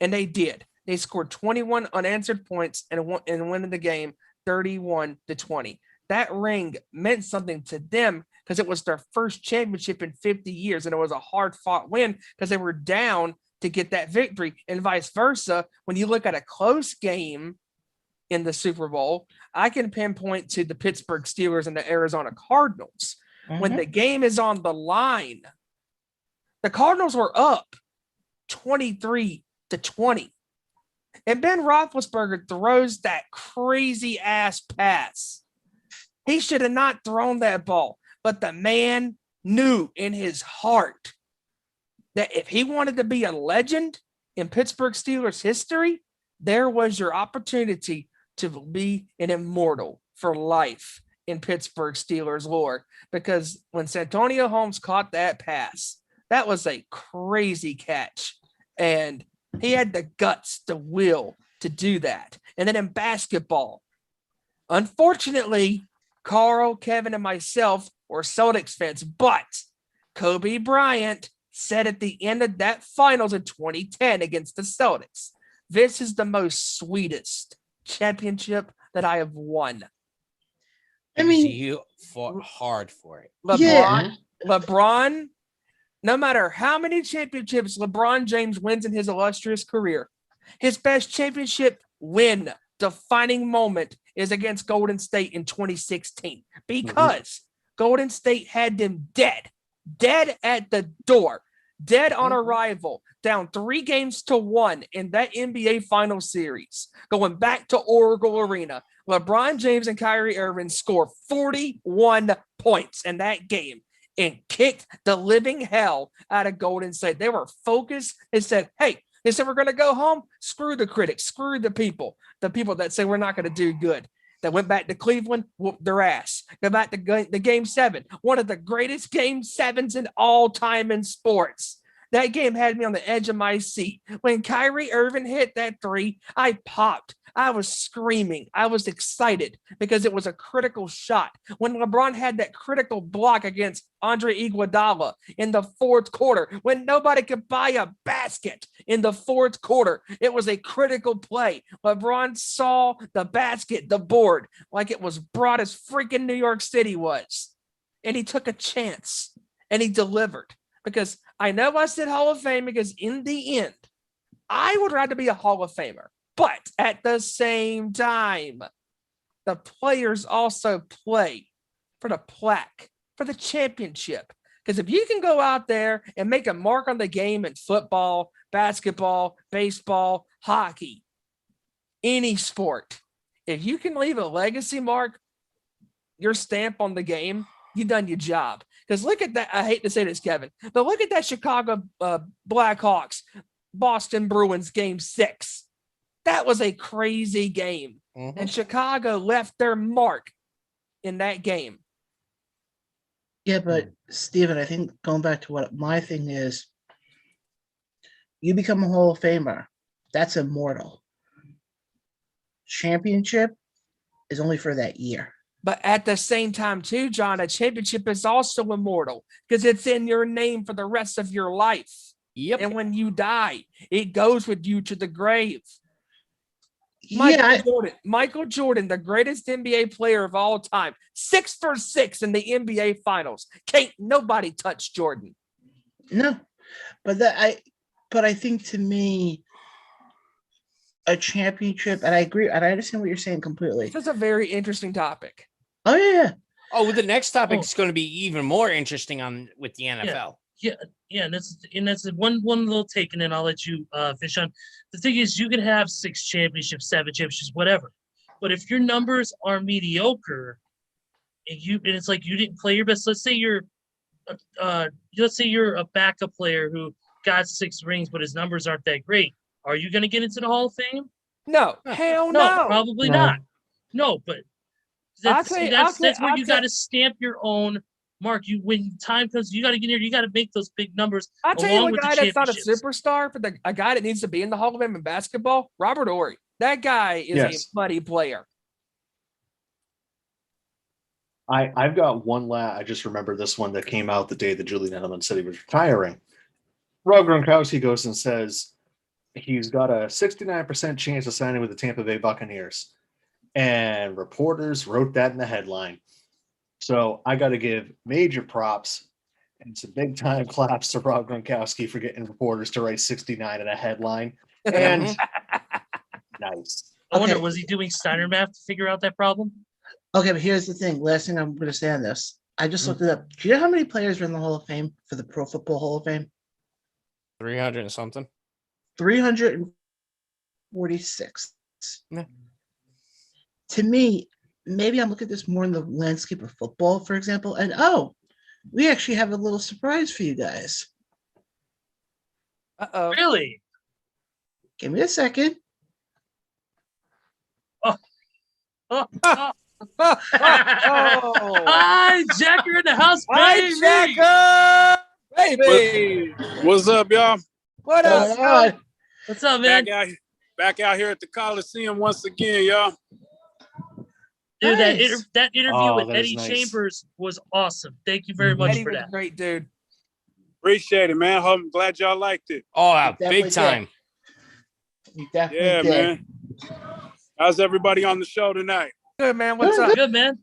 And they did. They scored 21 unanswered points and winning the game 31-20. That ring meant something to them because it was their first championship in 50 years. And it was a hard-fought win because they were down to get that victory, and vice versa. When you look at a close game in the Super Bowl, I can pinpoint to the Pittsburgh Steelers and the Arizona Cardinals. When the game is on the line, the Cardinals were up 23-20. And Ben Roethlisberger throws that crazy ass pass. He should have not thrown that ball, but the man knew in his heart that if he wanted to be a legend in Pittsburgh Steelers history, there was your opportunity to be an immortal for life in Pittsburgh Steelers lore. Because when Santonio Holmes caught that pass, that was a crazy catch. And he had the guts, the will to do that. And then in basketball, unfortunately, Carl, Kevin, and myself were Celtics fans, but Kobe Bryant said at the end of that finals in 2010 against the Celtics, this is the most sweetest championship that I have won. I mean, you fought hard for it. LeBron, no matter how many championships LeBron James wins in his illustrious career, his best championship win, defining moment, is against Golden State in 2016 because Golden State had them dead at the door, dead on arrival, down 3-1 in that NBA final series, going back to Oracle Arena. LeBron James and Kyrie Irving scored 41 points in that game and kicked the living hell out of Golden State. They were focused and said, we're going to go home. Screw the critics. Screw the people that say we're not going to do good. That went back to Cleveland, whooped their ass. Go back to the Game 7, one of the greatest Game 7s in all time in sports. That game had me on the edge of my seat. When Kyrie Irving hit that 3, I popped. I was screaming. I was excited because it was a critical shot. When LeBron had that critical block against Andre Iguodala in the fourth quarter, when nobody could buy a basket in the fourth quarter, it was a critical play. LeBron saw the basket, the board, like it was broad as freaking New York City was. And he took a chance and he delivered. Because I know I said Hall of Fame because in the end, I would rather be a Hall of Famer But at the same time, the players also play for the plaque, for the championship. Because if you can go out there and make a mark on the game in football, basketball, baseball, hockey, any sport, if you can leave a legacy mark, your stamp on the game, you've done your job. Because look at that. I hate to say this, Kevin, but look at that Chicago Blackhawks, Boston Bruins game 6. That was a crazy game. Mhm. And Chicago left their mark in that game. Yeah, but Steven, I think going back to what my thing is, you become a Hall of Famer. That's immortal. Championship is only for that year. But at the same time, too, John, a championship is also immortal because it's in your name for the rest of your life. Yep. And when you die, it goes with you to the grave. Yeah, Michael Jordan, the greatest NBA player of all time, 6 for 6 in the NBA Finals. Can't nobody touch Jordan. no, but I think to me, a championship, and I agree, and I understand what you're saying completely. This is a very interesting topic. Oh yeah, Oh, the next topic is going to be even more interesting with the NFL. Yeah, and that's one little take, and then I'll let you fish on. The thing is, you can have 6 championships, 7 championships, whatever, but if your numbers are mediocre, and it's like you didn't play your best. Let's say you're a backup player who got 6 rings, but his numbers aren't that great. Are you going to get into the Hall of Fame? No, hell no. Probably No. not. No, but that's where you got to stamp your own mark. When time comes, you got to get here. You got to make those big numbers. I'll tell you along a with guy the that's not a championships. superstar, but a guy that needs to be in the Hall of Fame in basketball, Robert Horry. That guy is a Yes. muddy player. I've got one I just remember this one that came out the day that Julian Edelman said he was retiring. Rob Gronkowski goes and says he's got a 69% chance of signing with the Tampa Bay Buccaneers. And reporters wrote that in the headline. So I got to give major props and some big time claps to Rob Gronkowski for getting reporters to write 69 in a headline. And nice. I wonder, Okay. was he doing Steiner math to figure out that problem? okay, but here's the thing. Last thing I'm going to say on this, I just looked it up. Do you know how many players are in the Hall of Fame for the Pro Football Hall of Fame? 300 and something. 346. Yeah. To me, maybe I'm looking at this more in the landscape of football, for example. And we actually have a little surprise for you guys. Uh-oh. Really? Give me a second. Oh, Oh. Hi, Jacker in the house, baby. Hi, Jacker! Baby! What's up, y'all? What Going up, on? son? What's up, man? Back out here at the Coliseum once again, y'all. Dude, Nice. that interview Oh, with that is Eddie nice. Chambers was awesome. Thank you very much Eddie for was that. a great dude. Appreciate it, man. I'm glad y'all liked it. Oh, Definitely big time. We definitely Yeah, did. man. How's everybody on the show tonight? Good, man. What's up? Good, man.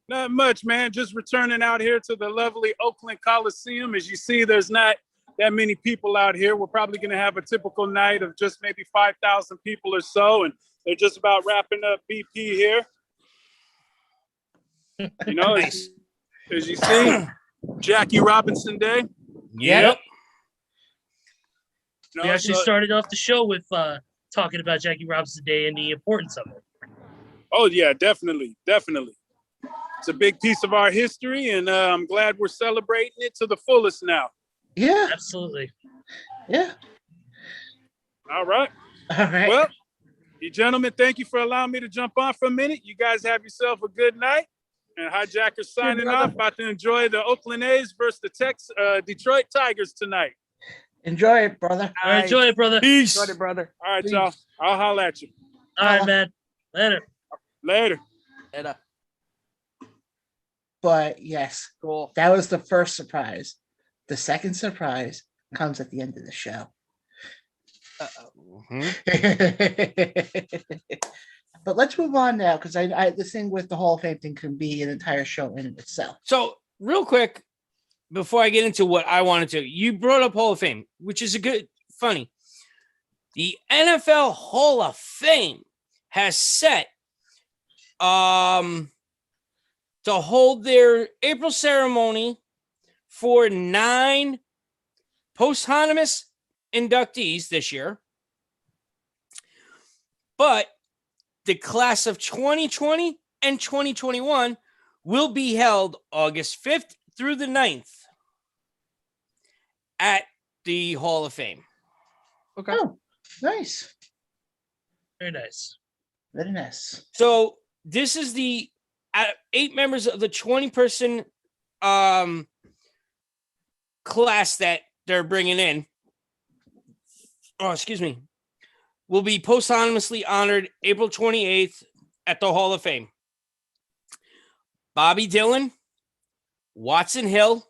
Not much, man. Just returning out here to the lovely Oakland Coliseum. As you see, there's not that many people out here. We're probably going to have a typical night of just maybe 5,000 people or so, and they're just about wrapping up BP here. You know, Nice. as you see, Jackie Robinson Day. Yep. You We know, actually so- started off the show with talking about Jackie Robinson Day and the importance of it. Oh, yeah, definitely. Definitely. It's a big piece of our history, and I'm glad we're celebrating it to the fullest now. Yeah, Absolutely. yeah. All right. All right. Well, you gentlemen, thank you for allowing me to jump on for a minute. You guys have yourself a good night. And Hijacker signing brother. off. About to enjoy the Oakland A's versus the Detroit Tigers tonight. Enjoy it, brother. All right, enjoy it, brother. Peace. Enjoyed it, brother. All right, Peace. y'all. I'll holler at you. All right, man. Later. Later. And, But yes, cool. that was the first surprise. The second surprise comes at the end of the show. But let's move on now, because I the thing with the Hall of Fame thing can be an entire show in itself. So, real quick, before I get into what I wanted to, you brought up Hall of Fame, which is funny. The NFL Hall of Fame has set to hold their April ceremony for 9 posthumous inductees this year. But the class of 2020 and 2021 will be held August 5th through the 9th at the Hall of Fame. Okay. Oh, nice. Very nice. Very nice. So this is the 8 members of the 20-person class that they're bringing in. Oh, excuse me. Will be posthumously honored April 28th at the Hall of Fame. Bobby Dillon, Watson Hill,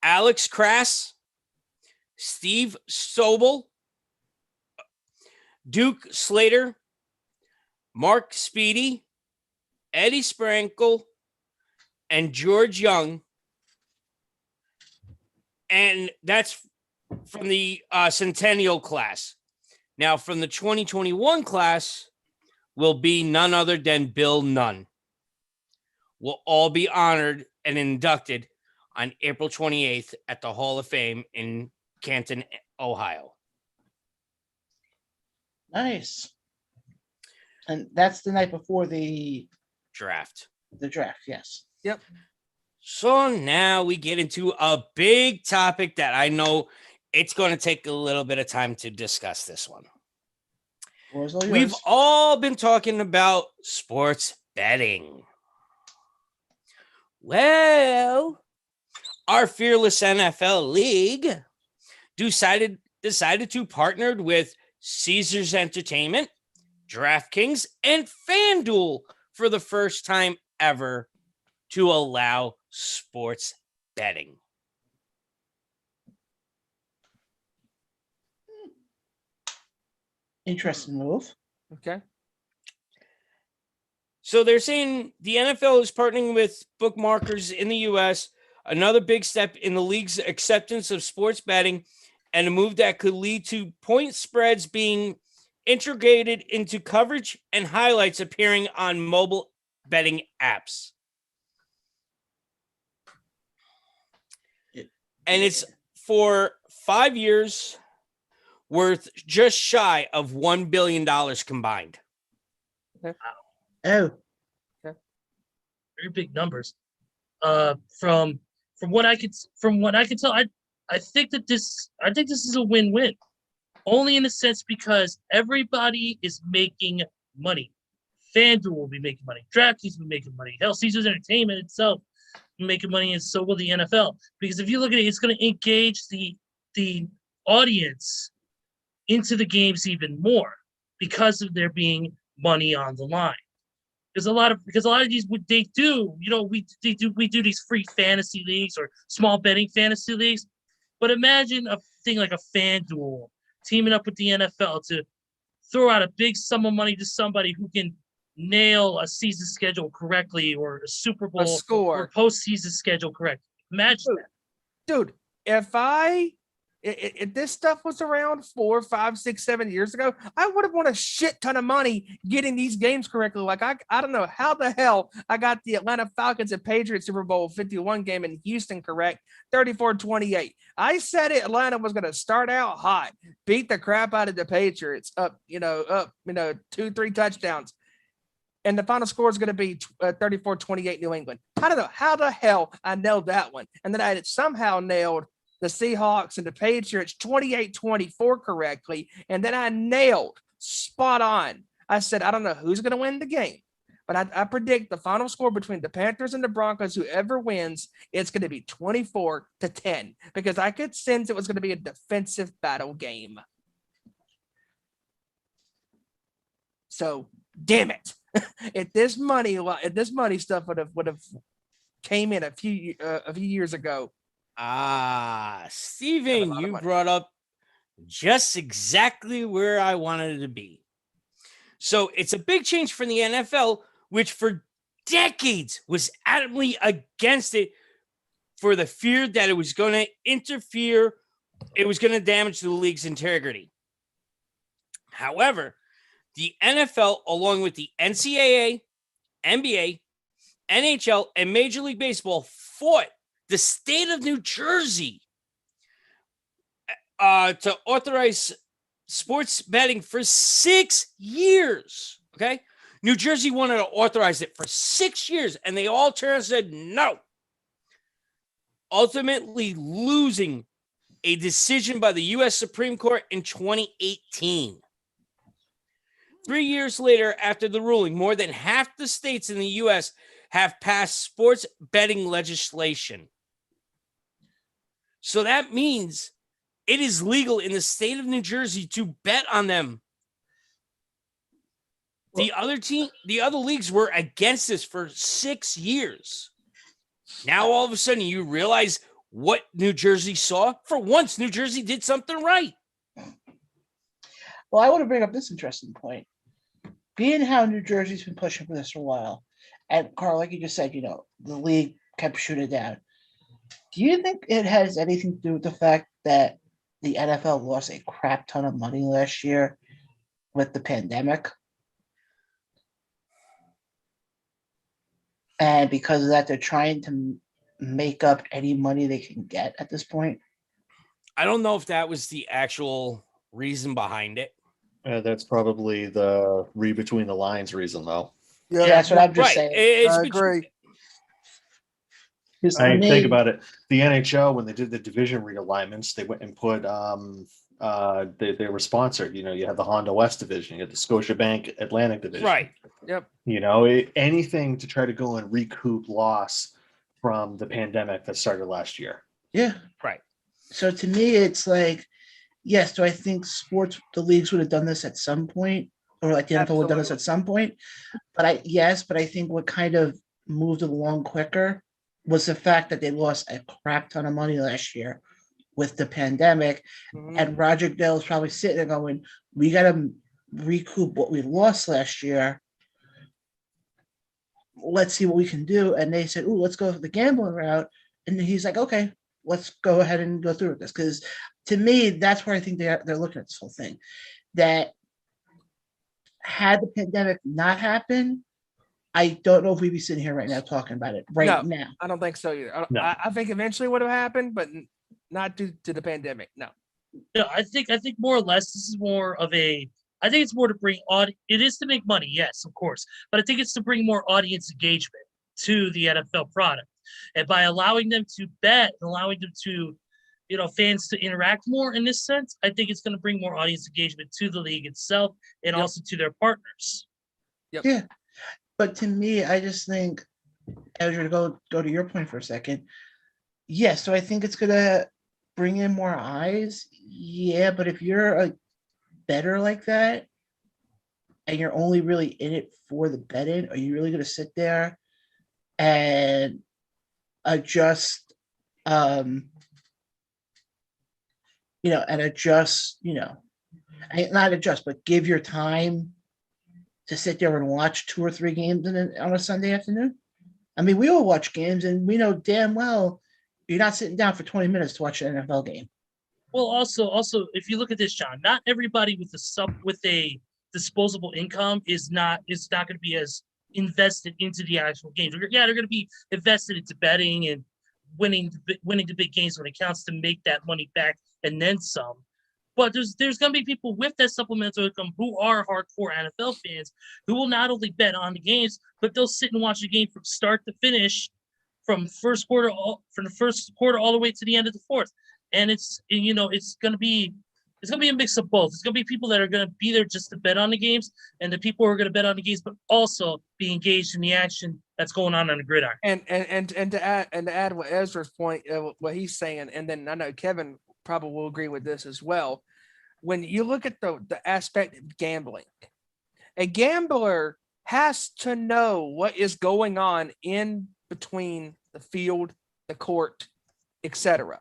Alex Krass, Steve Sobel, Duke Slater, Mark Speedy, Eddie Sprankle, and George Young. And that's from the Centennial class. Now, from the 2021 class will be none other than Bill Nunn. Will all be honored and inducted on April 28th at the Hall of Fame in Canton, Ohio. Nice. And that's the night before the Draft. draft. Yes. Yep. So now we get into a big topic that I know it's going to take a little bit of time to discuss this one. We've all been talking about sports betting. Well, our fearless NFL league decided to partner with Caesars Entertainment, DraftKings, and FanDuel for the first time ever to allow sports betting. Interesting move. Okay. So they're saying the NFL is partnering with bookmakers in the U.S., another big step in the league's acceptance of sports betting, and a move that could lead to point spreads being integrated into coverage and highlights appearing on mobile betting apps. And it's for 5 years, worth just shy of $1 billion combined. Okay. Oh, Very big numbers. From what I could tell, I think this is a win-win. Only in a sense because everybody is making money. FanDuel will be making money. DraftKings will be making money. Hell, Caesars Entertainment itself will be making money, and so will the NFL. Because if you look at it, it's going to engage the audience into the games even more because of there being money on the line. Because a lot of these they do, we do these free fantasy leagues or small betting fantasy leagues. But imagine a thing like a FanDuel teaming up with the NFL to throw out a big sum of money to somebody who can nail a season schedule correctly or a Super Bowl score or postseason schedule correctly. Imagine that. Dude, if this stuff was around 4, 5, 6, 7 years ago, I would have won a shit ton of money getting these games correctly. Like I don't know how the hell I got the Atlanta Falcons and Patriots Super Bowl 51 game in Houston correct, 34-28. I said Atlanta was going to start out hot, beat the crap out of the Patriots, up 2-3 touchdowns. And the final score is going to be 34-28 New England. I don't know how the hell I nailed that one. And then I had somehow nailed the Seahawks and the Patriots 28-24 correctly. And then I nailed spot on. I said, I don't know who's going to win the game, but I predict the final score between the Panthers and the Broncos, whoever wins, it's going to be 24-10 because I could sense it was going to be a defensive battle game. So damn it. If this money stuff would have came in a few years ago. Steven, you brought up just exactly where I wanted it to be. So it's a big change for the NFL, which for decades was adamantly against it for the fear that it was going to interfere. It was going to damage the league's integrity. However, the NFL, along with the NCAA, NBA, NHL, and Major League Baseball, fought the state of New Jersey to authorize sports betting for 6 years. Okay. New Jersey wanted to authorize it for 6 years, and they all turned and said no. Ultimately losing a decision by the U.S. Supreme Court in 2018. 3 years later, after the ruling, more than half the states in the U.S. have passed sports betting legislation. So that means it is legal in the state of New Jersey to bet on them. The other leagues were against this for 6 years. Now, all of a sudden, you realize what New Jersey saw. For once, New Jersey did something right. Well, I want to bring up this interesting point. Being how New Jersey's been pushing for this for a while, and Carl, like you just said, the league kept shooting down. Do you think it has anything to do with the fact that the NFL lost a crap ton of money last year with the pandemic? And because of that, they're trying to make up any money they can get at this point? I don't know if that was the actual reason behind it. That's probably the read between the lines reason, though. Yeah, that's what I'm just saying. I agree. I mean, think about it. The NHL, when they did the division realignments, they went and put they were sponsored. You have the Honda West division, you have the Scotiabank Atlantic division. Right. Yep. Anything to try to go and recoup loss from the pandemic that started last year. Yeah. Right. So to me, it's like, yes, do I think the leagues would have done this at some point, or like the NFL would have done this at some point? But I think what kind of moved it along quicker was the fact that they lost a crap ton of money last year with the pandemic. Mhm. And Roger Goodell's probably sitting there going, we got to recoup what we lost last year. Let's see what we can do. And they said, let's go for the gambling route. And he's like, okay, let's go ahead and go through with this. Because to me, that's where I think they're looking at this whole thing. That had the pandemic not happened, I don't know if we'd be sitting here right now talking about it now. I don't think so either. No. I think eventually would have happened, but not due to the pandemic. No. No, I think more or less this is more of a. I think it's more to bring it is to make money, yes, of course, but I think it's to bring more audience engagement to the NFL product, and by allowing them to bet, allowing them to, fans to interact more in this sense, I think it's going to bring more audience engagement to the league itself and also to their partners. Yep. Yeah. But to me, I just think, Ezra, to go to your point for a second. Yes, so I think it's gonna bring in more eyes. Yeah, but if you're a bettor like that, and you're only really in it for the betting, are you really gonna sit there and adjust, not adjust, but give your time to sit there and watch 2 or 3 games on a Sunday afternoon? I mean, we all watch games, and we know damn well you're not sitting down for 20 minutes to watch an NFL game. Well, also, if you look at this, John, not everybody with a disposable income is not going to be as invested into the actual games. Yeah, they're going to be invested into betting and winning the big games when it counts to make that money back and then some. But there's going to be people with that supplemental income who are hardcore NFL fans who will not only bet on the games, but they'll sit and watch the game from start to finish, from the first quarter all the way to the end of the fourth. And it's going to be a mix of both. It's going to be people that are going to be there just to bet on the games, and the people who are going to bet on the games, but also be engaged in the action that's going on the gridiron. And to add what Ezra's point, what he's saying, and then I know Kevin probably will agree with this as well. When you look at the aspect of gambling, a gambler has to know what is going on in between the field, the court, etc.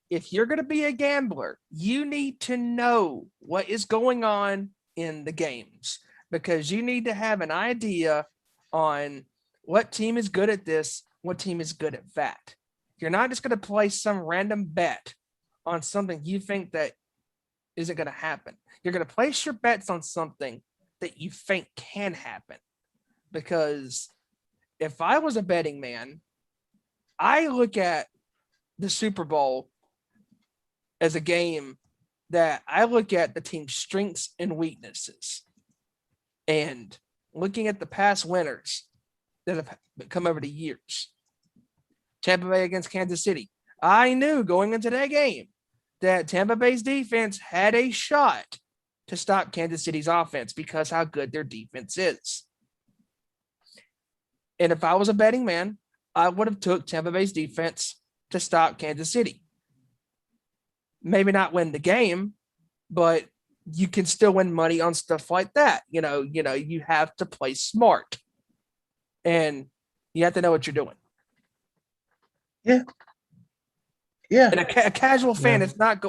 If you're going to be a gambler, you need to know what is going on in the games, because you need to have an idea on what team is good at this, what team is good at that. You're not just going to place some random bet on something you think that isn't going to happen. You're going to place your bets on something that you think can happen. Because if I was a betting man, I look at the Super Bowl as a game that I look at the team's strengths and weaknesses. And looking at the past winners that have come over the years, Tampa Bay against Kansas City, I knew going into that game that Tampa Bay's defense had a shot to stop Kansas City's offense because how good their defense is. And if I was a betting man, I would have took Tampa Bay's defense to stop Kansas City. Maybe not win the game, but you can still win money on stuff like that. You have to play smart, and you have to know what you're doing. Yeah. And a casual fan is not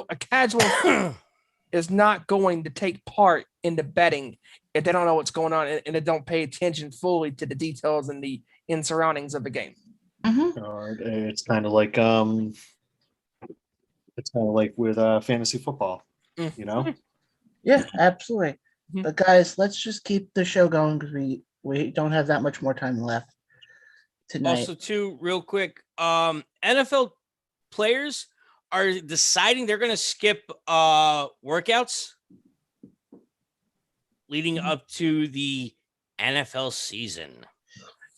is not going to take part in the betting if they don't know what's going on and they don't pay attention fully to the details and the surroundings of the game. It's kind of like with fantasy football, you know. Yeah, absolutely. But guys, let's just keep the show going because we don't have that much more time left tonight. Also, too, real quick, NFL players are deciding they're going to skip workouts leading up to the NFL season.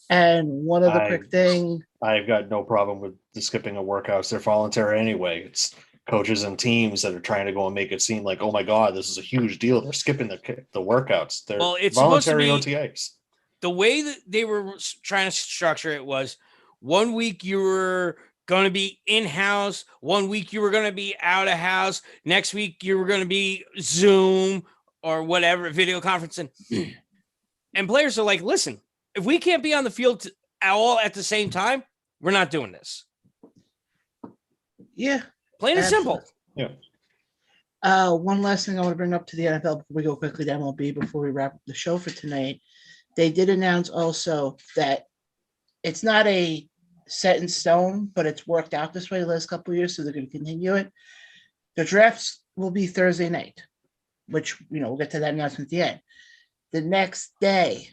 And one other quick thing. I've got no problem with the skipping of workouts. They're voluntary anyway. It's coaches and teams that are trying to go and make it seem like, oh my God, this is a huge deal. They're skipping the workouts. They're voluntary OTAs. The way that they were trying to structure it was 1 week you were going to be in-house, 1 week you were going to be out of house, next week you were going to be Zoom or whatever, video conferencing. And players are like, listen, if we can't be on the field all at the same time, we're not doing this. Yeah. Plain and simple. Yeah. One last thing I want to bring up to the NFL before we go quickly to MLB before we wrap up the show for tonight. They did announce also that it's not a set in stone, but it's worked out this way the last couple of years, so they're going to continue it. The drafts will be Thursday night, which, we'll get to that announcement at the end. The next day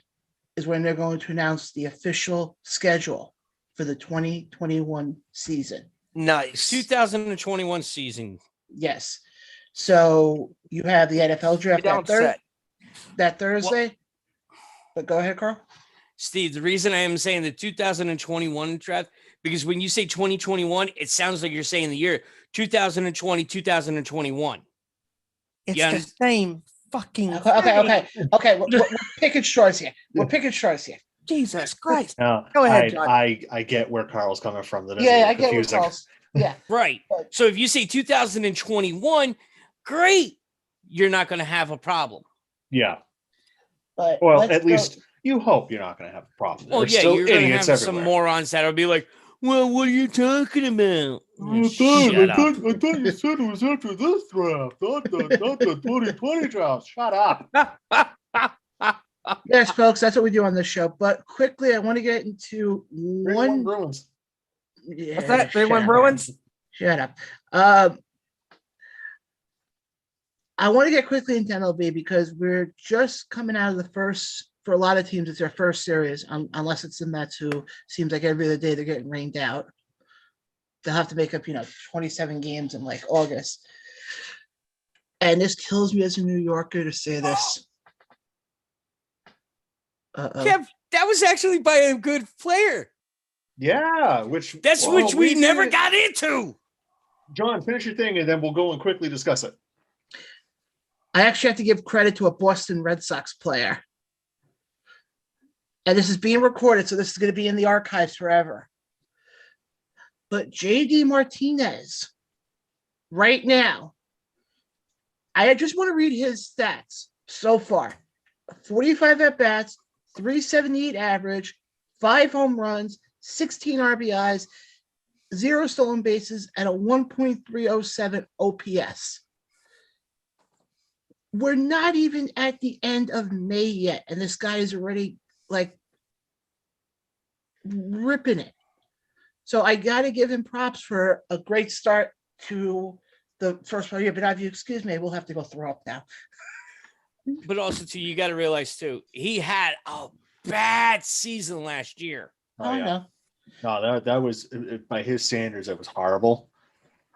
is when they're going to announce the official schedule for the 2021 season. Nice. 2021 season. Yes. So you have the NFL draft that Thursday. But go ahead, Carl. Steve, the reason I am saying the 2021 draft, because when you say 2021, it sounds like you're saying the year 2020, 2021. It's the same fucking Okay. We're picking straws here. Jesus Christ. No, go ahead, John. I get where Carl's coming from. That I get where Carl's. Yeah. Right. So if you say 2021, great. You're not going to have a problem. But at least you hope you're not going to have a problem. Well, There's still you're going to have idiots some everywhere. morons that'll be like, well, what are you talking about? I thought you said it was after this draft, not the 2020 draft. Shut up. Yes, folks, that's what we do on this show. But quickly, I want to get into one. Bruins. Yeah, what's that? 3-1 Bruins? Shut up. I want to get quickly into MLB because we're just coming out of the first, for a lot of teams, it's their first series, unless it's the Mets, who seems like every other day they're getting rained out. They'll have to make up, 27 games in like August. And this kills me as a New Yorker to say this. Kev, that was actually by a good player. Yeah, which we never got into. John, finish your thing and then we'll go and quickly discuss it. I actually have to give credit to a Boston Red Sox player. And this is being recorded, so this is going to be in the archives forever. But JD Martinez, right now, I just want to read his stats so far. 45 at-bats, 378 average, 5 home runs, 16 RBIs, 0 stolen bases, and a 1.307 OPS. We're not even at the end of May yet, and this guy is already ripping it. So I got to give him props for a great start to the first part. Yeah, but if you excuse me, we'll have to go throw up now. But also, too, you got to realize, too, he had a bad season last year. Oh, no. No, that was, by his standards, that was horrible.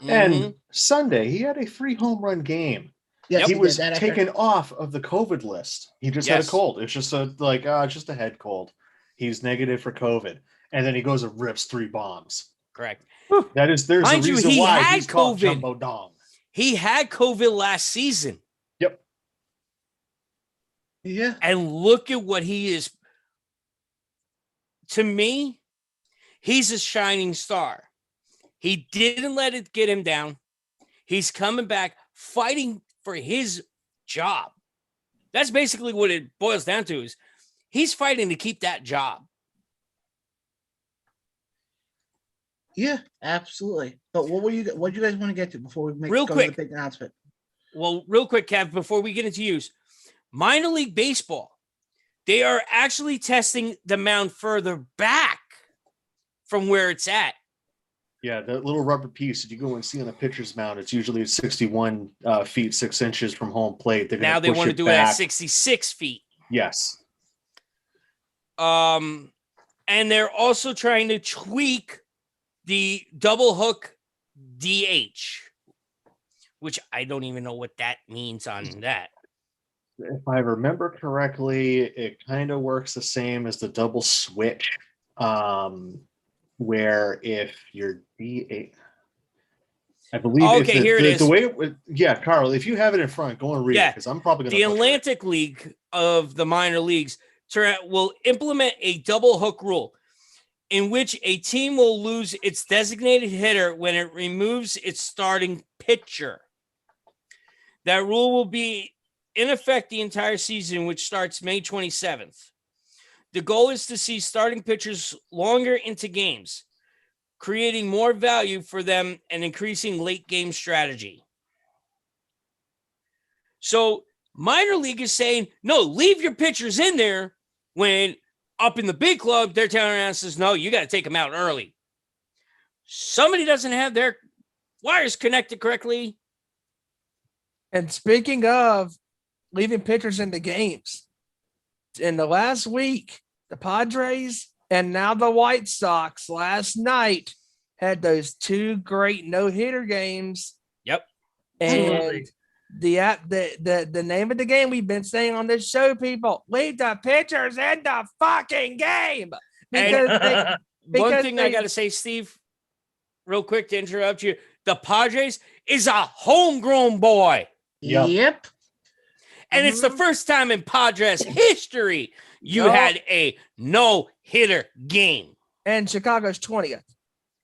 Mhm. And Sunday, he had a 3 home run game. Yes, He did was that, I heard. taken off of the COVID list. He just had a Yes. cold. It's just it's just a head cold. He's negative for COVID. And then he goes and rips 3 bombs. Correct. There's Mind a you, reason he why had he's called COVID. Jumbo Dong. He had COVID last season. Yep. Yeah. And look at what he is. To me, he's a shining star. He didn't let it get him down. He's coming back fighting for his job. That's basically what it boils down to, is he's fighting to keep that job. Yeah, absolutely. But what do you guys want to get to before we Real go quick. to the big announcement? Well, real quick, Kev, before we get into use, minor league baseball, they are actually testing the mound further back from where it's at. Yeah, that little rubber piece that you go and see on a pitcher's mound, it's usually 61 feet 6 inches from home plate. They're Now they want to do it at 66 feet. Yes. And they're also trying to tweak the double hook DH, which I don't even know what that means on that. If I remember correctly, it kind of works the same as the double switch, where if you're DH, I believe. Okay, here it is. The way it would, yeah, Carl, if you have it in front, go and read it, because I'm probably going to. The Atlantic League of the minor leagues will implement a double hook rule in which a team will lose its designated hitter when it removes its starting pitcher. That rule will be in effect the entire season, which starts May 27th. The goal is to see starting pitchers longer into games, creating more value for them and increasing late game strategy. So minor league is saying, no, leave your pitchers in there, when up in the big club, they're telling around and says, no, you got to take them out early. Somebody doesn't have their wires connected correctly. And speaking of leaving pitchers in the games, in the last week, the Padres and now the White Sox last night had those 2 great no-hitter games. Yep. And the name of the game we've been saying on this show, people, leave the pitchers in the fucking game. One thing I got to say, Steve, real quick to interrupt you, the Padres is a homegrown boy. Yep. And it's the first time in Padres history you had a no-hitter game. And Chicago's 20th.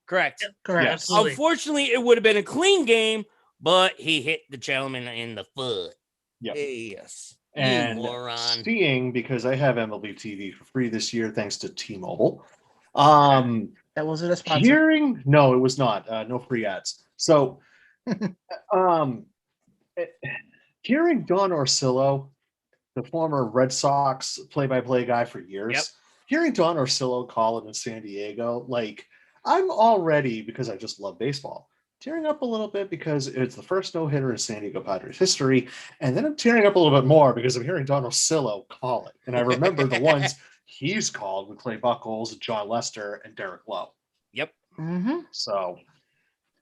Correct. Correct. Yes. Absolutely. Unfortunately, it would have been a clean game, but he hit the gentleman in the foot. Yep. Yes. And You moron. seeing, because I have MLB TV for free this year, thanks to T-Mobile. That wasn't a sponsor. No, it was not. No free ads. So, hearing Don Orsillo, the former Red Sox play-by-play guy for years, hearing Don Orsillo call it in San Diego, like, I'm already, because I just love baseball, tearing up a little bit because it's the first no-hitter in San Diego Padres history, and then I'm tearing up a little bit more because I'm hearing Don Orsillo call it, and I remember the ones he's called with Clay Buchholz, John Lester, and Derek Lowe. Yep. Mm-hmm. So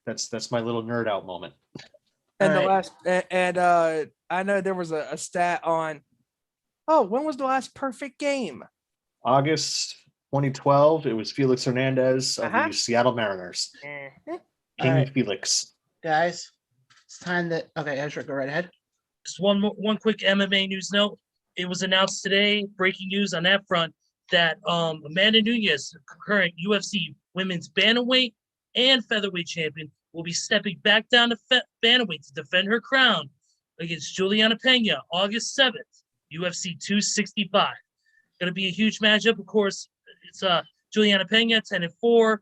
that's my little nerd out moment. And All I know there was a stat on, when was the last perfect game? August 2012, it was Felix Hernandez of the Seattle Mariners. Mm-hmm. King right. Felix. Guys, it's time that. Okay, Ezra, go right ahead. Just one quick MMA news note. It was announced today, breaking news on that front, that Amanda Nunes, current UFC women's bantamweight and featherweight champion, will be stepping back down to bantamweight to defend her crown against Juliana Pena August 7th, UFC 265. Going to be a huge matchup. Of course, it's Juliana Pena 10-4, or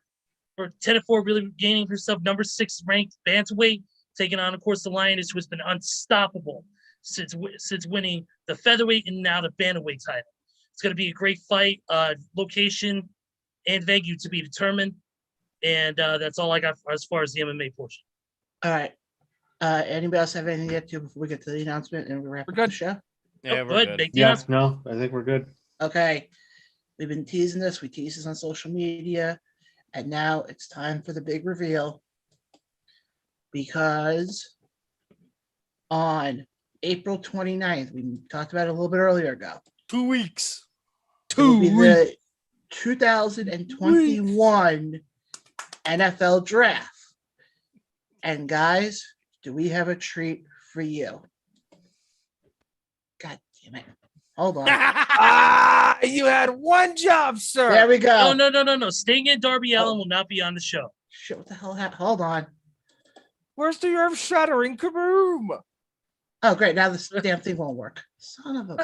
10-4, really gaining herself number 6 ranked bantamweight, taking on, of course, the Lioness, who has been unstoppable since winning the featherweight and now the bantamweight title. It's going to be a great fight. Location and venue to be determined. And that's all I got as far as the MMA portion. All right. Anybody else have anything yet to before we get to the announcement and we wrap We're up good. the show? Yeah, Oh, we're good. good. Make the Yeah, announcement. no, I think we're good. Okay. We've been teasing this. We teased this on social media. And now it's time for the big reveal. Because on April 29th, we talked about it a little bit earlier ago. 2 weeks. It will be the 2021 NFL Draft. And guys, do we have a treat for you? God damn it. Hold on. You had one job, sir. There we go. No. Sting and Darby Allin will not be on the show. Shit, what the hell happened? Hold on. Where's the earth-shattering kaboom? Oh, great. Now this damn thing won't work. Son of a...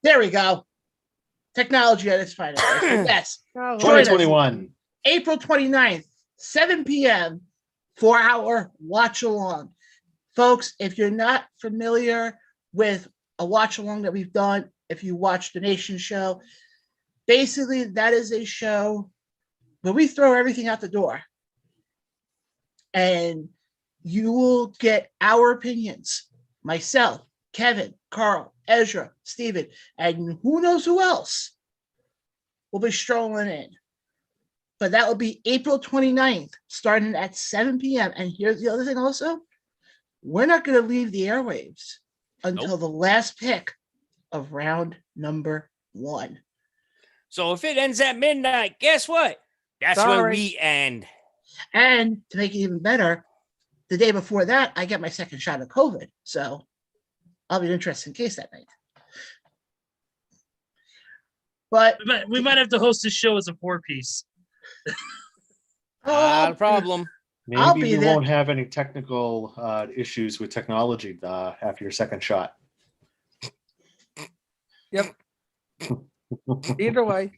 There we go. Technology at its finest. Yes. Oh, Join us. 2021. April 29th, 7 p.m., 4-hour watch along. Folks, if you're not familiar with a watch along that we've done, if you watch the Nation show, basically that is a show where we throw everything out the door. And you will get our opinions, myself, Kevin, Carl, Ezra, Steven, and who knows who else will be strolling in. But that will be April 29th, starting at 7 p.m. And here's the other thing also. We're not going to leave the airwaves until the last pick of round number 1. So if it ends at midnight, guess what? That's when Sorry. we end. And to make it even better, the day before that, I get my second shot of COVID. So I'll be an interesting case that night. But We might have to host this show as a 4-piece. Not a problem. I'll Maybe be you there. won't have any technical issues with technology after your second shot. Either way.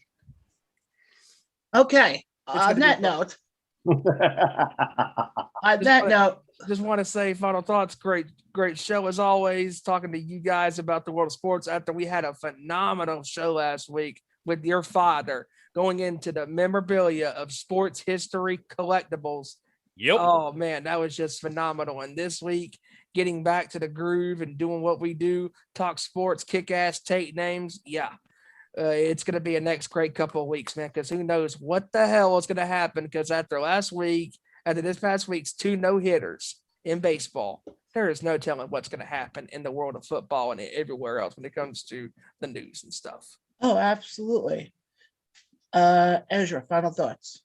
Okay. gonna On be that fun. note, Just want to say final thoughts. Great show as always. Talking to you guys about the world of sports after we had a phenomenal show last week with your father going into the memorabilia of sports history collectibles. Yep. Oh man, that was just phenomenal. And this week, getting back to the groove and doing what we do, talk sports, kick ass, take names. Yeah. It's going to be a next great couple of weeks, man, because who knows what the hell is going to happen. Because after this past week's 2 no-hitters in baseball, there is no telling what's going to happen in the world of football and everywhere else when it comes to the news and stuff. oh, absolutely. Ezra, final thoughts.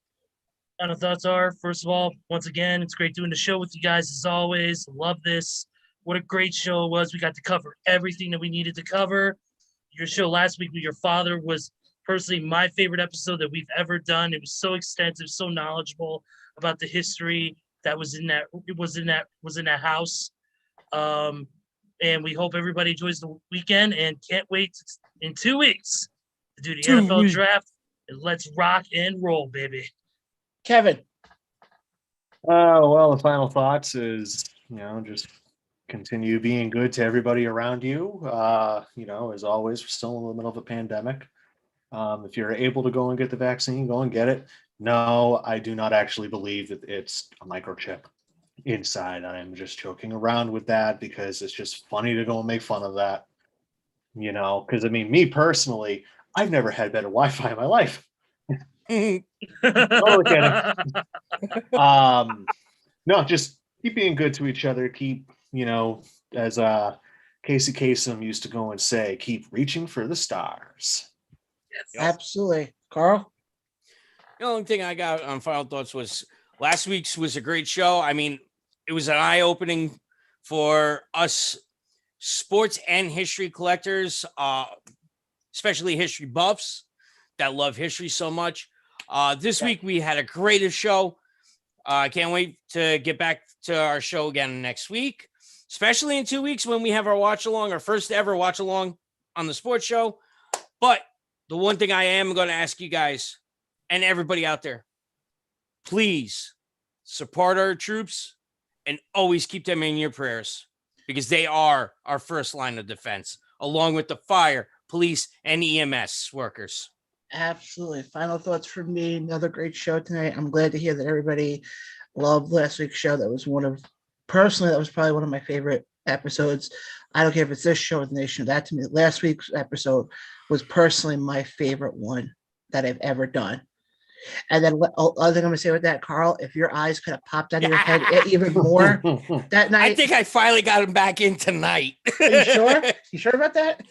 Final thoughts are, first of all, once again, it's great doing the show with you guys as always. Love this. What a great show it was. We got to cover everything that we needed to cover. Your show last week with your father was personally my favorite episode that we've ever done. It was so extensive, so knowledgeable about the history that was in that house. And we hope everybody enjoys the weekend and can't wait in 2 weeks to do the NFL draft. And let's rock and roll, baby. Kevin. Well, the final thoughts is, just continue being good to everybody around you. As always, we're still in the middle of a pandemic. If you're able to go and get the vaccine, go and get it. No, I do not actually believe that it's a microchip inside. I'm just joking around with that because it's just funny to go and make fun of that. Because me personally, I've never had better Wi-Fi in my life. Totally kidding. No, just keep being good to each other. Keep, as Casey Kasem used to go and say, keep reaching for the stars. Yes. Absolutely. Carl? The only thing I got on final thoughts was last week's was a great show. It was an eye-opening for us sports and history collectors, especially history buffs that love history so much. This week we had a great show. I can't wait to get back to our show again next week, especially in 2 weeks when we have our watch along, our first ever watch along on the sports show. But the one thing I am going to ask you guys and everybody out there, please support our troops and always keep them in your prayers because they are our first line of defense, along with the fire, police, and EMS workers. Absolutely. Final thoughts from me. Another great show tonight. I'm glad to hear that everybody loved last week's show. That was personally, that was probably one of my favorite episodes. I don't care if it's this show or the Nation. That to me, last week's episode was personally my favorite one that I've ever done. And then other thing I'm going to say with that, Carl, if your eyes could have popped out of your head even more that night. I think I finally got him back in tonight. Are you sure? You sure about that?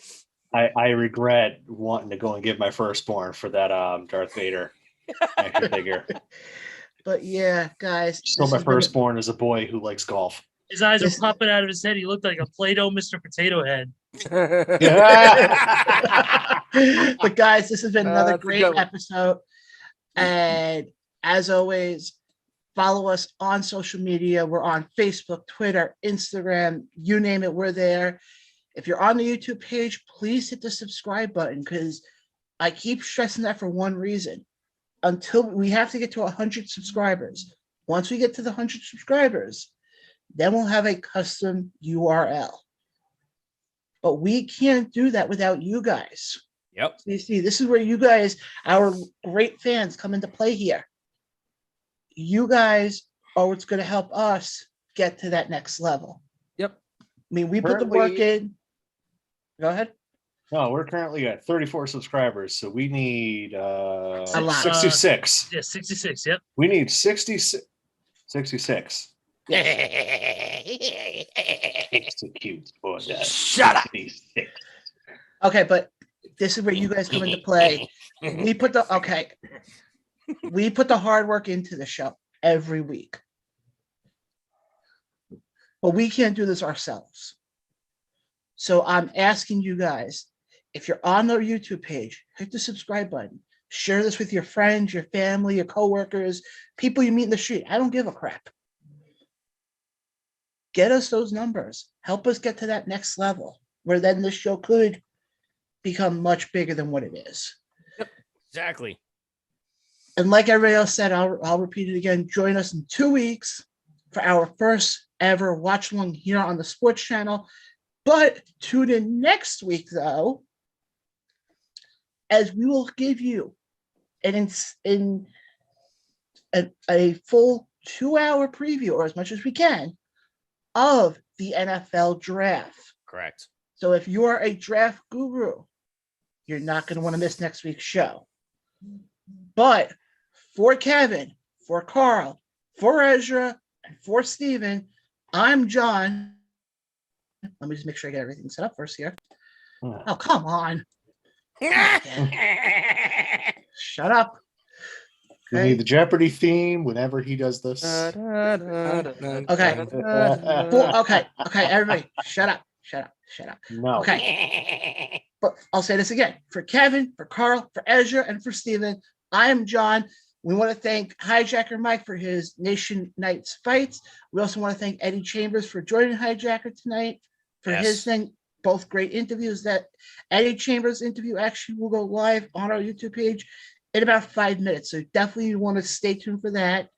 I regret wanting to go and give my firstborn for that Darth Vader action figure. But yeah, guys. Still my firstborn is a boy who likes golf. His eyes are popping out of his head. He looked like a Play-Doh Mr. Potato Head. But guys, this has been another great episode. And as always, follow us on social media. We're on Facebook, Twitter, Instagram, you name it, we're there. If you're on the YouTube page, please hit the subscribe button, because I keep stressing that for one reason. Until we have to get to 100 subscribers. Once we get to the 100 subscribers, then we'll have a custom URL. But we can't do that without you guys. Yep. So you see, this is where you guys, our great fans, come into play here. You guys are what's going to help us get to that next level. Yep. I mean, we put the work in. Go ahead. No, we're currently at 34 subscribers, so we need a lot. 66. Yeah, 66. Yep. We need 66. 66. Execute for that. Shut up. Okay, but this is where you guys come into play. We put the hard work into the show every week. But we can't do this ourselves. So I'm asking you guys, if you're on the YouTube page, hit the subscribe button. Share this with your friends, your family, your coworkers, people you meet in the street. I don't give a crap. Get us those numbers. Help us get to that next level, where then this show could become much bigger than what it is. Yep, exactly. And like everybody else said, I'll repeat it again. Join us in 2 weeks for our first ever watch along here on the Sports Channel. But tune in next week, though, as we will give you a full 2-hour preview, or as much as we can, of the NFL draft. Correct. So if you are a draft guru, you're not going to want to miss next week's show. But for Kevin, for Carl, for Ezra, and for Steven, I'm John. Let me just make sure I get everything set up first here. Oh, come on. Shut up. We need the Jeopardy theme whenever he does this. Okay. Okay, everybody, shut up. No. Okay. But I'll say this again. For Kevin, for Carl, for Ezra, and for Steven, I am John. We want to thank Hijacker Mike for his Nation Nights fights. We also want to thank Eddie Chambers for joining Hijacker tonight for his thing. Both great interviews. That Eddie Chambers interview actually will go live on our YouTube page in about 5 minutes. So definitely you want to stay tuned for that.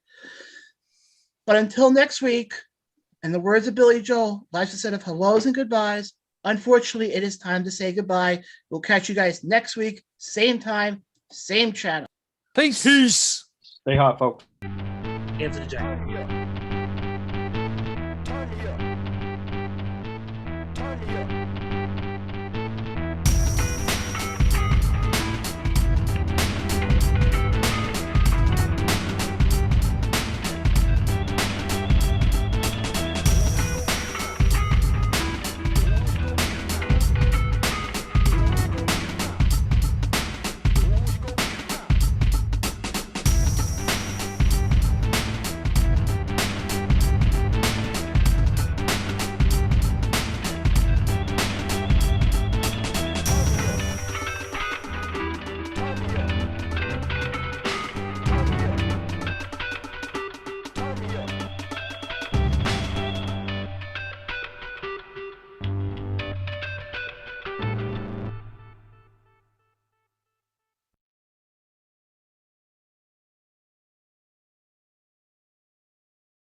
But until next week, in the words of Billy Joel, life's a set of hellos and goodbyes. Unfortunately, it is time to say goodbye. We'll catch you guys next week, same time, same channel. Peace. Peace. Stay hot, folks. Anthony Jack. Turn me up.